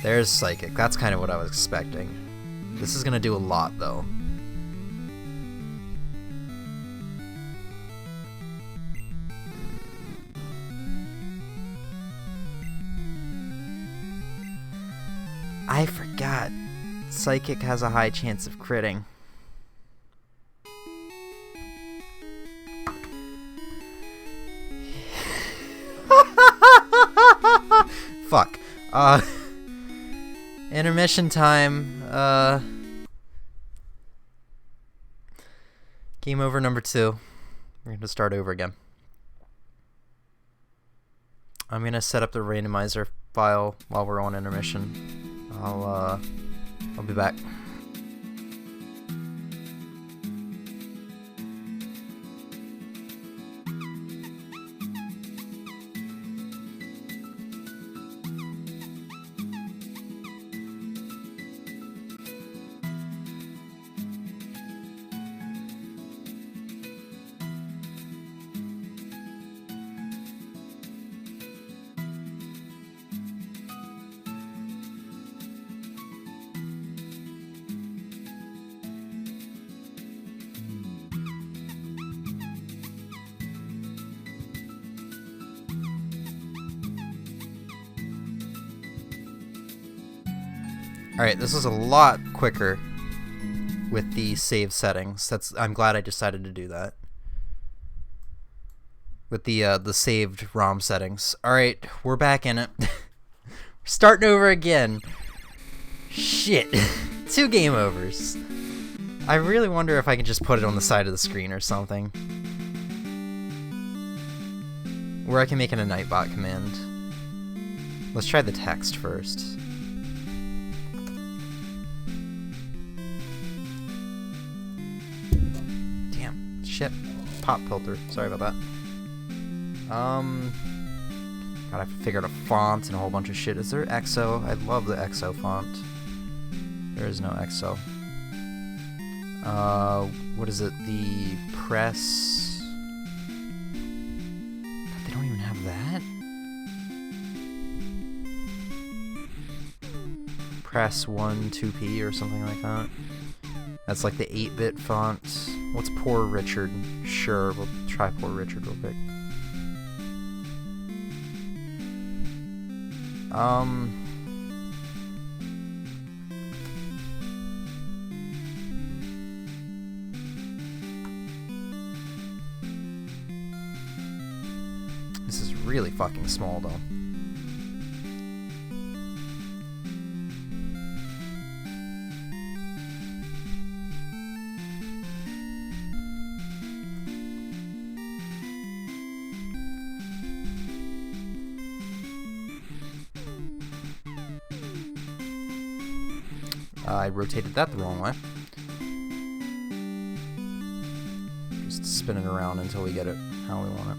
There's Psychic. That's kind of what I was expecting. This is gonna do a lot, though. I forgot. Psychic has a high chance of critting. Fuck. Intermission time. Game over number 2. We're going to start over again. I'm going to set up the randomizer file while we're on intermission. I'll be back. Alright, this is a lot quicker with the save settings. I'm glad I decided to do that. With the saved ROM settings. Alright, we're back in it. We're starting over again. Shit. 2 game overs. I really wonder if I can just put it on the side of the screen or something. Where I can make it a Nightbot command. Let's try the text first. Shit. Pop filter. Sorry about that. God, I have to figure out a font and a whole bunch of shit. Is there EXO? I love the EXO font. There is no EXO. What is it? The press... God, they don't even have that? Press 1 2p or something like that. That's like the 8-bit font. What's Poor Richard? Sure, we'll try Poor Richard real quick. This is really fucking small, though. I rotated that the wrong way. Just spin it around until we get it how we want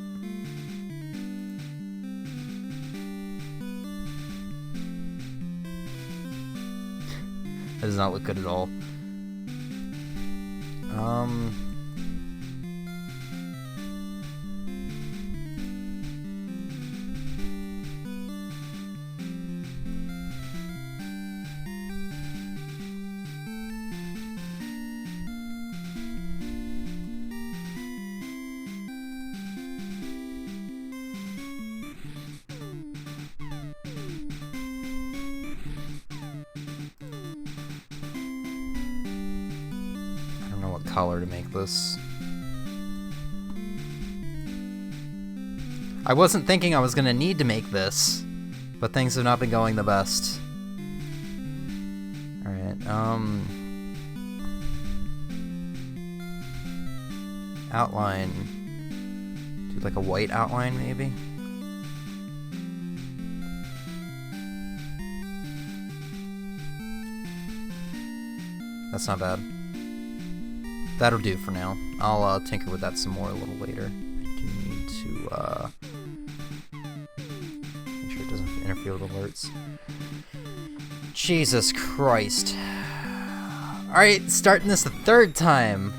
That does not look good at all. Color to make this. I wasn't thinking I was gonna need to make this, but things have not been going the best. Alright, outline. Do like a white outline maybe? That's not bad. That'll do for now. I'll tinker with that some more a little later. I do need to make sure it doesn't interfere with alerts. Jesus Christ. Alright, starting this the third time.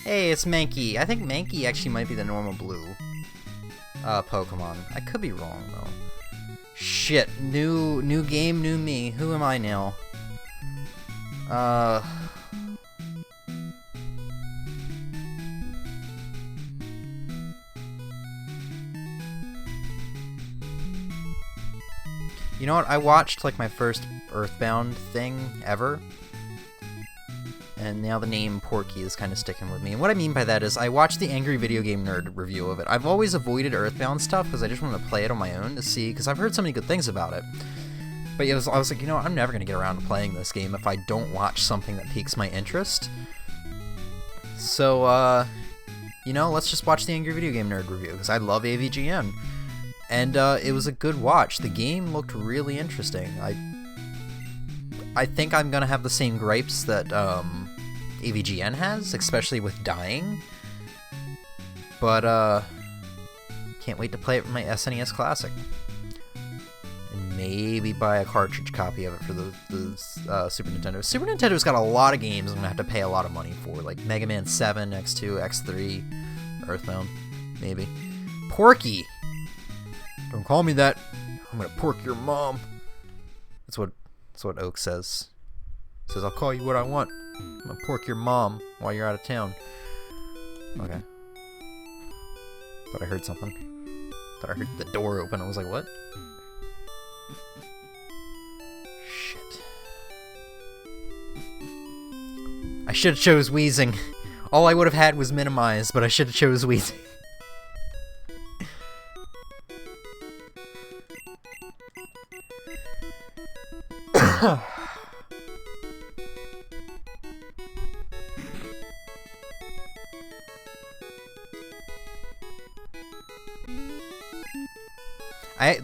Hey, it's Mankey. I think Mankey actually might be the normal blue Pokemon. I could be wrong though. Shit, new game, new me. Who am I now? You know what? I watched like my first Earthbound thing ever. And now the name Porky is kind of sticking with me. And what I mean by that is I watched the Angry Video Game Nerd review of it. I've always avoided Earthbound stuff because I just wanted to play it on my own to see, because I've heard so many good things about it. But I was like, you know what, I'm never going to get around to playing this game if I don't watch something that piques my interest. So, you know, let's just watch the Angry Video Game Nerd review, because I love AVGN. And it was a good watch. The game looked really interesting. I think I'm going to have the same gripes that AVGN has, especially with dying. But, can't wait to play it with my SNES Classic. And maybe buy a cartridge copy of it for the Super Nintendo. Super Nintendo's got a lot of games I'm going to have to pay a lot of money for, like Mega Man 7, X2, X3, Earthbound, maybe. Porky! Don't call me that. I'm going to pork your mom. That's what Oak says. He says, I'll call you what I want. I'm gonna pork your mom while you're out of town. Okay. Thought I heard something. Thought I heard the door open. I was like, what? Shit. I should have chose wheezing. All I would have had was minimize, but I should have chose wheezing.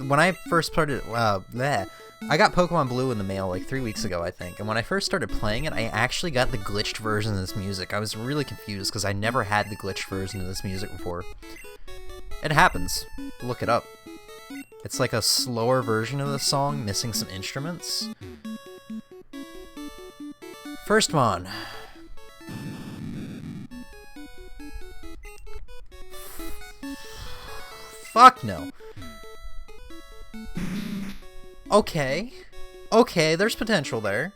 When I first started, I got Pokemon Blue in the mail like 3 weeks ago, I think, and when I first started playing it, I actually got the glitched version of this music. I was really confused because I never had the glitched version of this music before. It happens. Look it up. It's like a slower version of the song, missing some instruments. First Mon. Fuck no. Okay. Okay, there's potential there.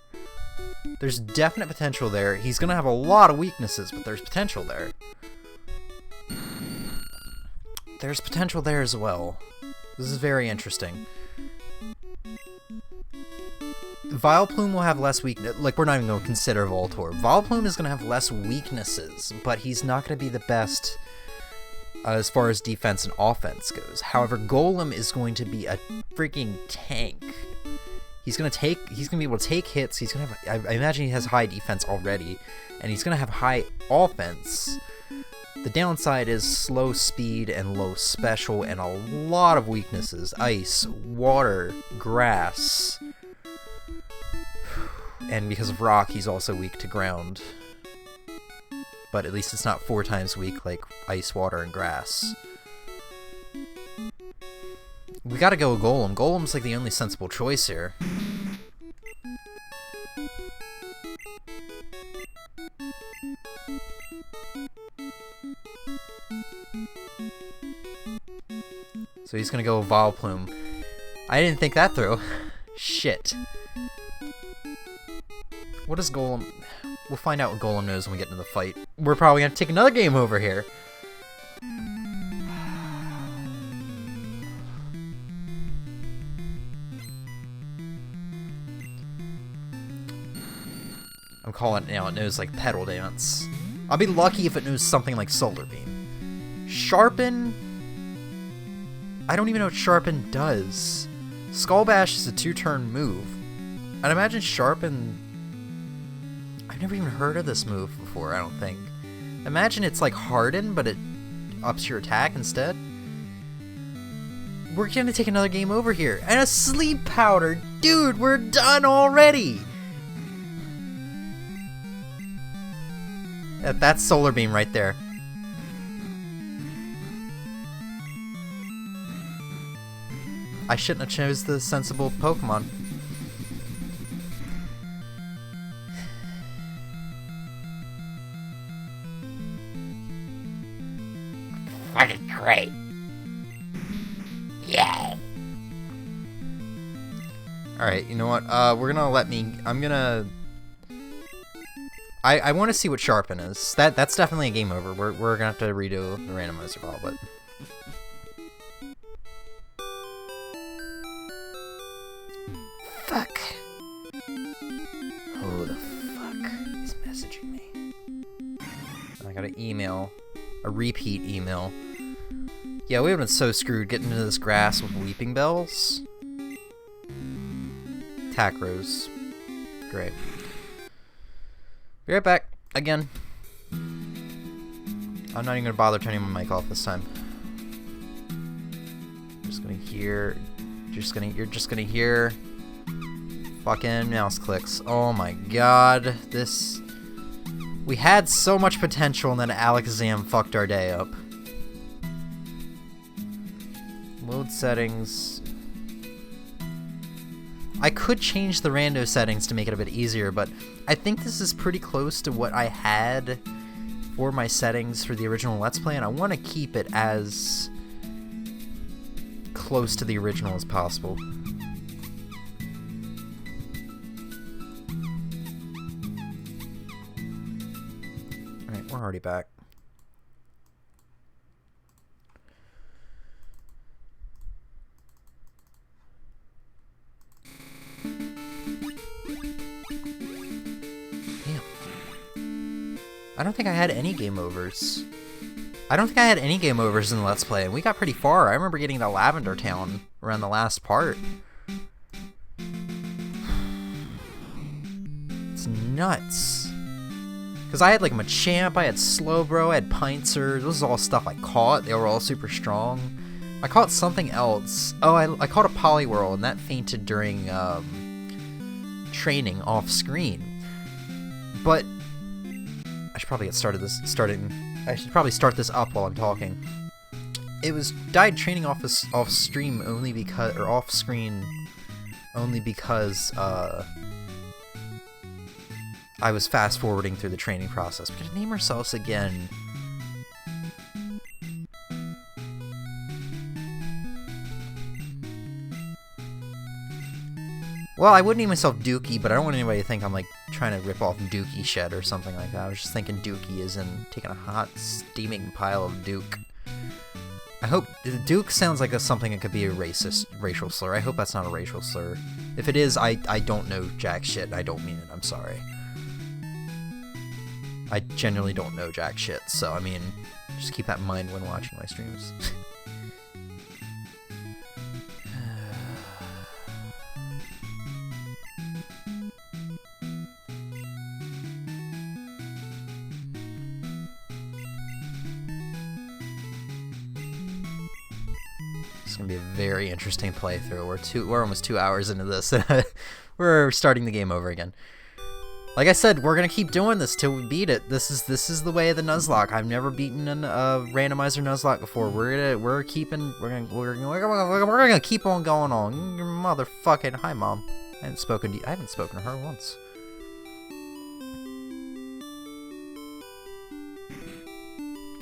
There's definite potential there. He's gonna have a lot of weaknesses, but there's potential there. There's potential there as well. This is very interesting. Vileplume will have less weakness. Like, we're not even going to consider Voltorb. Vileplume is going to have less weaknesses, but he's not going to be the best as far as defense and offense goes. However, Golem is going to be a freaking tank. He's going to be able to take hits. He's going to have, I imagine he has high defense already, and he's going to have high offense. The downside is slow speed and low special and a lot of weaknesses. Ice, water, grass. And because of rock, he's also weak to ground. But at least it's not 4 times weak like ice, water, and grass. We gotta go Golem. Golem's like the only sensible choice here. So he's gonna go Vileplume. I didn't think that through. Shit. What does Golem... We'll find out what Golem knows when we get into the fight. We're probably gonna take another game over here. I'm calling it now. It knows like Petal Dance. I'll be lucky if it knows something like Solar Beam. Sharpen... I don't even know what Sharpen does. Skull Bash is a 2-turn move. I'd imagine Sharpen... I've never even heard of this move before, I don't think. Imagine it's like Harden, but it ups your attack instead. We're gonna take another game over here. And a Sleep Powder! Dude, we're done already! That's Solar Beam right there. I shouldn't have chose the sensible Pokemon. Fucking great. Yay. Alright, you know what? We're gonna let me... I'm gonna... I want to see what Sharpen is. That's definitely a game over. We're gonna have to redo the randomizer ball, but... Fuck. Who the fuck is messaging me? I got an email. A repeat email. Yeah, we would have been so screwed getting into this grass with Weeping Bells. Attack Rose. Great. Be right back. Again. I'm not even gonna bother turning my mic off this time. You're just gonna hear fucking mouse clicks. Oh my god. This... We had so much potential and then Alakazam fucked our day up. Load settings. I could change the rando settings to make it a bit easier, but I think this is pretty close to what I had for my settings for the original Let's Play, and I want to keep it as close to the original as possible. Alright, we're already back. I don't think I had any game overs. I don't think I had any game overs in the Let's Play, and we got pretty far. I remember getting to Lavender Town around the last part. It's nuts. Because I had like Machamp, I had Slowbro, I had Pinsir. This is all stuff I caught. They were all super strong. I caught something else. Oh, I caught a Poliwhirl, and that fainted during training off screen. But I should probably get I should probably start this up while I'm talking. It was died training off stream only because, or off screen only because I was fast forwarding through the training process. We could name ourselves again. Well, I would name myself Dookie, but I don't want anybody to think I'm like trying to rip off Dookie Shed or something like that. I was just thinking Dookie is in taking a hot, steaming pile of Duke. I hope Duke sounds like something that could be a racial slur. I hope that's not a racial slur. If it is, I don't know jack shit. I don't mean it. I'm sorry. I genuinely don't know jack shit. So I mean, just keep that in mind when watching my streams. It's gonna be a very interesting playthrough. We're almost 2 hours into this. We're starting the game over again. Like I said, we're gonna keep doing this till we beat it. This is the way of the Nuzlocke. I've never beaten a Randomizer Nuzlocke before. We're gonna keep on going on. Motherfucking hi, Mom. I haven't spoken to her once.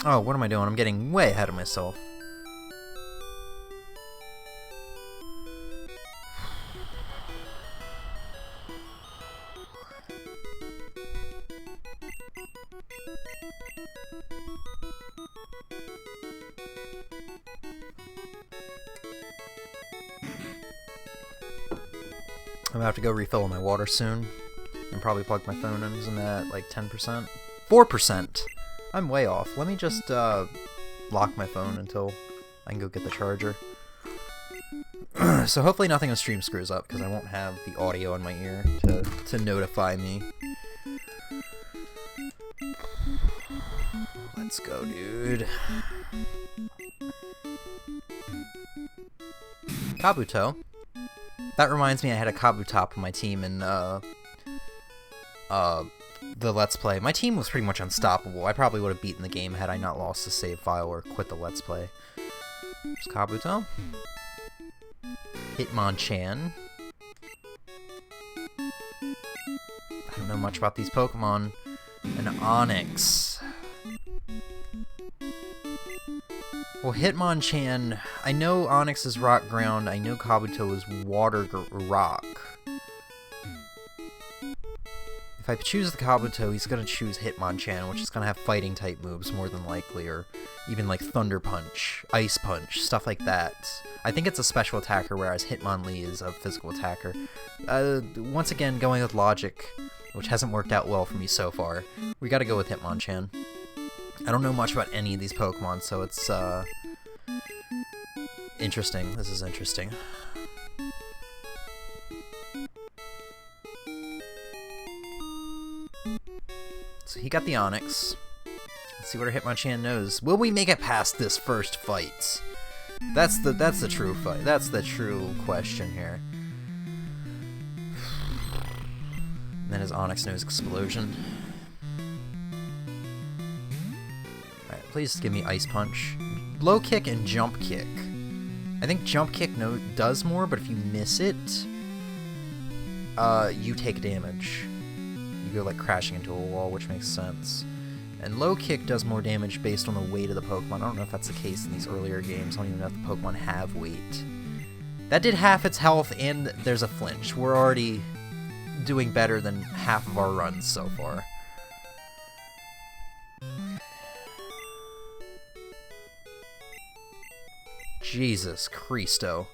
Oh, what am I doing? I'm getting way ahead of myself. I'm gonna have to go refill my water soon. And probably plug my phone in. Isn't that like 10%? 4%! I'm way off. Let me just lock my phone until I can go get the charger. So hopefully nothing on stream screws up, because I won't have the audio in my ear to notify me. Let's go, dude. Kabuto. That reminds me I had a Kabutop on my team in the Let's Play. My team was pretty much unstoppable. I probably would have beaten the game had I not lost the save file or quit the Let's Play. There's Kabuto. Hitmonchan. I don't know much about these Pokemon. And Onix. Well, Hitmonchan, I know Onix is rock ground, I know Kabuto is water rock. If I choose the Kabuto, he's gonna choose Hitmonchan, which is gonna have fighting type moves more than likely, or even like Thunder Punch, Ice Punch, stuff like that. I think it's a special attacker, whereas Hitmonlee is a physical attacker. Once again, going with logic, which hasn't worked out well for me so far, we gotta go with Hitmonchan. I don't know much about any of these Pokemon, so it's, interesting. This is interesting. So he got the Onix. Let's see what our Hitmonchan knows. Will we make it past this first fight? That's the true fight. That's the true question here. And then his Onix knows Explosion. Alright, please give me Ice Punch. Low Kick and Jump Kick. I think Jump Kick does more, but if you miss it, you take damage. You go like crashing into a wall, which makes sense. And Low Kick does more damage based on the weight of the Pokemon. I don't know if that's the case in these earlier games. I don't even know if the Pokemon have weight. That did half its health, and there's a flinch. We're already doing better than half of our runs so far. Jesus Christo.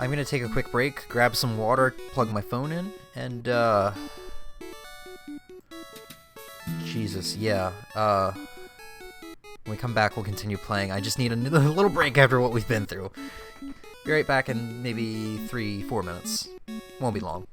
I'm gonna take a quick break, grab some water, plug my phone in, and, Jesus, yeah, when we come back, we'll continue playing. I just need a little break after what we've been through. Be right back in maybe 3-4 minutes. Won't be long.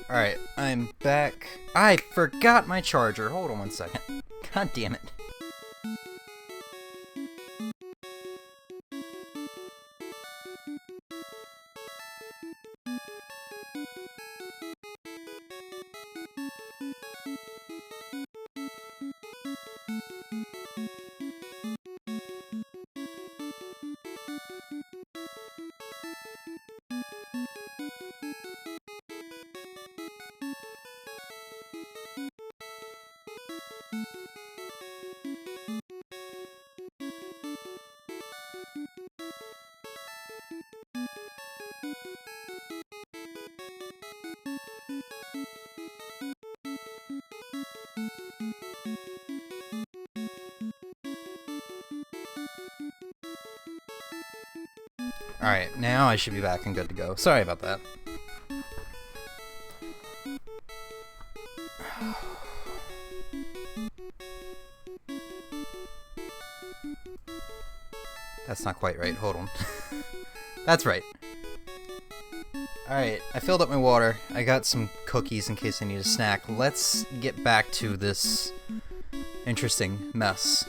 Alright, I'm back. I forgot my charger. Hold on one second. God damn it. Alright, now I should be back and good to go. Sorry about that. That's not quite right. Hold on. That's right. Alright, I filled up my water. I got some cookies in case I need a snack. Let's get back to this interesting mess.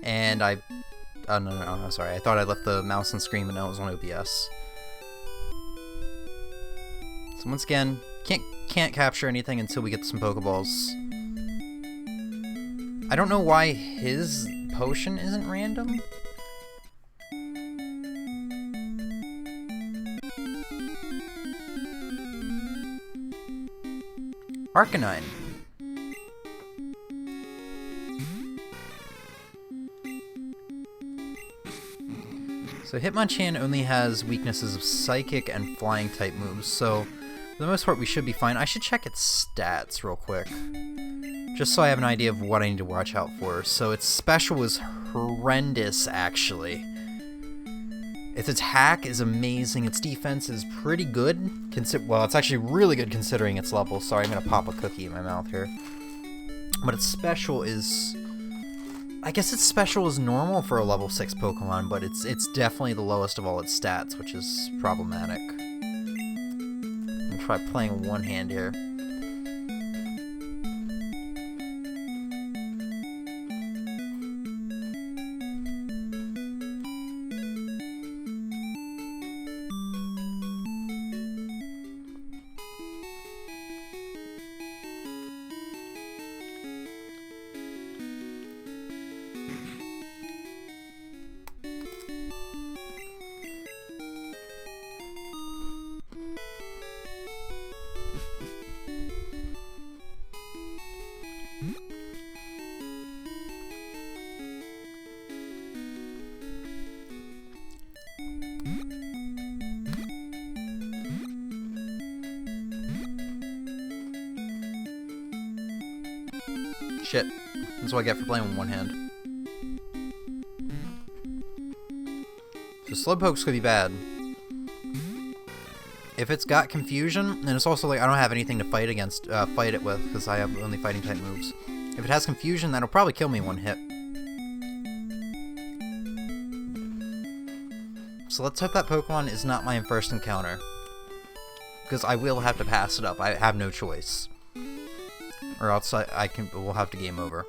And oh, no, sorry. I thought I left the mouse on screen, but no, it was on OBS. So once again, can't capture anything until we get some Pokeballs. I don't know why his potion isn't random. Arcanine. So Hitmonchan only has weaknesses of Psychic and Flying type moves, so for the most part we should be fine. I should check its stats real quick, just so I have an idea of what I need to watch out for. So its special is horrendous, actually. Its attack is amazing. Its defense is pretty good. Well, it's actually really good considering its level. Sorry, I'm going to pop a cookie in my mouth here. But its special is... I guess its special is normal for a level 6 Pokemon, but it's definitely the lowest of all its stats, which is problematic. I'm going to try playing one hand here. Shit. That's what I get for playing with one hand. So Slowpoke's gonna be bad. If it's got confusion, and it's also like I don't have anything to fight against, fight it with, because I have only fighting type moves. If it has confusion, that'll probably kill me in one hit. So let's hope that Pokemon is not my first encounter, because I will have to pass it up. I have no choice, or else we'll have to game over.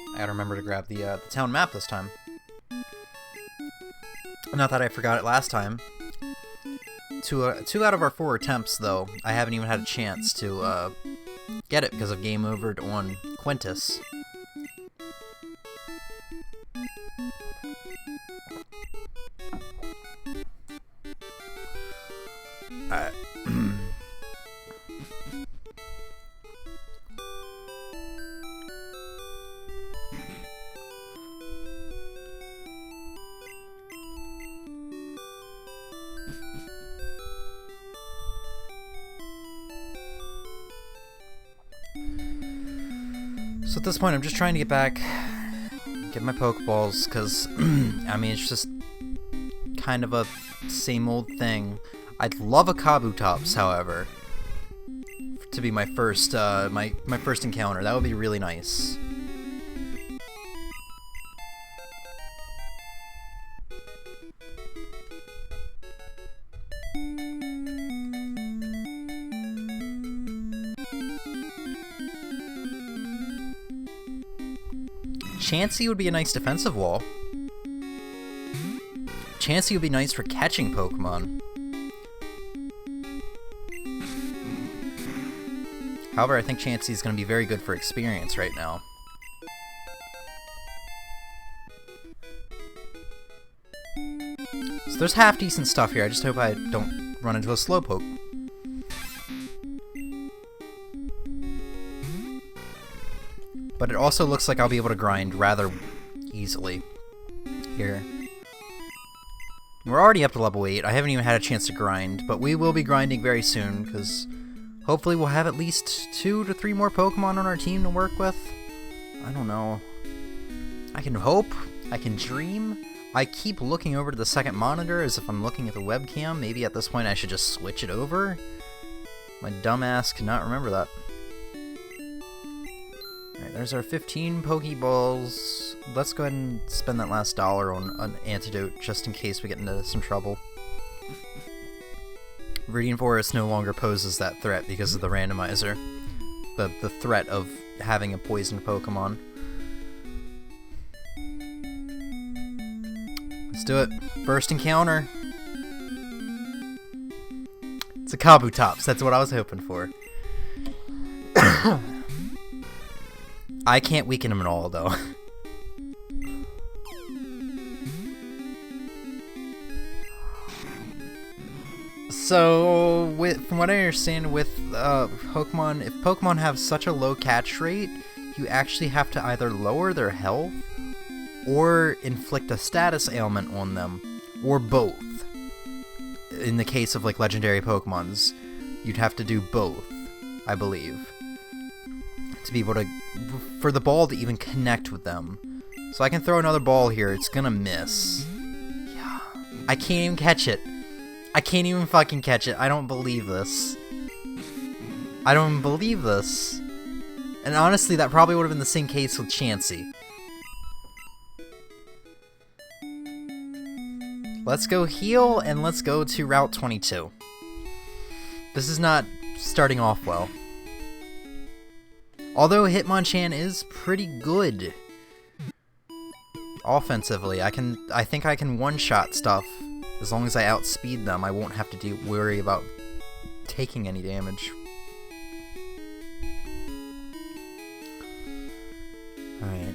I gotta remember to grab the town map this time. Not that I forgot it last time. Two out of our 4 attempts, though, I haven't even had a chance to get it because of game over on Quintus. So at this point, I'm just trying to get back, get my Pokeballs, because, I mean, it's just kind of a same old thing. I'd love a Kabutops, however, to be my first, my first encounter. That would be really nice. Chansey would be a nice defensive wall. Chansey would be nice for catching Pokemon. However, I think Chansey is going to be very good for experience right now. So there's half decent stuff here. I just hope I don't run into a Slowpoke. But it also looks like I'll be able to grind rather easily here. We're already up to level 8. I haven't even had a chance to grind, but we will be grinding very soon, because hopefully we'll have at least 2 to 3 more Pokemon on our team to work with. I don't know. I can hope. I can dream. I keep looking over to the second monitor as if I'm looking at the webcam. Maybe at this point I should just switch it over. My dumbass cannot remember that. Alright, there's our 15 Pokeballs. Let's go ahead and spend that last $1 on an antidote, just in case we get into some trouble. Viridian Forest no longer poses that threat because of the randomizer. The threat of having a poisoned Pokemon. Let's do it. First encounter. It's a Kabutops. That's what I was hoping for. I can't weaken him at all, though. So, from what I understand with Pokemon, if Pokemon have such a low catch rate, you actually have to either lower their health or inflict a status ailment on them, or both. In the case of like legendary Pokemons, you'd have to do both, I believe, to be able to, for the ball to even connect with them. So I can throw another ball here, it's gonna miss. Yeah. I can't even catch it. I can't even fucking catch it. I don't believe this. I don't believe this. And honestly, that probably would have been the same case with Chansey. Let's go heal, and let's go to Route 22. This is not starting off well. Although Hitmonchan is pretty good offensively, I think I can one-shot stuff. As long as I outspeed them, I won't have to worry about taking any damage. Alright.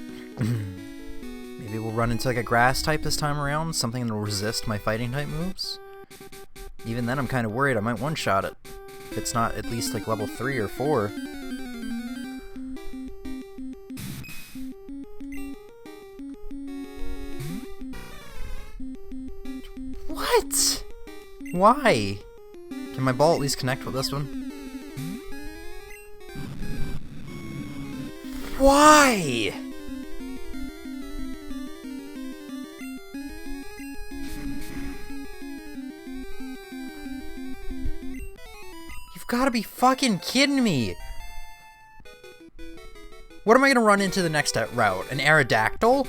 Maybe we'll run into like a grass type this time around, something that will resist my fighting type moves. Even then, I'm kind of worried I might one-shot it. If it's not at least like level 3 or 4. What? Why? Can my ball at least connect with this one? Why? You've got to be fucking kidding me. What am I going to run into the next route? An Aerodactyl?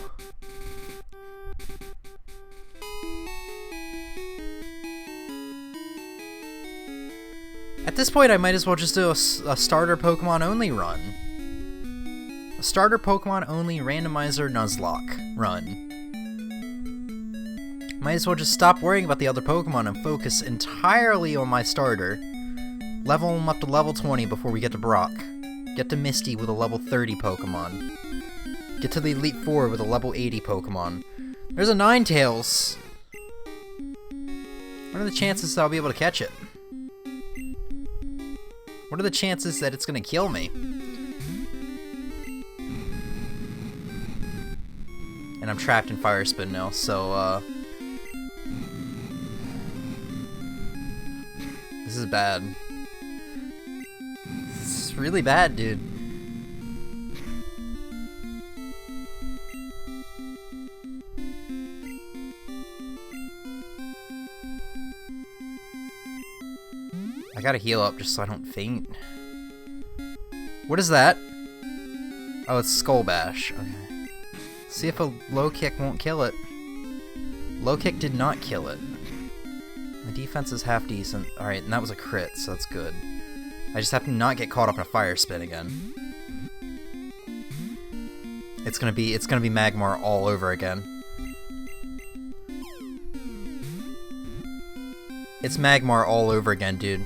At this point, I might as well just do a starter Pokemon only run. A starter Pokemon only Randomizer Nuzlocke run. Might as well just stop worrying about the other Pokemon and focus entirely on my starter. Level him up to level 20 before we get to Brock. Get to Misty with a level 30 Pokemon. Get to the Elite Four with a level 80 Pokemon. There's a Ninetales! What are the chances that I'll be able to catch it? What are the chances that it's gonna kill me? And I'm trapped in Fire Spin now, so, this is bad. This is really bad, dude. I gotta heal up just so I don't faint. What is that? Oh, it's Skull Bash. Okay. See if a low kick won't kill it. Low kick did not kill it. My defense is half decent. Alright, and that was a crit, so that's good. I just have to not get caught up in a Fire Spin again. It's gonna be Magmar all over again. It's Magmar all over again, dude.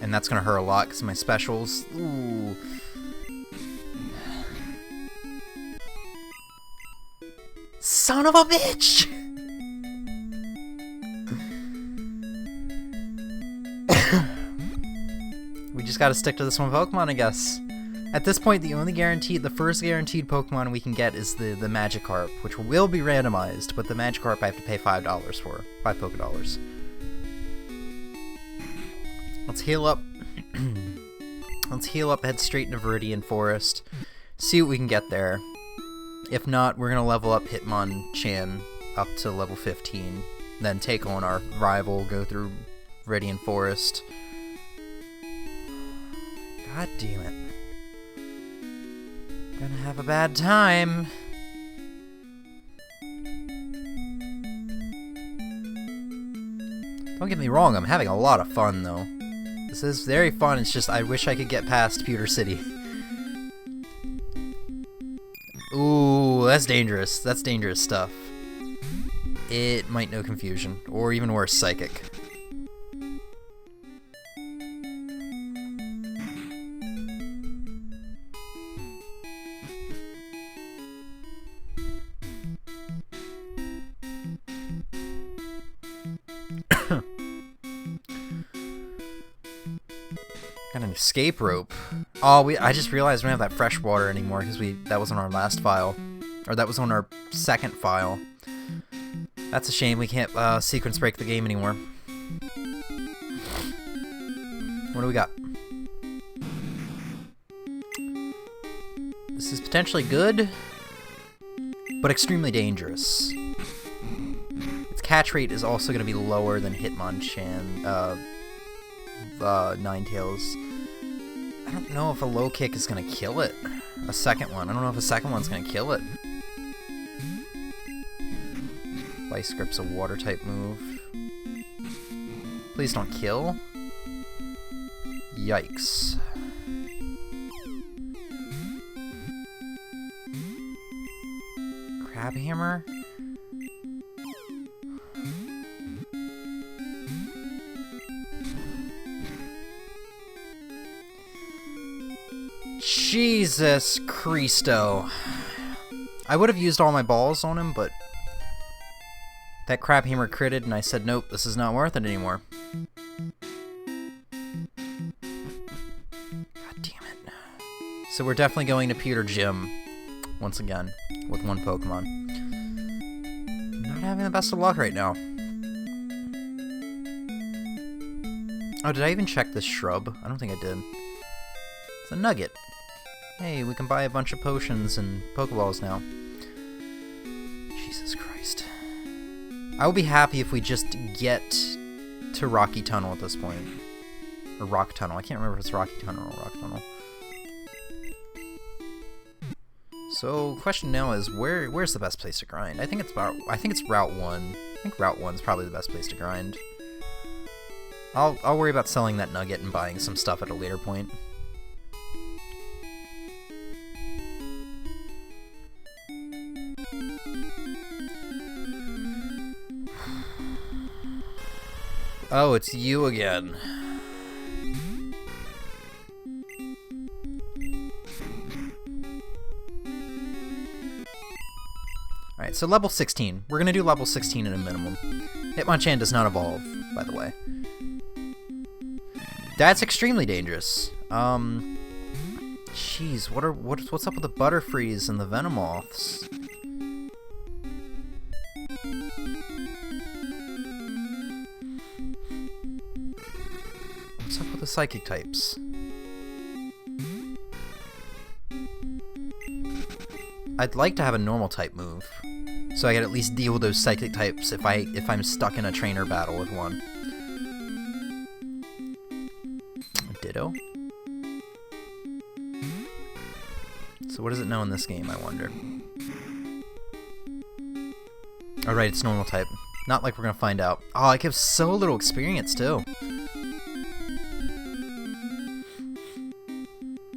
And that's gonna hurt a lot because of my specials. Ooh. Son of a bitch! We just gotta stick to this one Pokemon, I guess. At this point, the first guaranteed Pokemon we can get is the Magikarp, which will be randomized, but the Magikarp I have to pay $5 for. 5 Pokedollars. Let's heal up. Let's heal up, head straight into Viridian Forest. See what we can get there. If not, we're gonna level up Hitmonchan up to level 15. Then take on our rival, go through Viridian Forest. God damn it. Gonna have a bad time. Don't get me wrong, I'm having a lot of fun though. This is very fun, it's just I wish I could get past Pewter City. Ooh, that's dangerous. That's dangerous stuff. It might know Confusion, or even worse, Psychic. Got an escape rope. Oh, I just realized we don't have that fresh water anymore because that was on our last file. Or that was on our second file. That's a shame, we can't sequence break the game anymore. What do we got? This is potentially good, but extremely dangerous. Its catch rate is also going to be lower than Hitmonchan, Ninetales. I don't know if a low kick is going to kill it. A second one. I don't know if a second one's going to kill it. Vice Grip's a water type move. Please don't kill. Yikes. Crab Hammer? Jesus Christo. I would have used all my balls on him, but that crab hammer critted, and I said, nope, this is not worth it anymore. God damn it. So we're definitely going to Pewter Gym once again with one Pokemon. Not having the best of luck right now. Oh, did I even check this shrub? I don't think I did. It's a nugget. Hey, we can buy a bunch of potions and Pokeballs now. Jesus Christ. I would be happy if we just get to Rocky Tunnel at this point. Or Rock Tunnel. I can't remember if it's Rocky Tunnel or Rock Tunnel. So, question now is, where's the best place to grind? I think it's Route 1. I think Route 1's probably the best place to grind. I'll worry about selling that nugget and buying some stuff at a later point. Oh, it's you again. Alright, so level 16. We're gonna do level 16 at a minimum. Hitmonchan does not evolve, by the way. That's extremely dangerous. Jeez, what's up with the Butterfrees and the Venomoths? What's up with the Psychic types? I'd like to have a normal type move, so I can at least deal with those Psychic types if I'm stuck in a trainer battle with one. Ditto. So what does it know in this game, I wonder? Oh right, it's normal type. Not like we're gonna find out. Oh, I give so little experience too.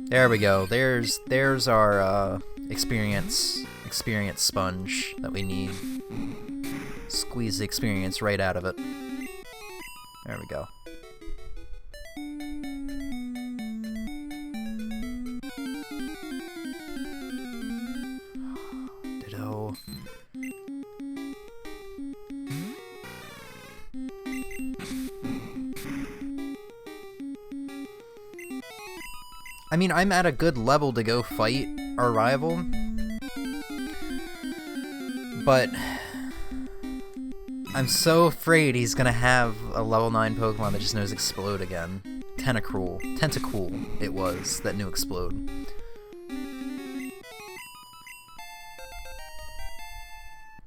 There we go. There's our experience sponge that we need. Squeeze the experience right out of it. There we go. Ditto. I mean, I'm at a good level to go fight our rival, but I'm so afraid he's gonna have a level 9 Pokemon that just knows Explode again. Tentacool it was that knew Explode.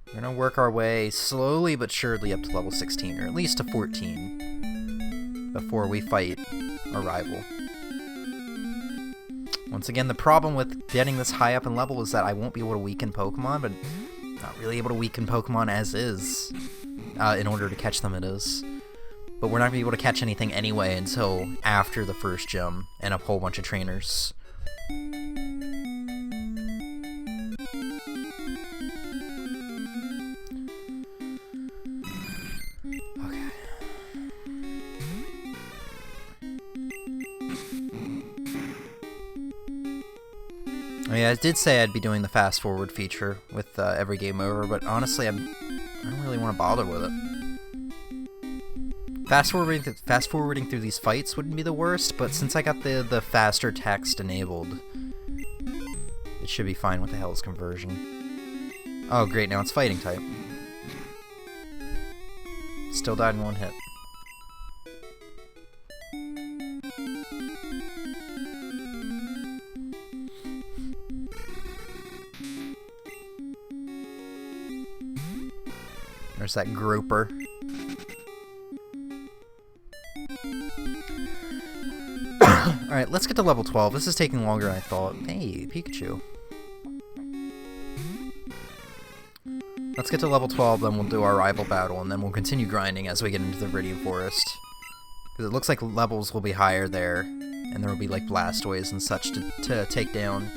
We're gonna work our way slowly but surely up to level 16, or at least to 14, before we fight our rival. Once again, the problem with getting this high up in level is that I won't be able to weaken Pokemon, but not really able to weaken Pokemon as is. In order to catch them, it is. But we're not going to be able to catch anything anyway until after the first gym and a whole bunch of trainers. Okay. Oh yeah, I did say I'd be doing the fast forward feature with every game over, but honestly, I don't really want to bother with it. Fast forwarding through these fights wouldn't be the worst, but since I got the faster text enabled, it should be fine. What the hell is conversion? Oh great, now it's fighting type. Still died in one hit. There's that grouper. Alright, let's get to level 12. This is taking longer than I thought. Hey, Pikachu. Let's get to level 12, then we'll do our rival battle, and then we'll continue grinding as we get into the Viridian Forest. Because it looks like levels will be higher there, and there will be like Blastoise and such to take down.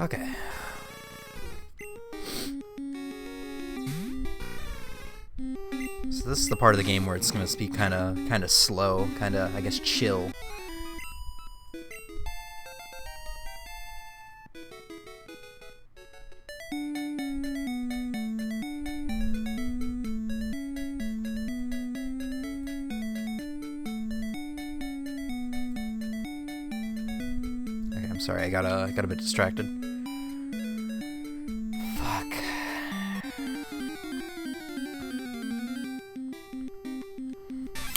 Okay. So this is the part of the game where it's going to be kind of slow, kind of, I guess, chill. Okay, I'm sorry, I got a bit distracted. Fuck.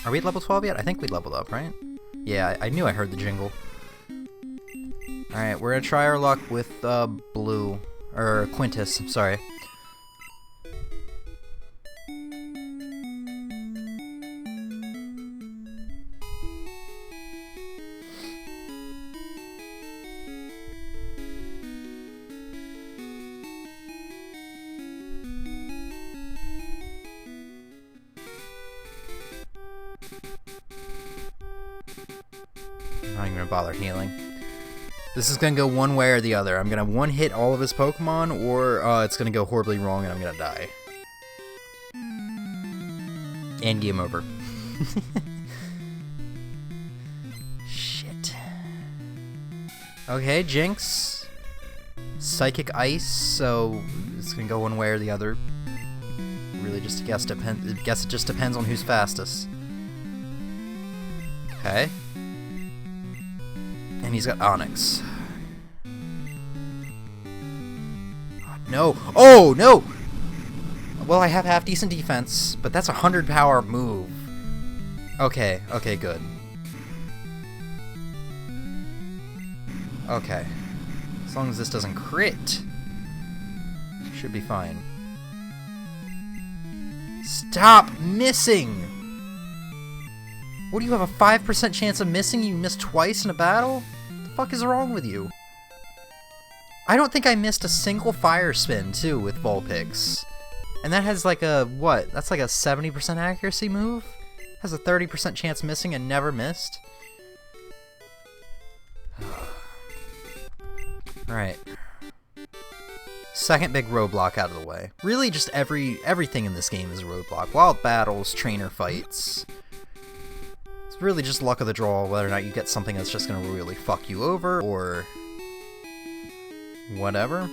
Are we at level 12 yet? I think we leveled up, right? Yeah, I knew I heard the jingle. Alright, we're gonna try our luck with Blue. Or Quintus, sorry. I'm not even gonna bother healing. This is gonna go one way or the other. I'm gonna one-hit all of his Pokemon, or it's gonna go horribly wrong and I'm gonna die. And game over. Shit. Okay, Jinx. Psychic Ice, so it's gonna go one way or the other. Really just a guess. Guess it just depends on who's fastest. Okay. And he's got Onyx. No. Oh, no! Well, I have half-decent defense, but that's a 100-power move. Okay, okay, good. Okay. As long as this doesn't crit, should be fine. Stop missing! What do you have, a 5% chance of missing? You missed twice in a battle? What the fuck is wrong with you? I don't think I missed a single fire spin, too, with Vulpix. And that has like a, what? That's like a 70% accuracy move? Has a 30% chance missing and never missed? Alright. Second big roadblock out of the way. Really, just everything in this game is a roadblock. Wild battles, trainer fights. It's really just luck of the draw whether or not you get something that's just gonna really fuck you over, or whatever.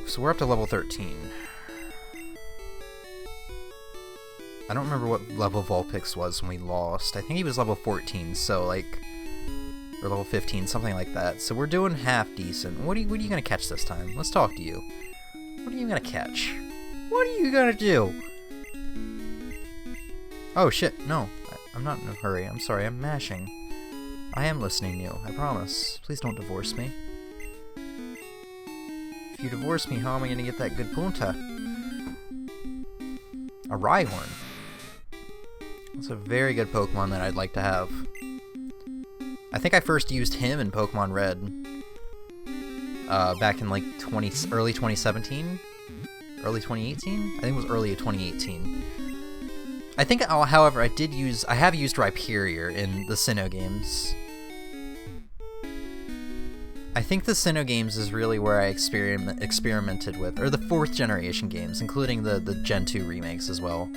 So we're up to level 13. I don't remember what level Vulpix was when we lost. I think he was level 14, so like, or level 15, something like that. So we're doing half decent. What are you gonna catch this time? Let's talk to you. What are you gonna catch? What are you gonna do? Oh shit, no. I'm not in a hurry. I'm sorry, I'm mashing. I am listening to you, I promise. Please don't divorce me. If you divorce me, how am I gonna get that good punta? A Rhyhorn. That's a very good Pokemon that I'd like to have. I think I first used him in Pokemon Red. Back in like early 2017? Early 2018? I think it was early 2018. I think, however, I have used Rhyperior in the Sinnoh games. I think the Sinnoh games is really where I experimented with, or the 4th generation games, including the Gen 2 remakes as well.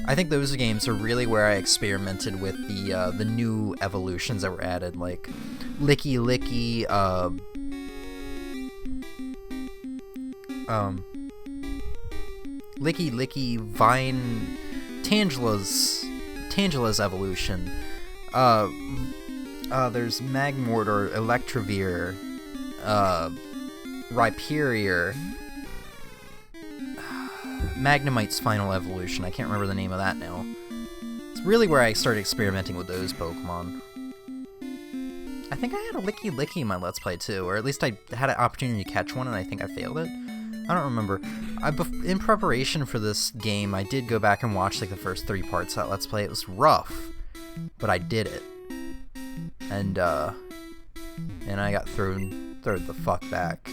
I think those games are really where I experimented with the new evolutions that were added, like Licky Licky, Licky Licky, Vine, Tangela's evolution. There's Magmortar, Electrovir, Rhyperior, Magnemite's final evolution. I can't remember the name of that now. It's really where I started experimenting with those Pokemon. I think I had a Licky Licky in my Let's Play too, or at least I had an opportunity to catch one and I think I failed it. I don't remember. In preparation for this game, I did go back and watch like the first 3 parts of that Let's Play. It was rough, but I did it. And I got through throw the fuck back.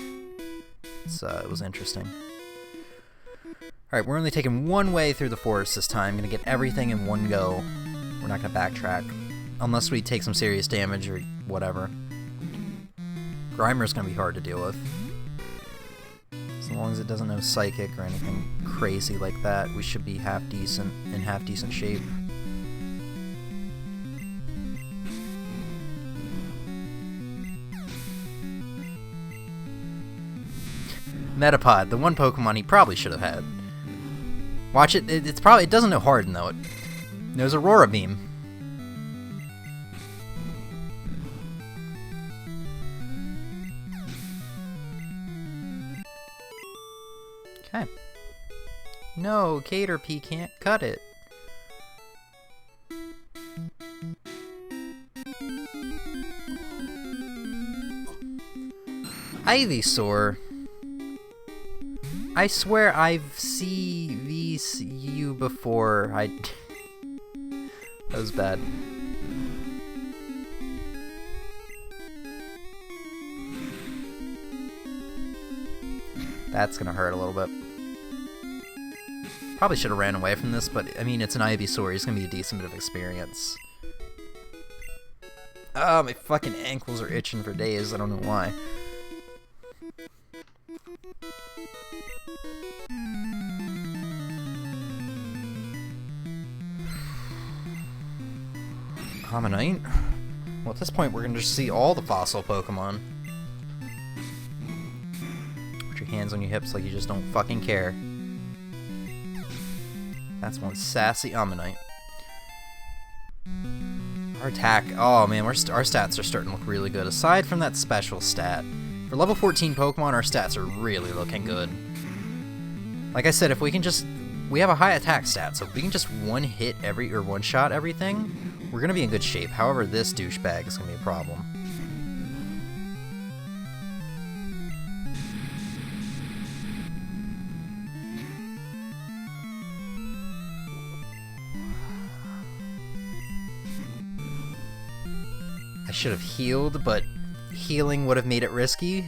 It was interesting. Alright, we're only taking one way through the forest this time. Gonna get everything in one go. We're not gonna backtrack. Unless we take some serious damage or whatever. Grimer's gonna be hard to deal with. As long as it doesn't know Psychic or anything crazy like that, we should be in half decent shape. Metapod, the one Pokemon he probably should have had. Watch it, it doesn't know Harden though, it knows Aurora Beam. Okay. No, Caterpie can't cut it. Ivysaur. I swear I've seen you before. That was bad. That's gonna hurt a little bit. Probably should have ran away from this, but I mean, it's an Ivysaur. He's gonna be a decent bit of experience. Oh, my fucking ankles are itching for days. I don't know why. Ammonite? Well, at this point, we're gonna just see all the fossil Pokemon. Put your hands on your hips like you just don't fucking care. That's one sassy Ammonite. Our attack, oh man, our stats are starting to look really good. Aside from that special stat, for level 14 Pokemon, our stats are really looking good. Like I said, if we can just, we have a high attack stat, so if we can just one-shot everything, we're gonna be in good shape. However, this douchebag is gonna be a problem. I should have healed, but healing would have made it risky.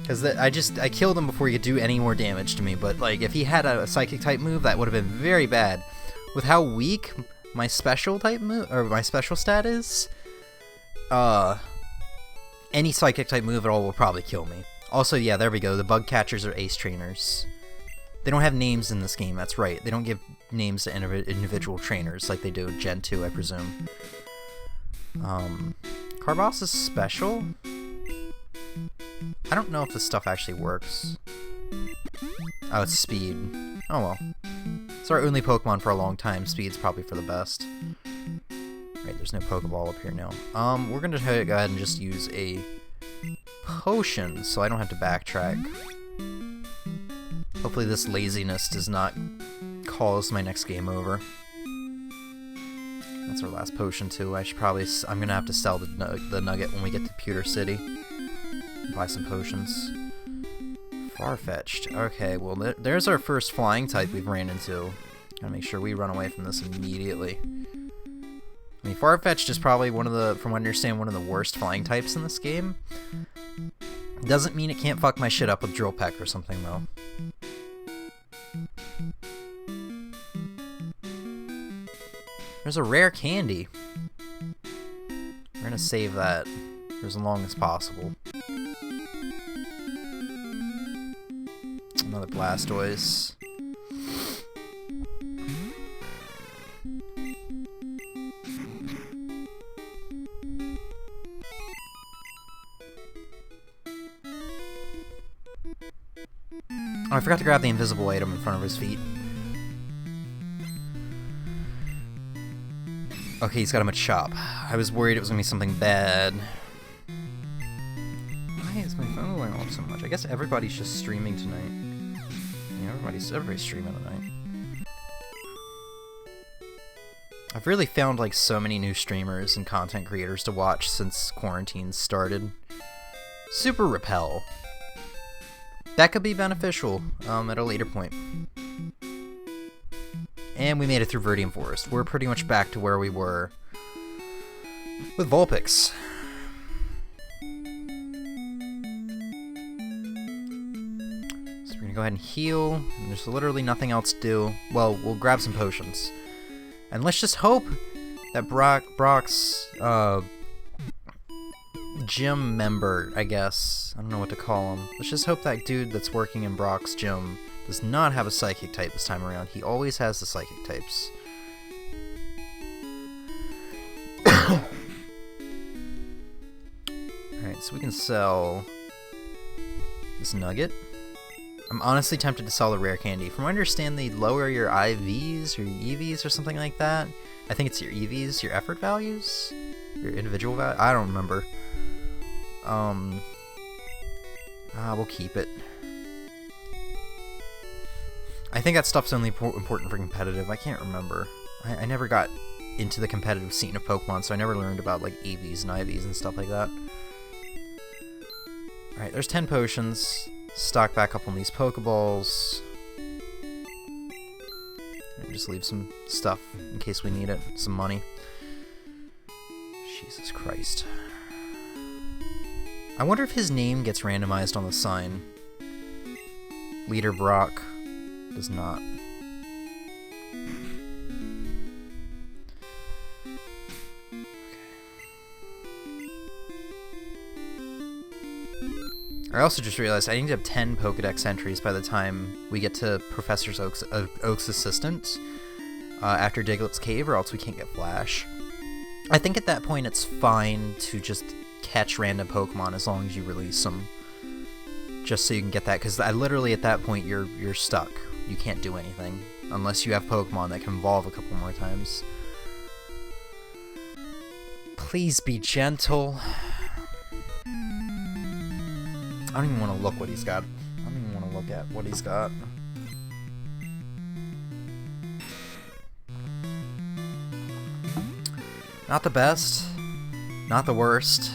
Because I killed him before he could do any more damage to me, but like if he had a psychic type move, that would have been very bad. With how weak my special type move, or my special stat is, any psychic type move at all will probably kill me. Also, yeah, there we go, the bug catchers are ace trainers. They don't have names in this game, that's right. They don't give names to individual trainers like they do in Gen 2, I presume. Carbos is special? I don't know if this stuff actually works. Oh, it's speed. Oh well. It's our only Pokemon for a long time. Speed's probably for the best. Right, there's no Pokeball up here now. We're gonna go ahead and just use a potion so I don't have to backtrack. Hopefully this laziness does not cause my next game over. That's our last potion too. I'm gonna have to sell the nugget when we get to Pewter City. Buy some potions. Farfetch'd. Okay, well there's our first flying type we've ran into. Gotta make sure we run away from this immediately. I mean, Farfetch'd is probably from what I understand, one of the worst flying types in this game. Doesn't mean it can't fuck my shit up with Drill Peck or something though. There's a rare candy. We're gonna save that for as long as possible. Another Blastoise. Oh, I forgot to grab the invisible item in front of his feet. Okay, he's got him at shop. I was worried it was gonna be something bad. Why is my phone going off so much? I guess everybody's just streaming tonight. Yeah, everybody's streaming tonight. I've really found like so many new streamers and content creators to watch since quarantine started. Super Repel. That could be beneficial at a later point. And we made it through Viridian Forest. We're pretty much back to where we were with Vulpix. go ahead and heal. And there's literally nothing else to do. Well, we'll grab some potions. And let's just hope that Brock's gym member, I guess. I don't know what to call him. Let's just hope that dude that's working in Brock's gym does not have a psychic type this time around. He always has the psychic types. Alright, so we can sell this nugget. I'm honestly tempted to sell the rare candy. From what I understand, they lower your IVs or EVs or something like that. I think it's your EVs, your effort values? Your individual value? I don't remember. We'll keep it. I think that stuff's only important for competitive. I can't remember. I never got into the competitive scene of Pokemon, so I never learned about, like, EVs and IVs and stuff like that. Alright, there's 10 potions. Stock back up on these Pokeballs. And just leave some stuff in case we need it. Some money. Jesus Christ. I wonder if his name gets randomized on the sign. Leader Brock does not. I also just realized I need to have 10 Pokedex entries by the time we get to Professor Oak's assistant after Diglett's Cave, or else we can't get Flash. I think at that point it's fine to just catch random Pokemon as long as you release them, just so you can get that, because literally at that point you're stuck. You can't do anything unless you have Pokemon that can evolve a couple more times. Please be gentle. I don't even want to look what he's got. I don't even want to look at what he's got. Not the best. Not the worst.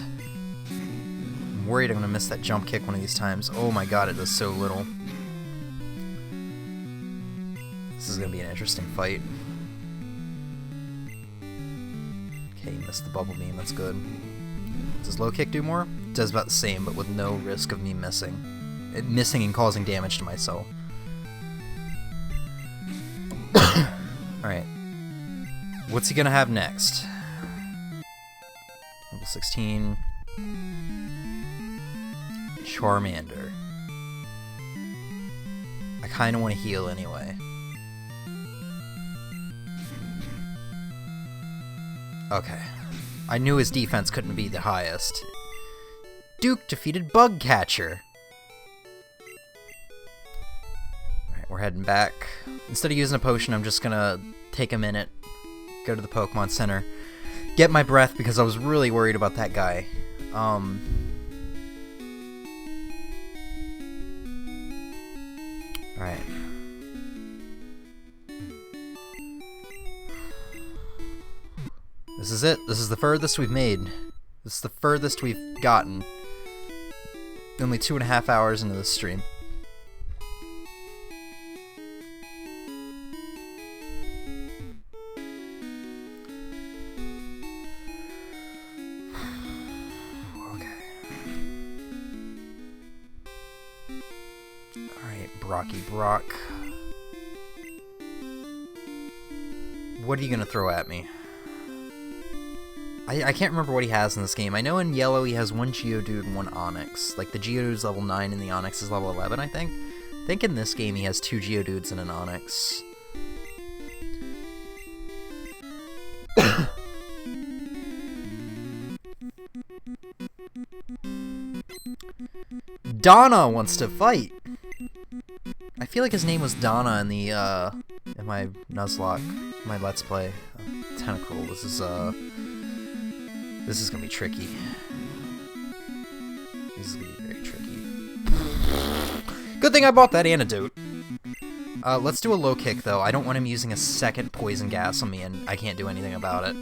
I'm worried I'm going to miss that jump kick one of these times. Oh my god, it does so little. This is going to be an interesting fight. Okay, missed the bubble beam. That's good. Does low kick do more? It does about the same, but with no risk of me missing. Missing and causing damage to myself. Alright. What's he gonna have next? Level 16. Charmander. I kinda want to heal anyway. Okay. I knew his defense couldn't be the highest. Duke defeated Bugcatcher. Alright, we're heading back. Instead of using a potion, I'm just gonna take a minute, go to the Pokemon Center, get my breath because I was really worried about that guy. Alright. This is it. This is the furthest we've made. This is the furthest we've gotten. Only 2.5 hours into this stream. Okay. Alright, Brock. What are you gonna throw at me? I can't remember what he has in this game. I know in Yellow he has one Geodude and one Onix. Like, the Geodude's level 9 and the Onix is level 11, I think. I think in this game he has 2 Geodudes and an Onix. Donna wants to fight! I feel like his name was Donna in the, in my Nuzlocke, my Let's Play. Tentacle, this is gonna be tricky. This is gonna be very tricky. Good thing I bought that antidote. Let's do a low kick, though. I don't want him using a second poison gas on me, and I can't do anything about it.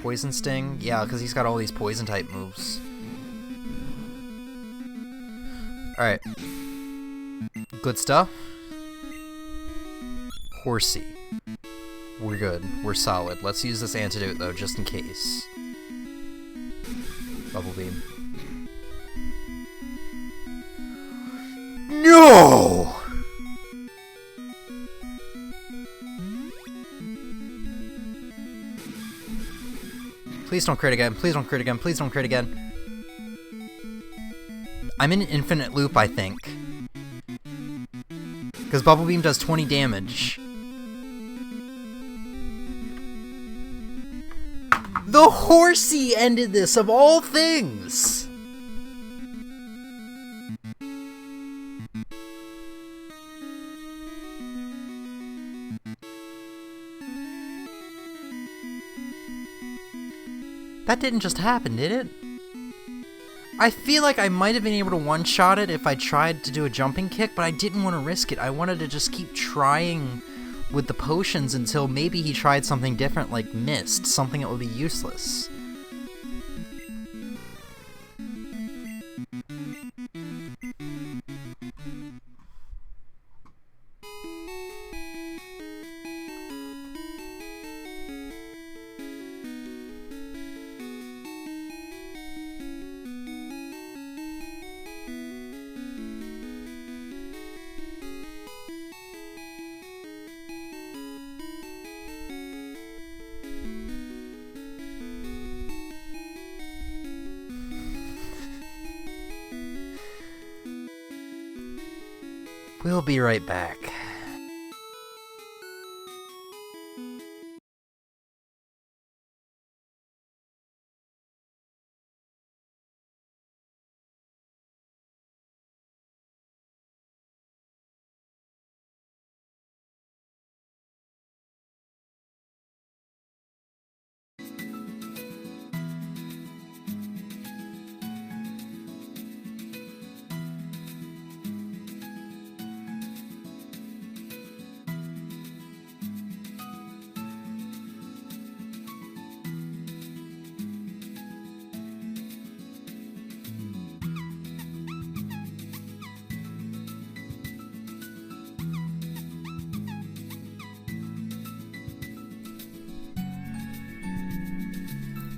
Poison Sting? Yeah, because he's got all these poison-type moves. Alright. Good stuff. Horsey. We're good. We're solid. Let's use this antidote, though, just in case. Bubble Beam. No! Please don't crit again. Please don't crit again. Please don't crit again. I'm in an infinite loop, I think. Because Bubble Beam does 20 damage. The horsey ended this, of all things! That didn't just happen, did it? I feel like I might have been able to one-shot it if I tried to do a jumping kick, but I didn't want to risk it. I wanted to just keep trying with the potions until maybe he tried something different like Mist, something that would be useless. We'll be right back.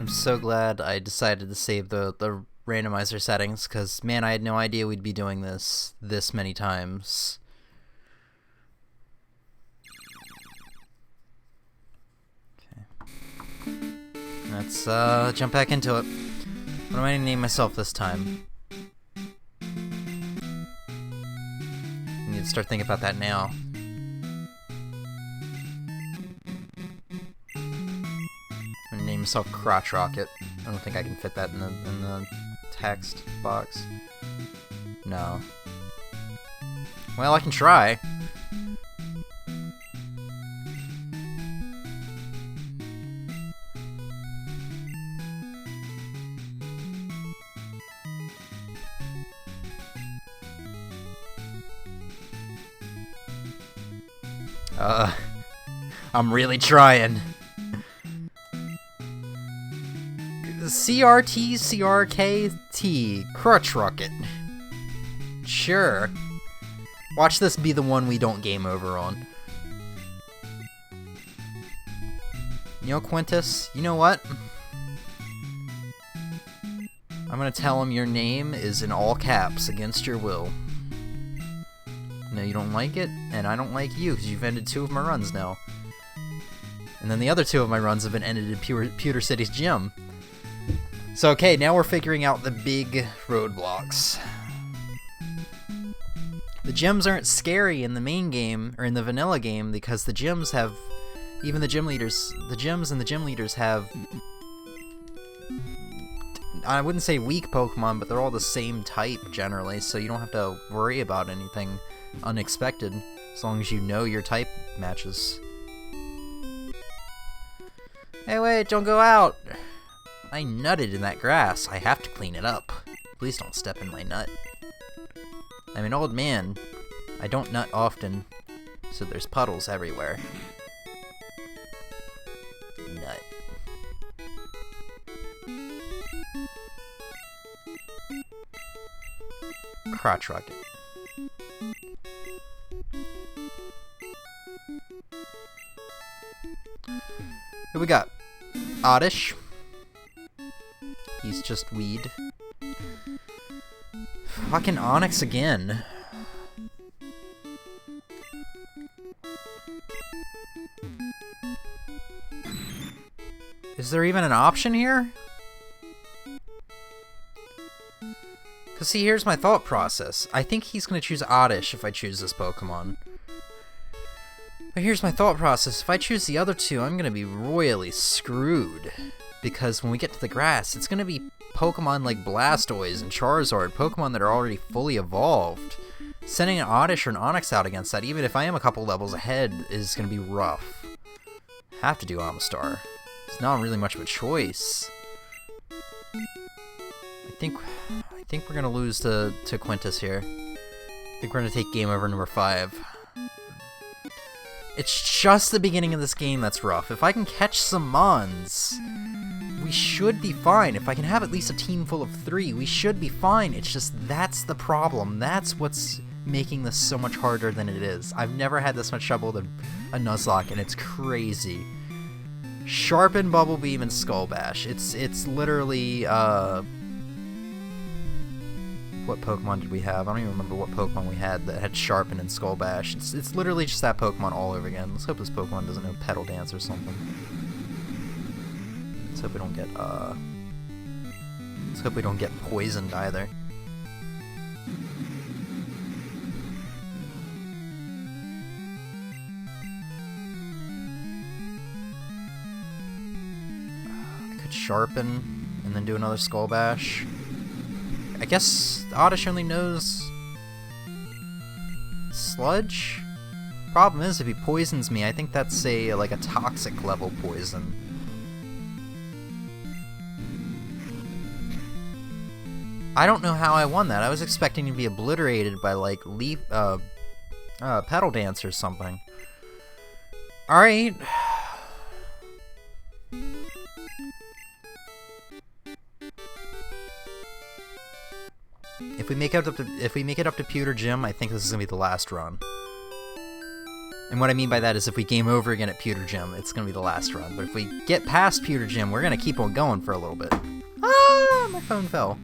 I'm so glad I decided to save the randomizer settings, because, man, I had no idea we'd be doing this many times. Okay. Let's jump back into it. What am I gonna name myself this time? I need to start thinking about that now. Name myself Crotch Rocket. I don't think I can fit that in the text box. No. Well, I can try. I'm really trying. CRT, CRKT, Crotch Rocket. Sure. Watch this be the one we don't game over on. You know, Quintus, you know what? I'm gonna tell him your name is in all caps against your will. No, you don't like it, and I don't like you, because you've ended 2 of my runs now. And then the other 2 of my runs have been ended in Pewter City's gym. So, okay, now we're figuring out the big roadblocks. The gyms aren't scary in the main game, or in the vanilla game, because the gyms have, even the gym leaders, the gyms and the gym leaders have, I wouldn't say weak Pokemon, but they're all the same type, generally, so you don't have to worry about anything unexpected, as long as you know your type matches. Hey, wait, don't go out! I nutted in that grass. I have to clean it up. Please don't step in my nut. I'm an old man. I don't nut often, so there's puddles everywhere. Nut. Crotch Rocket. Who we got? Oddish. He's just weed. Fucking Onyx again. Is there even an option here? Because see, here's my thought process. I think he's going to choose Oddish if I choose this Pokemon. But here's my thought process. If I choose the other two, I'm going to be royally screwed. Because when we get to the grass, it's going to be Pokemon like Blastoise and Charizard, Pokemon that are already fully evolved. Sending an Oddish or an Onix out against that, even if I am a couple levels ahead, is going to be rough. Have to do Amistar. It's not really much of a choice. I think we're going to lose to Quintus here. I think we're going to take game over number 5. It's just the beginning of this game that's rough. If I can catch some Mons, we should be fine. If I can have at least a team full of 3, we should be fine. It's just that's the problem. That's what's making this so much harder than it is. I've never had this much trouble with a Nuzlocke, and it's crazy. Sharpen, Bubble Beam, and Skull Bash. It's literally, what Pokemon did we have? I don't even remember what Pokemon we had that had Sharpen and Skull Bash. It's literally just that Pokemon all over again. Let's hope this Pokemon doesn't know Petal Dance or something. Let's hope we don't get, let's hope we don't get poisoned either. I could Sharpen and then do another Skull Bash. I guess Oddish only knows Sludge? Problem is, if he poisons me, I think that's like a toxic level poison. I don't know how I won that. I was expecting to be obliterated by like Petal Dance or something. Alright. If we make it up to Pewter Gym, I think this is gonna be the last run. And what I mean by that is if we game over again at Pewter Gym, it's gonna be the last run. But if we get past Pewter Gym, we're gonna keep on going for a little bit. Ah, my phone fell.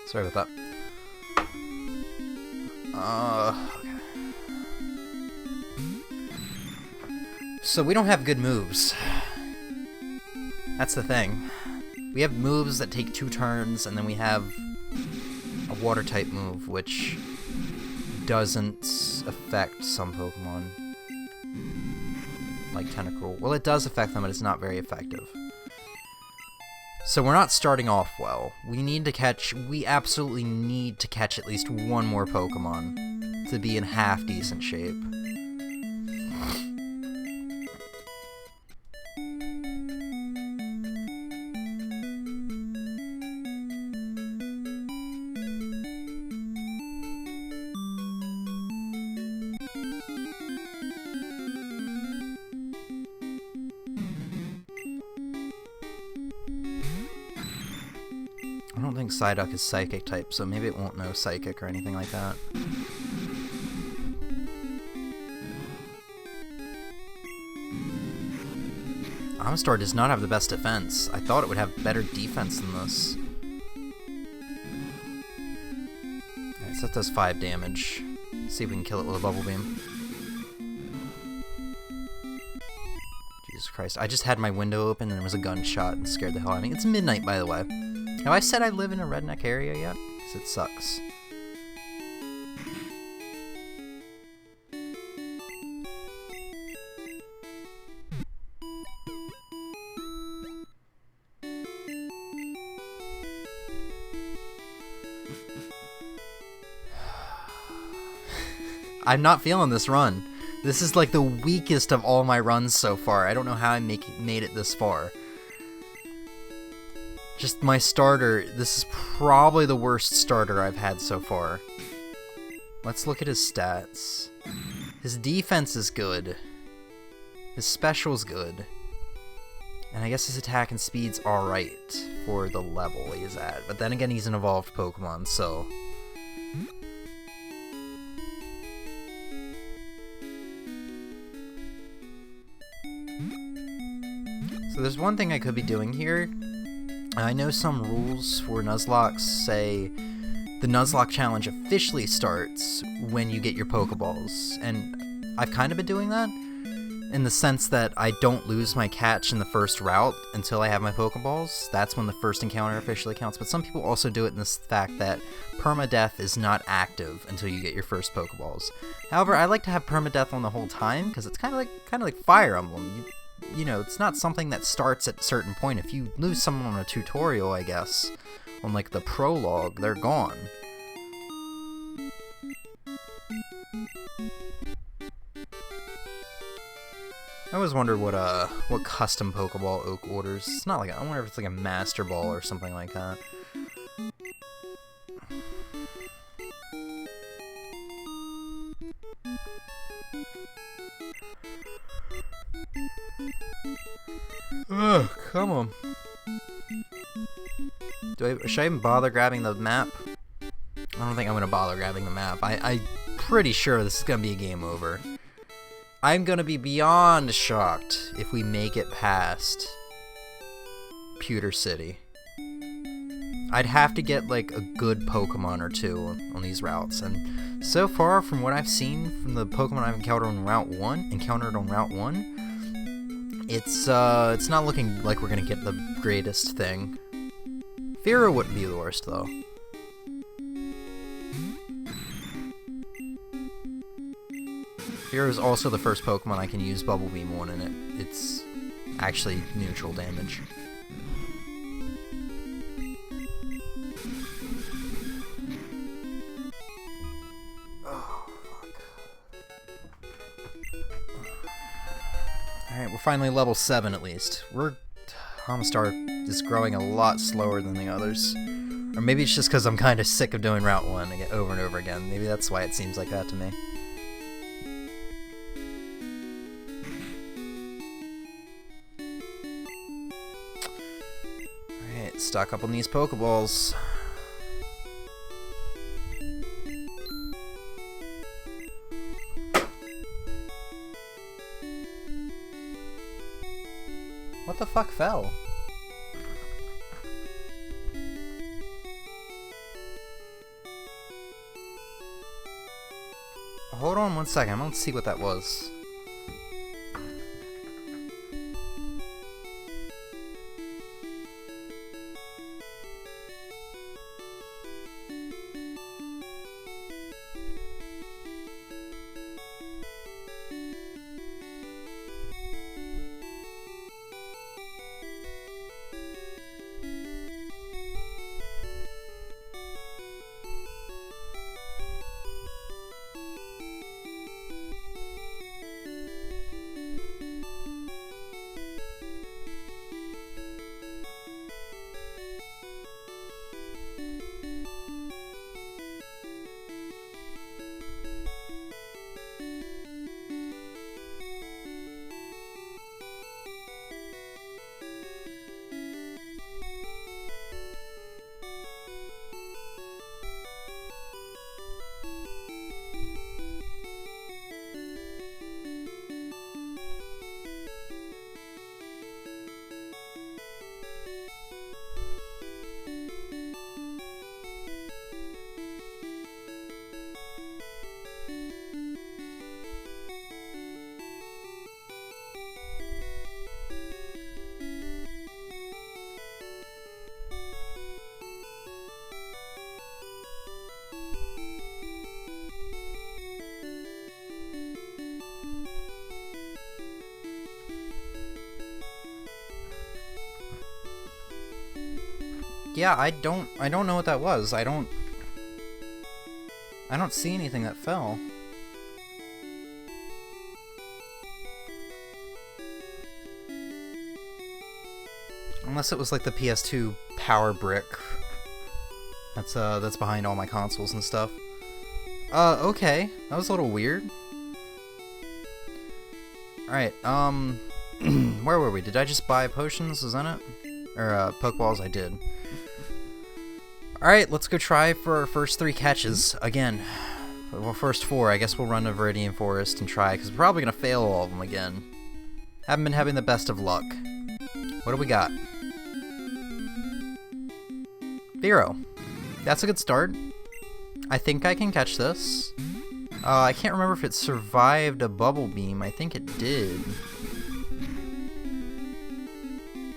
Sorry about that. Okay. So we don't have good moves. That's the thing. We have moves that take 2 turns, and then we have a water-type move, which doesn't affect some Pokemon. Like Tentacruel. Well, it does affect them, but it's not very effective. So we're not starting off well. We absolutely need to catch at least one more Pokemon to be in half-decent shape. I don't think Psyduck is Psychic type, so maybe it won't know Psychic or anything like that. Amistar does not have the best defense. I thought it would have better defense than this. Alright, so that does 5 damage. Let's see if we can kill it with a Bubble Beam. Jesus Christ. I just had my window open and there was a gunshot and scared the hell out of me. It's midnight, by the way. Have I said I live in a redneck area yet? Because it sucks. I'm not feeling this run. This is like the weakest of all my runs so far. I don't know how I made it this far. Just my starter, this is probably the worst starter I've had so far. Let's look at his stats. His defense is good. His special's good. And I guess his attack and speed's alright for the level he's at. But then again, he's an evolved Pokemon, so... So there's one thing I could be doing here. I know some rules for Nuzlocke say the Nuzlocke challenge officially starts when you get your Pokeballs, and I've kind of been doing that in the sense that I don't lose my catch in the first route until I have my Pokeballs. That's when the first encounter officially counts, but some people also do it in this fact that permadeath is not active until you get your first Pokeballs. However, I like to have permadeath on the whole time because it's kind of like Fire Emblem. You know, it's not something that starts at a certain point. If you lose someone on a tutorial, I guess, on like the prologue, they're gone. I always wonder what custom Pokeball Oak orders. It's not like I wonder if it's like a Master Ball or something like that. Ugh, come on. Should I even bother grabbing the map? I don't think I'm gonna bother grabbing the map. I'm pretty sure this is gonna be a game over. I'm gonna be beyond shocked if we make it past Pewter City. I'd have to get like a good Pokemon or two on these routes, and so far from what I've seen from the Pokemon I've encountered on Route 1, it's not looking like we're gonna get the greatest thing. Fearow wouldn't be the worst though. Fearow is also the first Pokemon I can use Bubble Beam on, and it's actually neutral damage. Oh, fuck. Alright, we're finally level 7 at least. Amistar is growing a lot slower than the others. Or maybe it's just because I'm kind of sick of doing Route 1 again, over and over again. Maybe that's why it seems like that to me. Alright, stock up on these Pokeballs. What the fuck fell? Hold on one second, I'm gonna see what that was. Yeah, I don't know what that was. I don't see anything that fell. Unless it was like the PS2 power brick. That's behind all my consoles and stuff. Okay. That was a little weird. Alright, where were we? Did I just buy potions? Was that it? Or, Pokeballs? I did. Alright, let's go try for our first 3 catches. Again. Well, first 4. I guess we'll run to Viridian Forest and try, because we're probably going to fail all of them again. Haven't been having the best of luck. What do we got? Fearow. That's a good start. I think I can catch this. I can't remember if it survived a bubble beam. I think it did.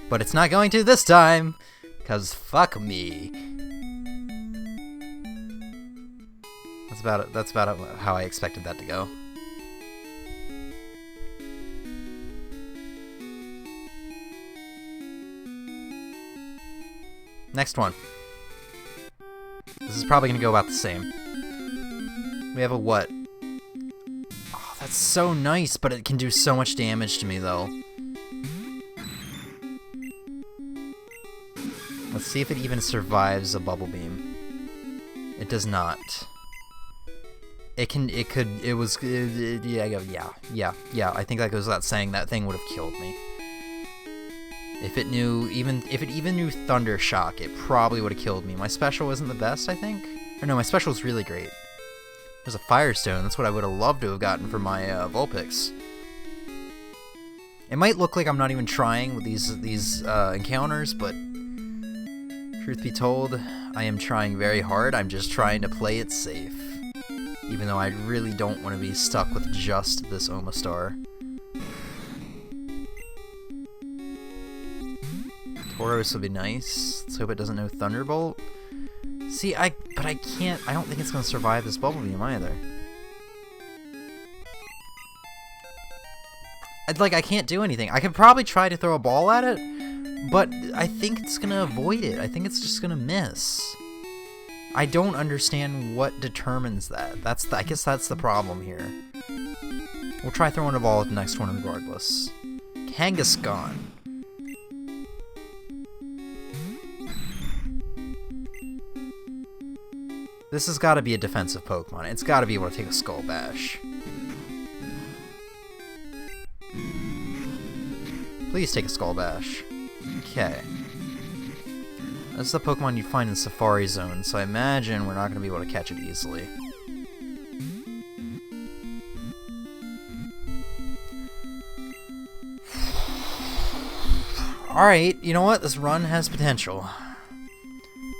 But it's not going to this time, because fuck me. That's about how I expected that to go. Next one. This is probably going to go about the same. We have a what? Oh, that's so nice, but it can do so much damage to me, though. Let's see if it even survives a bubble beam. It does not. Yeah, I think that goes without saying, that thing would have killed me. If it even knew Thunder Shock, it probably would have killed me. My special wasn't the best, I think? Or no, my special was really great. There's a Firestone. That's what I would have loved to have gotten for my Vulpix. It might look like I'm not even trying with these encounters, but truth be told, I am trying very hard. I'm just trying to play it safe. Even though I really don't want to be stuck with just this Omastar. Tauros would be nice. Let's hope it doesn't know Thunderbolt. See, but I can't. I don't think it's gonna survive this Bubble Beam either. I can't do anything. I could probably try to throw a ball at it, but I think it's gonna avoid it. I think it's just gonna miss. I don't understand what determines that. I guess that's the problem here. We'll try throwing a ball at the next one regardless. Kangaskhan. This has got to be a defensive Pokemon. It's got to be able to take a Skull Bash. Please take a Skull Bash. Okay. This is the Pokemon you find in Safari Zone, so I imagine we're not going to be able to catch it easily. Alright, you know what? This run has potential.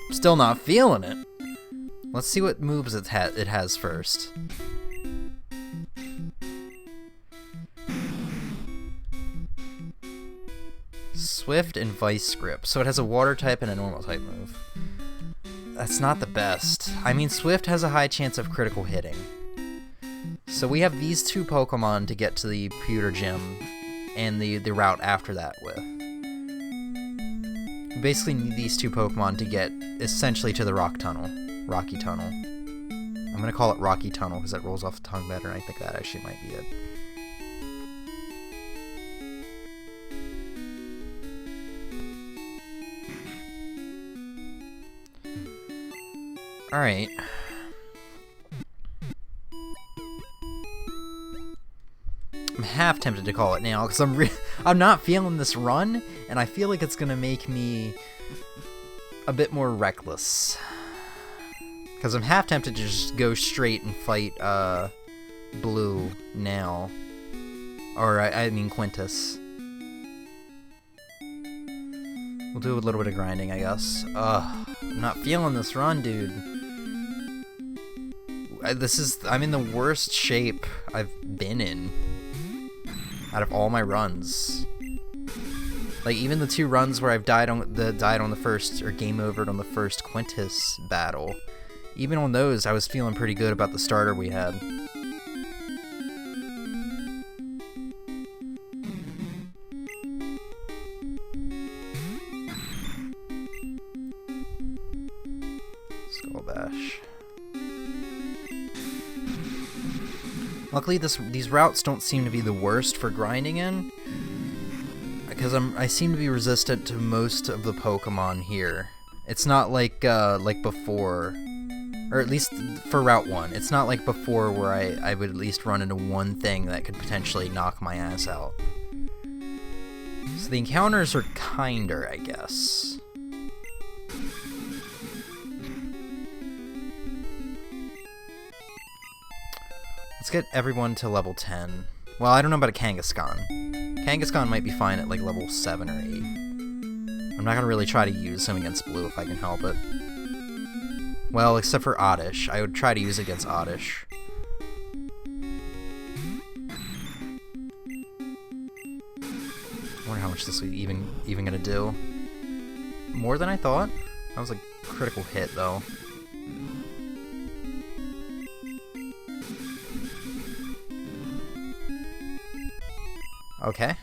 I'm still not feeling it. Let's see what moves it has first. Swift and Vice Grip. So it has a water type and a normal type move. That's not the best. I mean, Swift has a high chance of critical hitting. So we have these two Pokemon to get to the Pewter Gym and the route after that with. We basically need these two Pokemon to get essentially to the Rocky Tunnel. I'm gonna call it Rocky Tunnel because that rolls off the tongue better, and I think that actually might be it. Alright. I'm half tempted to call it now because I'm not feeling this run, and I feel like it's gonna make me a bit more reckless. Because I'm half tempted to just go straight and fight Blue now. Or, I mean Quintus. We'll do a little bit of grinding, I guess. I'm not feeling this run, dude. I'm in the worst shape I've been in. Out of all my runs. Like, even the two runs where I've died on the first, or game overed on the first Quintus battle. Even on those, I was feeling pretty good about the starter we had. Skull Bash. Luckily, these routes don't seem to be the worst for grinding in, because I seem to be resistant to most of the Pokemon here. It's not like before. Or at least for Route 1. It's not like before where I would at least run into one thing that could potentially knock my ass out. So the encounters are kinder, I guess. Let's get everyone to level 10. Well, I don't know about a Kangaskhan. Kangaskhan might be fine at like level 7 or 8. I'm not going to really try to use him against Blue if I can help it. Well, except for Oddish. I would try to use it against Oddish. I wonder how much this is even gonna do. More than I thought. That was a critical hit, though. Okay.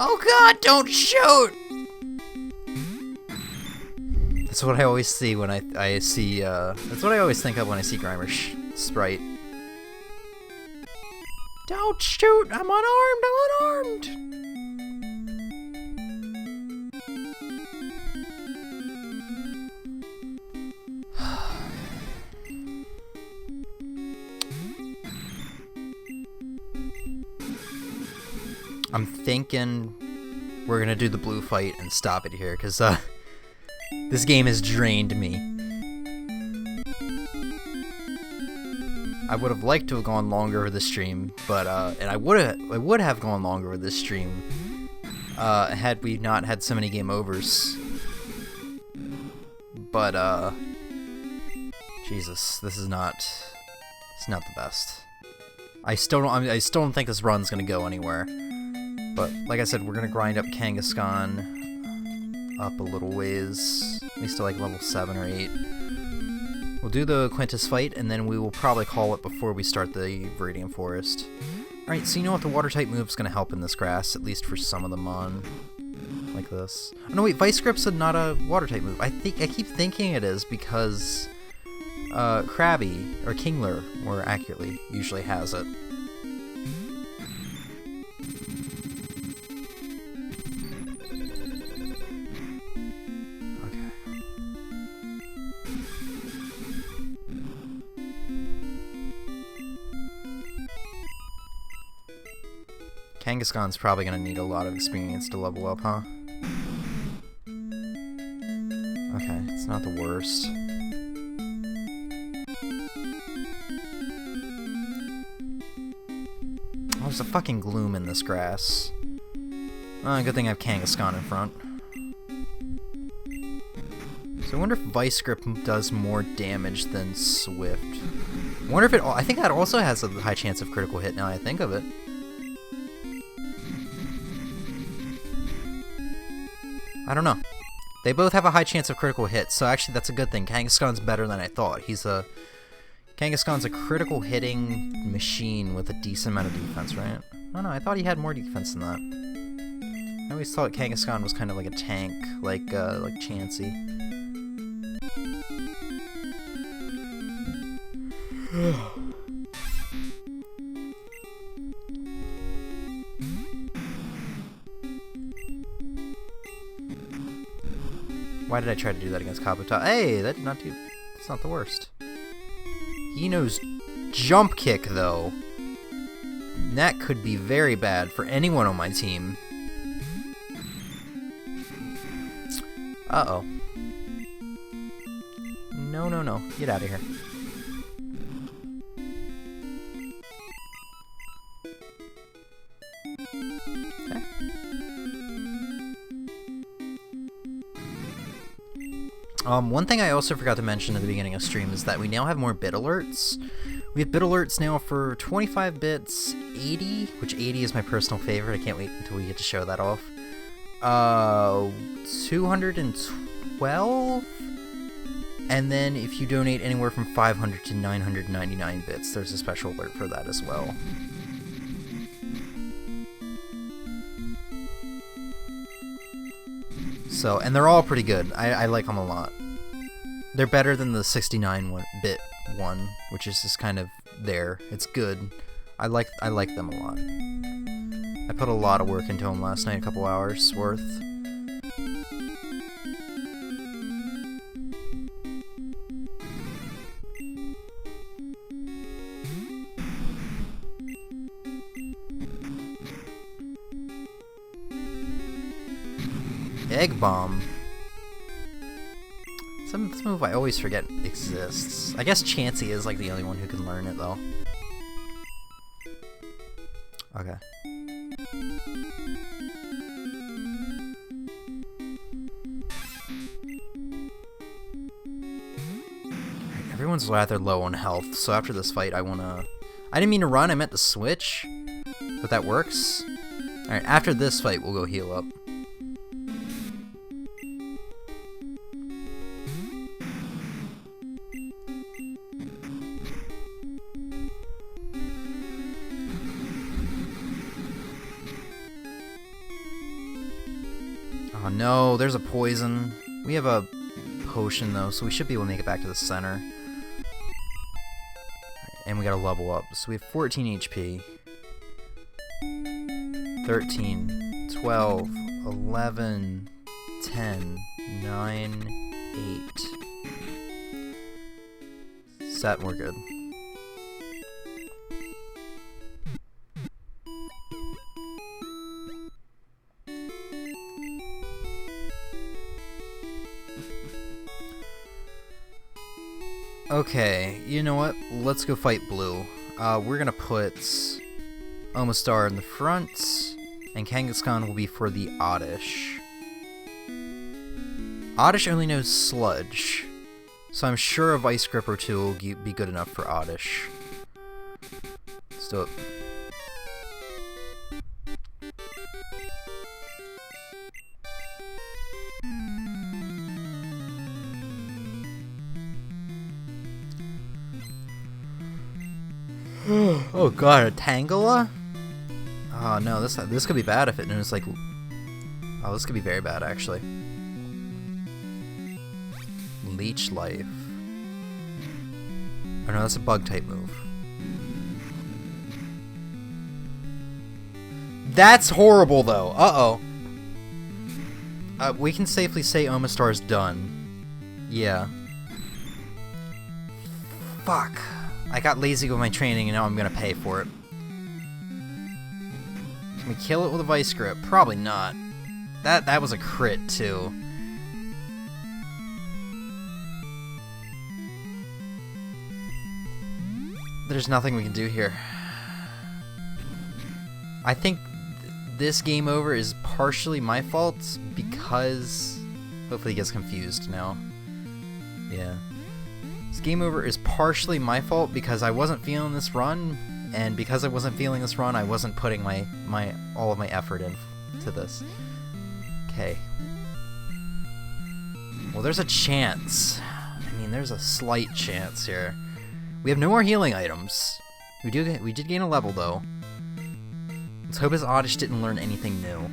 Oh god, don't shoot! That's what I always see when I see, that's what I always think of when I see Grimer's sprite. Don't shoot! I'm unarmed! I'm unarmed! I'm thinking we're gonna do the blue fight and stop it here, because this game has drained me. I would have liked to have gone longer with this stream, but and I would have gone longer with this stream had we not had so many game overs. But Jesus, this is not. It's not the best. I still don't think this run's gonna go anywhere. But like I said, we're gonna grind up Kangaskhan up a little ways, at least to like level 7 or 8. We'll do the Quintus fight, and then we will probably call it before we start the Viridian Forest. Alright, so you know what, the water-type move's gonna help in this grass, at least for some of them on. Like this. Oh no wait, Vice Grip's not a water-type move. I keep thinking it is because Krabby, or Kingler, more accurately, usually has it. Kangaskhan's probably gonna need a lot of experience to level up, huh? Okay, it's not the worst. Oh, there's a fucking gloom in this grass. Good thing I have Kangaskhan in front. So I wonder if Vice Grip does more damage than Swift. I wonder if it... I think that also has a high chance of critical hit now I think of it. I don't know. They both have a high chance of critical hit, so actually that's a good thing. Kangaskhan's better than I thought. Kangaskhan's a critical hitting machine with a decent amount of defense, right? Oh no, I thought he had more defense than that. I always thought Kangaskhan was kind of like a tank, like Chansey. Why did I try to do that against Kabuto? Hey, that's not the worst. He knows jump kick though. That could be very bad for anyone on my team. Uh-oh. No, no, no. Get out of here. Okay. One thing I also forgot to mention at the beginning of stream is that we now have more bit alerts. We have bit alerts now for 25 bits, 80, which 80 is my personal favorite. I can't wait until we get to show that off. 212, and then if you donate anywhere from 500 to 999 bits, there's a special alert for that as well. So, and they're all pretty good. I like them a lot. They're better than the 69-bit one, which is just kind of there. It's good. I like them a lot. I put a lot of work into them last night, a couple hours worth. Egg Bomb. This move I always forget exists. I guess Chansey is like the only one who can learn it though. Okay. Everyone's rather low on health, so after this fight I didn't mean to run, I meant to switch. But that works. Alright, after this fight we'll go heal up. Oh no, there's a poison. We have a potion though, so we should be able to make it back to the center. And we gotta level up. So we have 14 HP. 13, 12, 11, 10, 9, 8. Set, we're good. Okay, you know what? Let's go fight Blue. We're gonna put Omastar in the front, and Kangaskhan will be for the Oddish. Oddish only knows Sludge, so I'm sure a Vice Grip or two will be good enough for Oddish. Let's do it. Oh god, a Tangela? Oh no, this could be bad if it knows like... Oh, this could be very bad actually. Leech Life. Oh no, that's a bug type move. That's horrible though, uh-oh. We can safely say Omastar's done. Yeah. Fuck. I got lazy with my training and now I'm gonna pay for it. Can we kill it with a Vice Grip? Probably not. That was a crit too. There's nothing we can do here. I think this game over is partially my fault because... Hopefully he gets confused now. Yeah. This game over is partially my fault because I wasn't feeling this run, and because I wasn't feeling this run, I wasn't putting all of my effort into this. Okay. Well, there's a chance. I mean, there's a slight chance here. We have no more healing items. We did gain a level though. Let's hope his Oddish didn't learn anything new.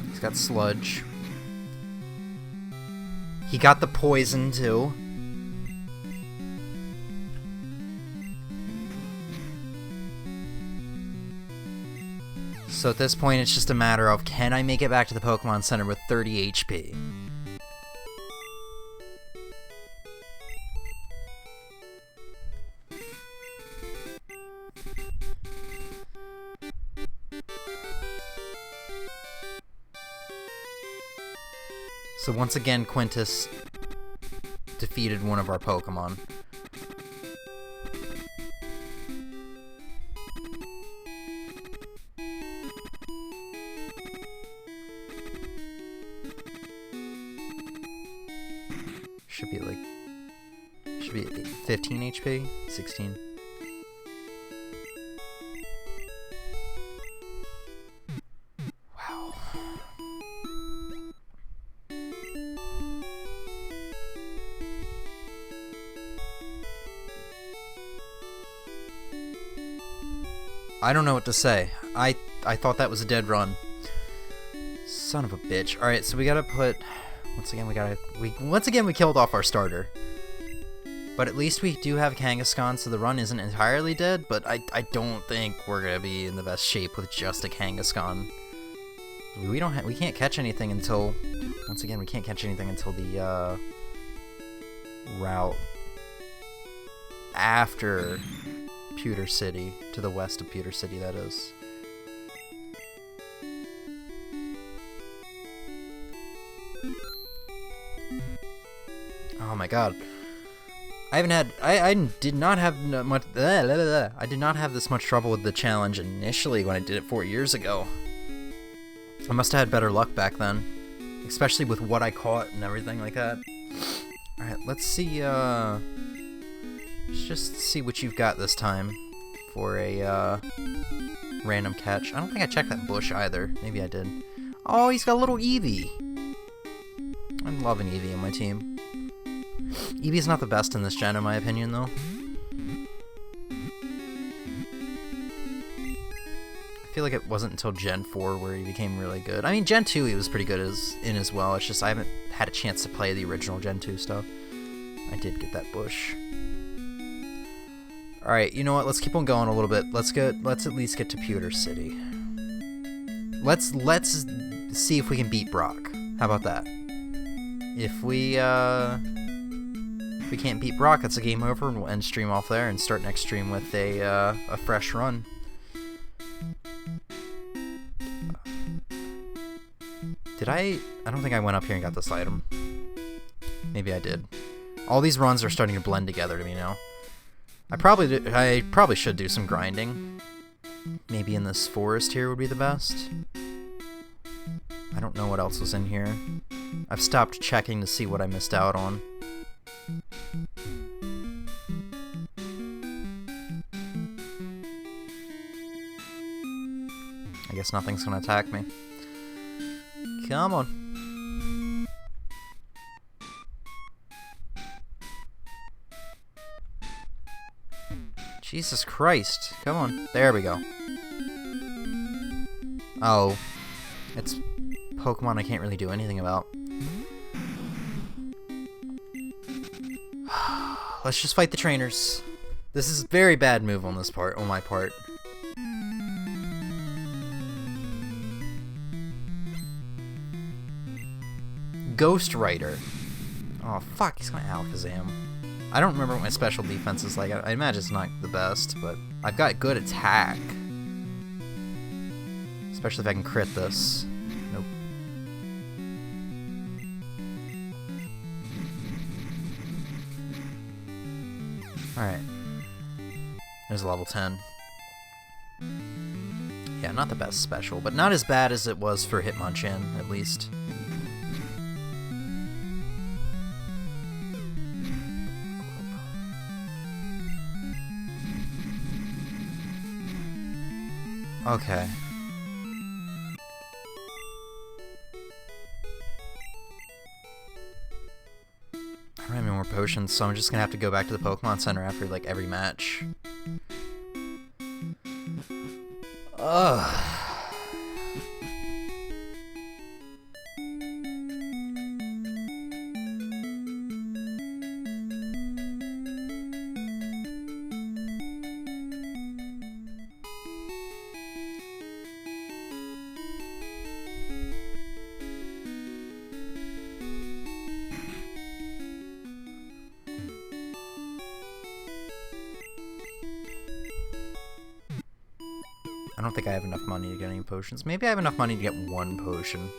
He's got Sludge. He got the poison too. So at this point it's just a matter of, can I make it back to the Pokemon Center with 30 HP? So once again, Quintus defeated one of our Pokemon. Should be 15 HP, 16. Wow. I don't know what to say. I thought that was a dead run. Son of a bitch. All right, so we gotta put. Once again we killed off our starter. But at least we do have Kangaskhan, so the run isn't entirely dead. But I don't think we're gonna be in the best shape with just a Kangaskhan. We can't catch anything until. Once again, we can't catch anything until the route after Pewter City, to the west of Pewter City, that is. Oh my god. I haven't had, I did not have much, I did not have this much trouble with the challenge initially when I did it 4 years ago. I must have had better luck back then, especially with what I caught and everything like that. Alright, let's see, let's just see what you've got this time for a, random catch. I don't think I checked that bush either. Maybe I did. Oh, he's got a little Eevee. I'm loving Eevee on my team. Eevee's not the best in this gen, in my opinion, though. I feel like it wasn't until Gen 4 where he became really good. I mean, Gen 2 he was pretty good as well. It's just I haven't had a chance to play the original Gen 2 stuff. I did get that bush. Alright, you know what? Let's keep on going a little bit. Let's at least get to Pewter City. Let's see if we can beat Brock. How about that? If we can't beat Brock, that's a game over, and we'll end stream off there and start next stream with a fresh run. Did I don't think I went up here and got this item. Maybe I did. All these runs are starting to blend together to me now. I probably should do some grinding. Maybe in this forest here would be the best. I don't know what else was in here. I've stopped checking to see what I missed out on. I guess nothing's gonna attack me. Come on. Jesus Christ. Come on. There we go. Oh. It's Pokemon I can't really do anything about. Let's just fight the trainers. This is a very bad move on my part. Ghost Rider. Oh fuck, he's gonna Alakazam. I don't remember what my special defense is like. I imagine it's not the best, but I've got good attack. Especially if I can crit this. Nope. Alright. There's a level 10. Yeah, not the best special, but not as bad as it was for Hitmonchan, at least. Okay. I don't have any more potions, so I'm just gonna have to go back to the Pokemon Center after, like, every match. Ugh. I don't think I have enough money to get any potions. Maybe I have enough money to get one potion.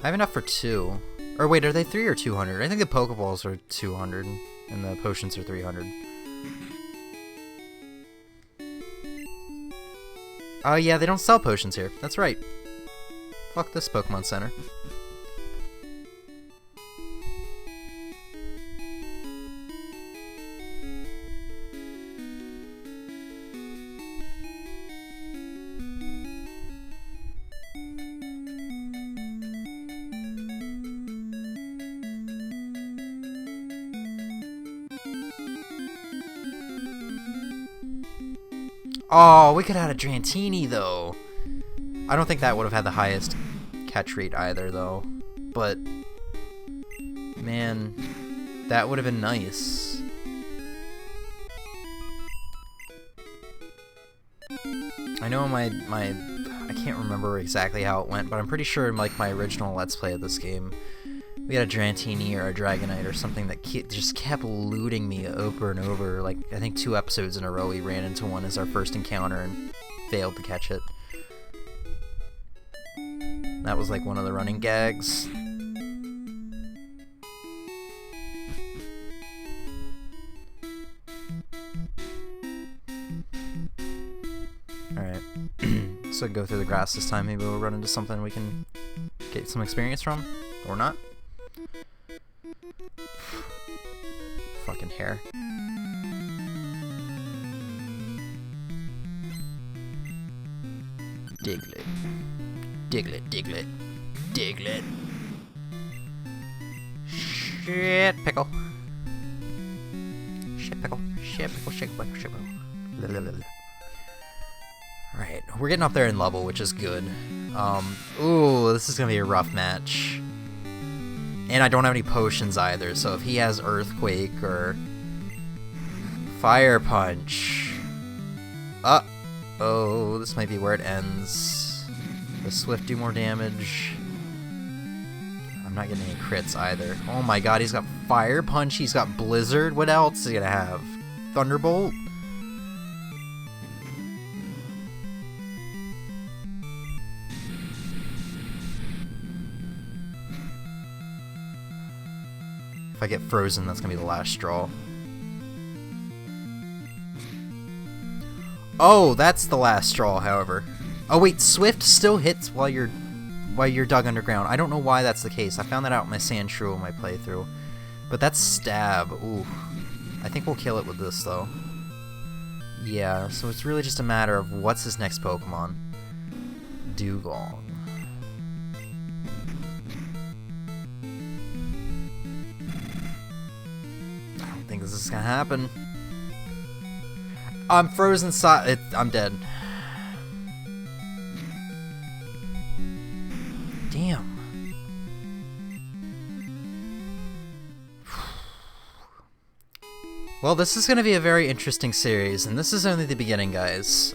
I have enough for 2. Or wait, are they 3 or 200? I think the Pokeballs are 200 and the potions are 300. Oh yeah, they don't sell potions here. That's right. Fuck this Pokemon Center. Oh, we could have had a Dratini, though. I don't think that would have had the highest catch rate either, though. But, man, that would have been nice. I know I can't remember exactly how it went, but I'm pretty sure in like my original Let's Play of this game, we had a Dratini or a Dragonite or something that just kept looting me over and over. Like, I think 2 episodes in a row we ran into one as our first encounter and failed to catch it. That was like one of the running gags. Alright. So go through the grass this time. Maybe we'll run into something we can get some experience from. Or not. Fucking hair. Diglett. Diglett, Diglett, Diglett. Shit, pickle. Shit, pickle. Shit, pickle, shit, pickle, shit, pickle. Alright, we're getting up there in level, which is good. Ooh, this is gonna be a rough match. And I don't have any potions either, so if he has Earthquake or Fire Punch... Uh-oh, this might be where it ends. Does Swift do more damage? I'm not getting any crits either. Oh my god, he's got Fire Punch, he's got Blizzard. What else is he gonna have? Thunderbolt? If I get frozen, that's gonna be the last straw. Oh, that's the last straw, however. Oh wait, Swift still hits while you're dug underground. I don't know why that's the case. I found that out in my Sand Shrew in my playthrough. But that's Stab. Ooh. I think we'll kill it with this, though. Yeah, so it's really just a matter of what's his next Pokemon. Dugong. I don't think this is gonna happen. I'm frozen I'm dead. Damn. Well, this is going to be a very interesting series, and this is only the beginning, guys.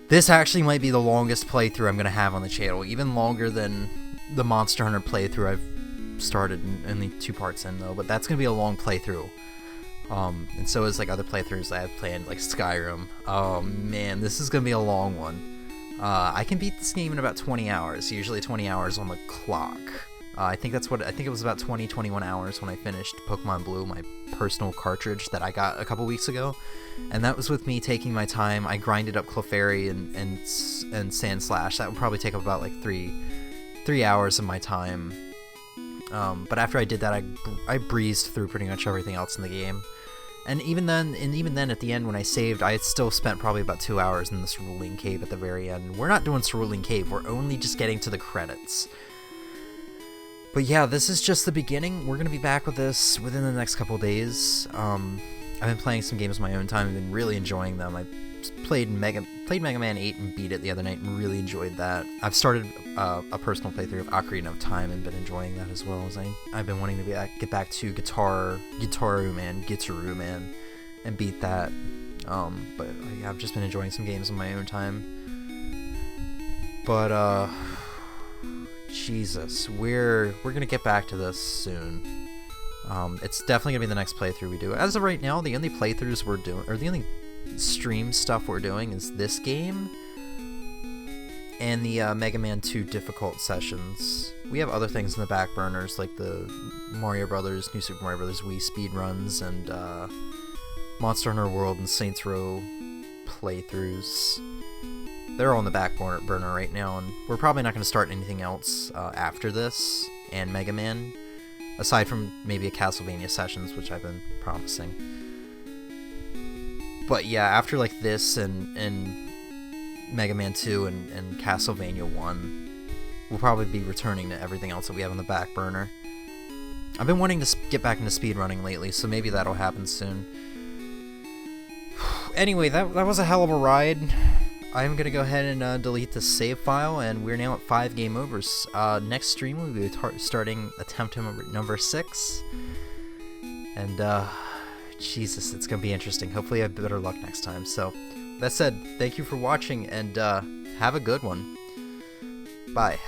This actually might be the longest playthrough I'm going to have on the channel, even longer than the Monster Hunter playthrough I've started, only 2 parts in, though, but that's going to be a long playthrough. And so is like other playthroughs I have planned, like Skyrim. Oh man, this is gonna be a long one. I can beat this game in about 20 hours, usually 20 hours on the clock. I think it was about 21 hours when I finished Pokemon Blue, my personal cartridge that I got a couple weeks ago. And that was with me taking my time. I grinded up Clefairy and Sandslash. That would probably take up about like 3 hours of my time. But after I did that, I breezed through pretty much everything else in the game. And even then at the end when I saved, I had still spent probably about 2 hours in this Cerulean Cave at the very end. We're not doing Cerulean Cave, we're only just getting to the credits. But yeah, this is just the beginning. We're going to be back with this within the next couple days. I've been playing some games of my own time, I've been really enjoying them. I played Mega Man 8 and beat it the other night and really enjoyed that. I've started a personal playthrough of Ocarina of Time and been enjoying that as well, as I've been wanting to get back to Gitaru Man, and beat that. But yeah, I've just been enjoying some games on my own time. But Jesus, we're gonna get back to this soon. It's definitely gonna be the next playthrough we do. As of right now, the only playthroughs we're doing, or the only stream stuff we're doing, is this game and the Mega Man 2 difficult sessions. We have other things in the back burners, like the New Super Mario Brothers Wii speed runs, and Monster Hunter World and Saints Row playthroughs. They're all in the back burner right now, and we're probably not going to start anything else after this and Mega Man, aside from maybe a Castlevania Sessions, which I've been promising. But yeah, after like this and Mega Man 2 and Castlevania 1, we'll probably be returning to everything else that we have on the back burner. I've been wanting to get back into speedrunning lately, so maybe that'll happen soon. Anyway, that was a hell of a ride. I'm going to go ahead and delete the save file, and we're now at 5 game overs. Next stream we'll be starting attempt number 6. And Jesus, it's going to be interesting. Hopefully I have better luck next time. So, that said, thank you for watching, and have a good one. Bye.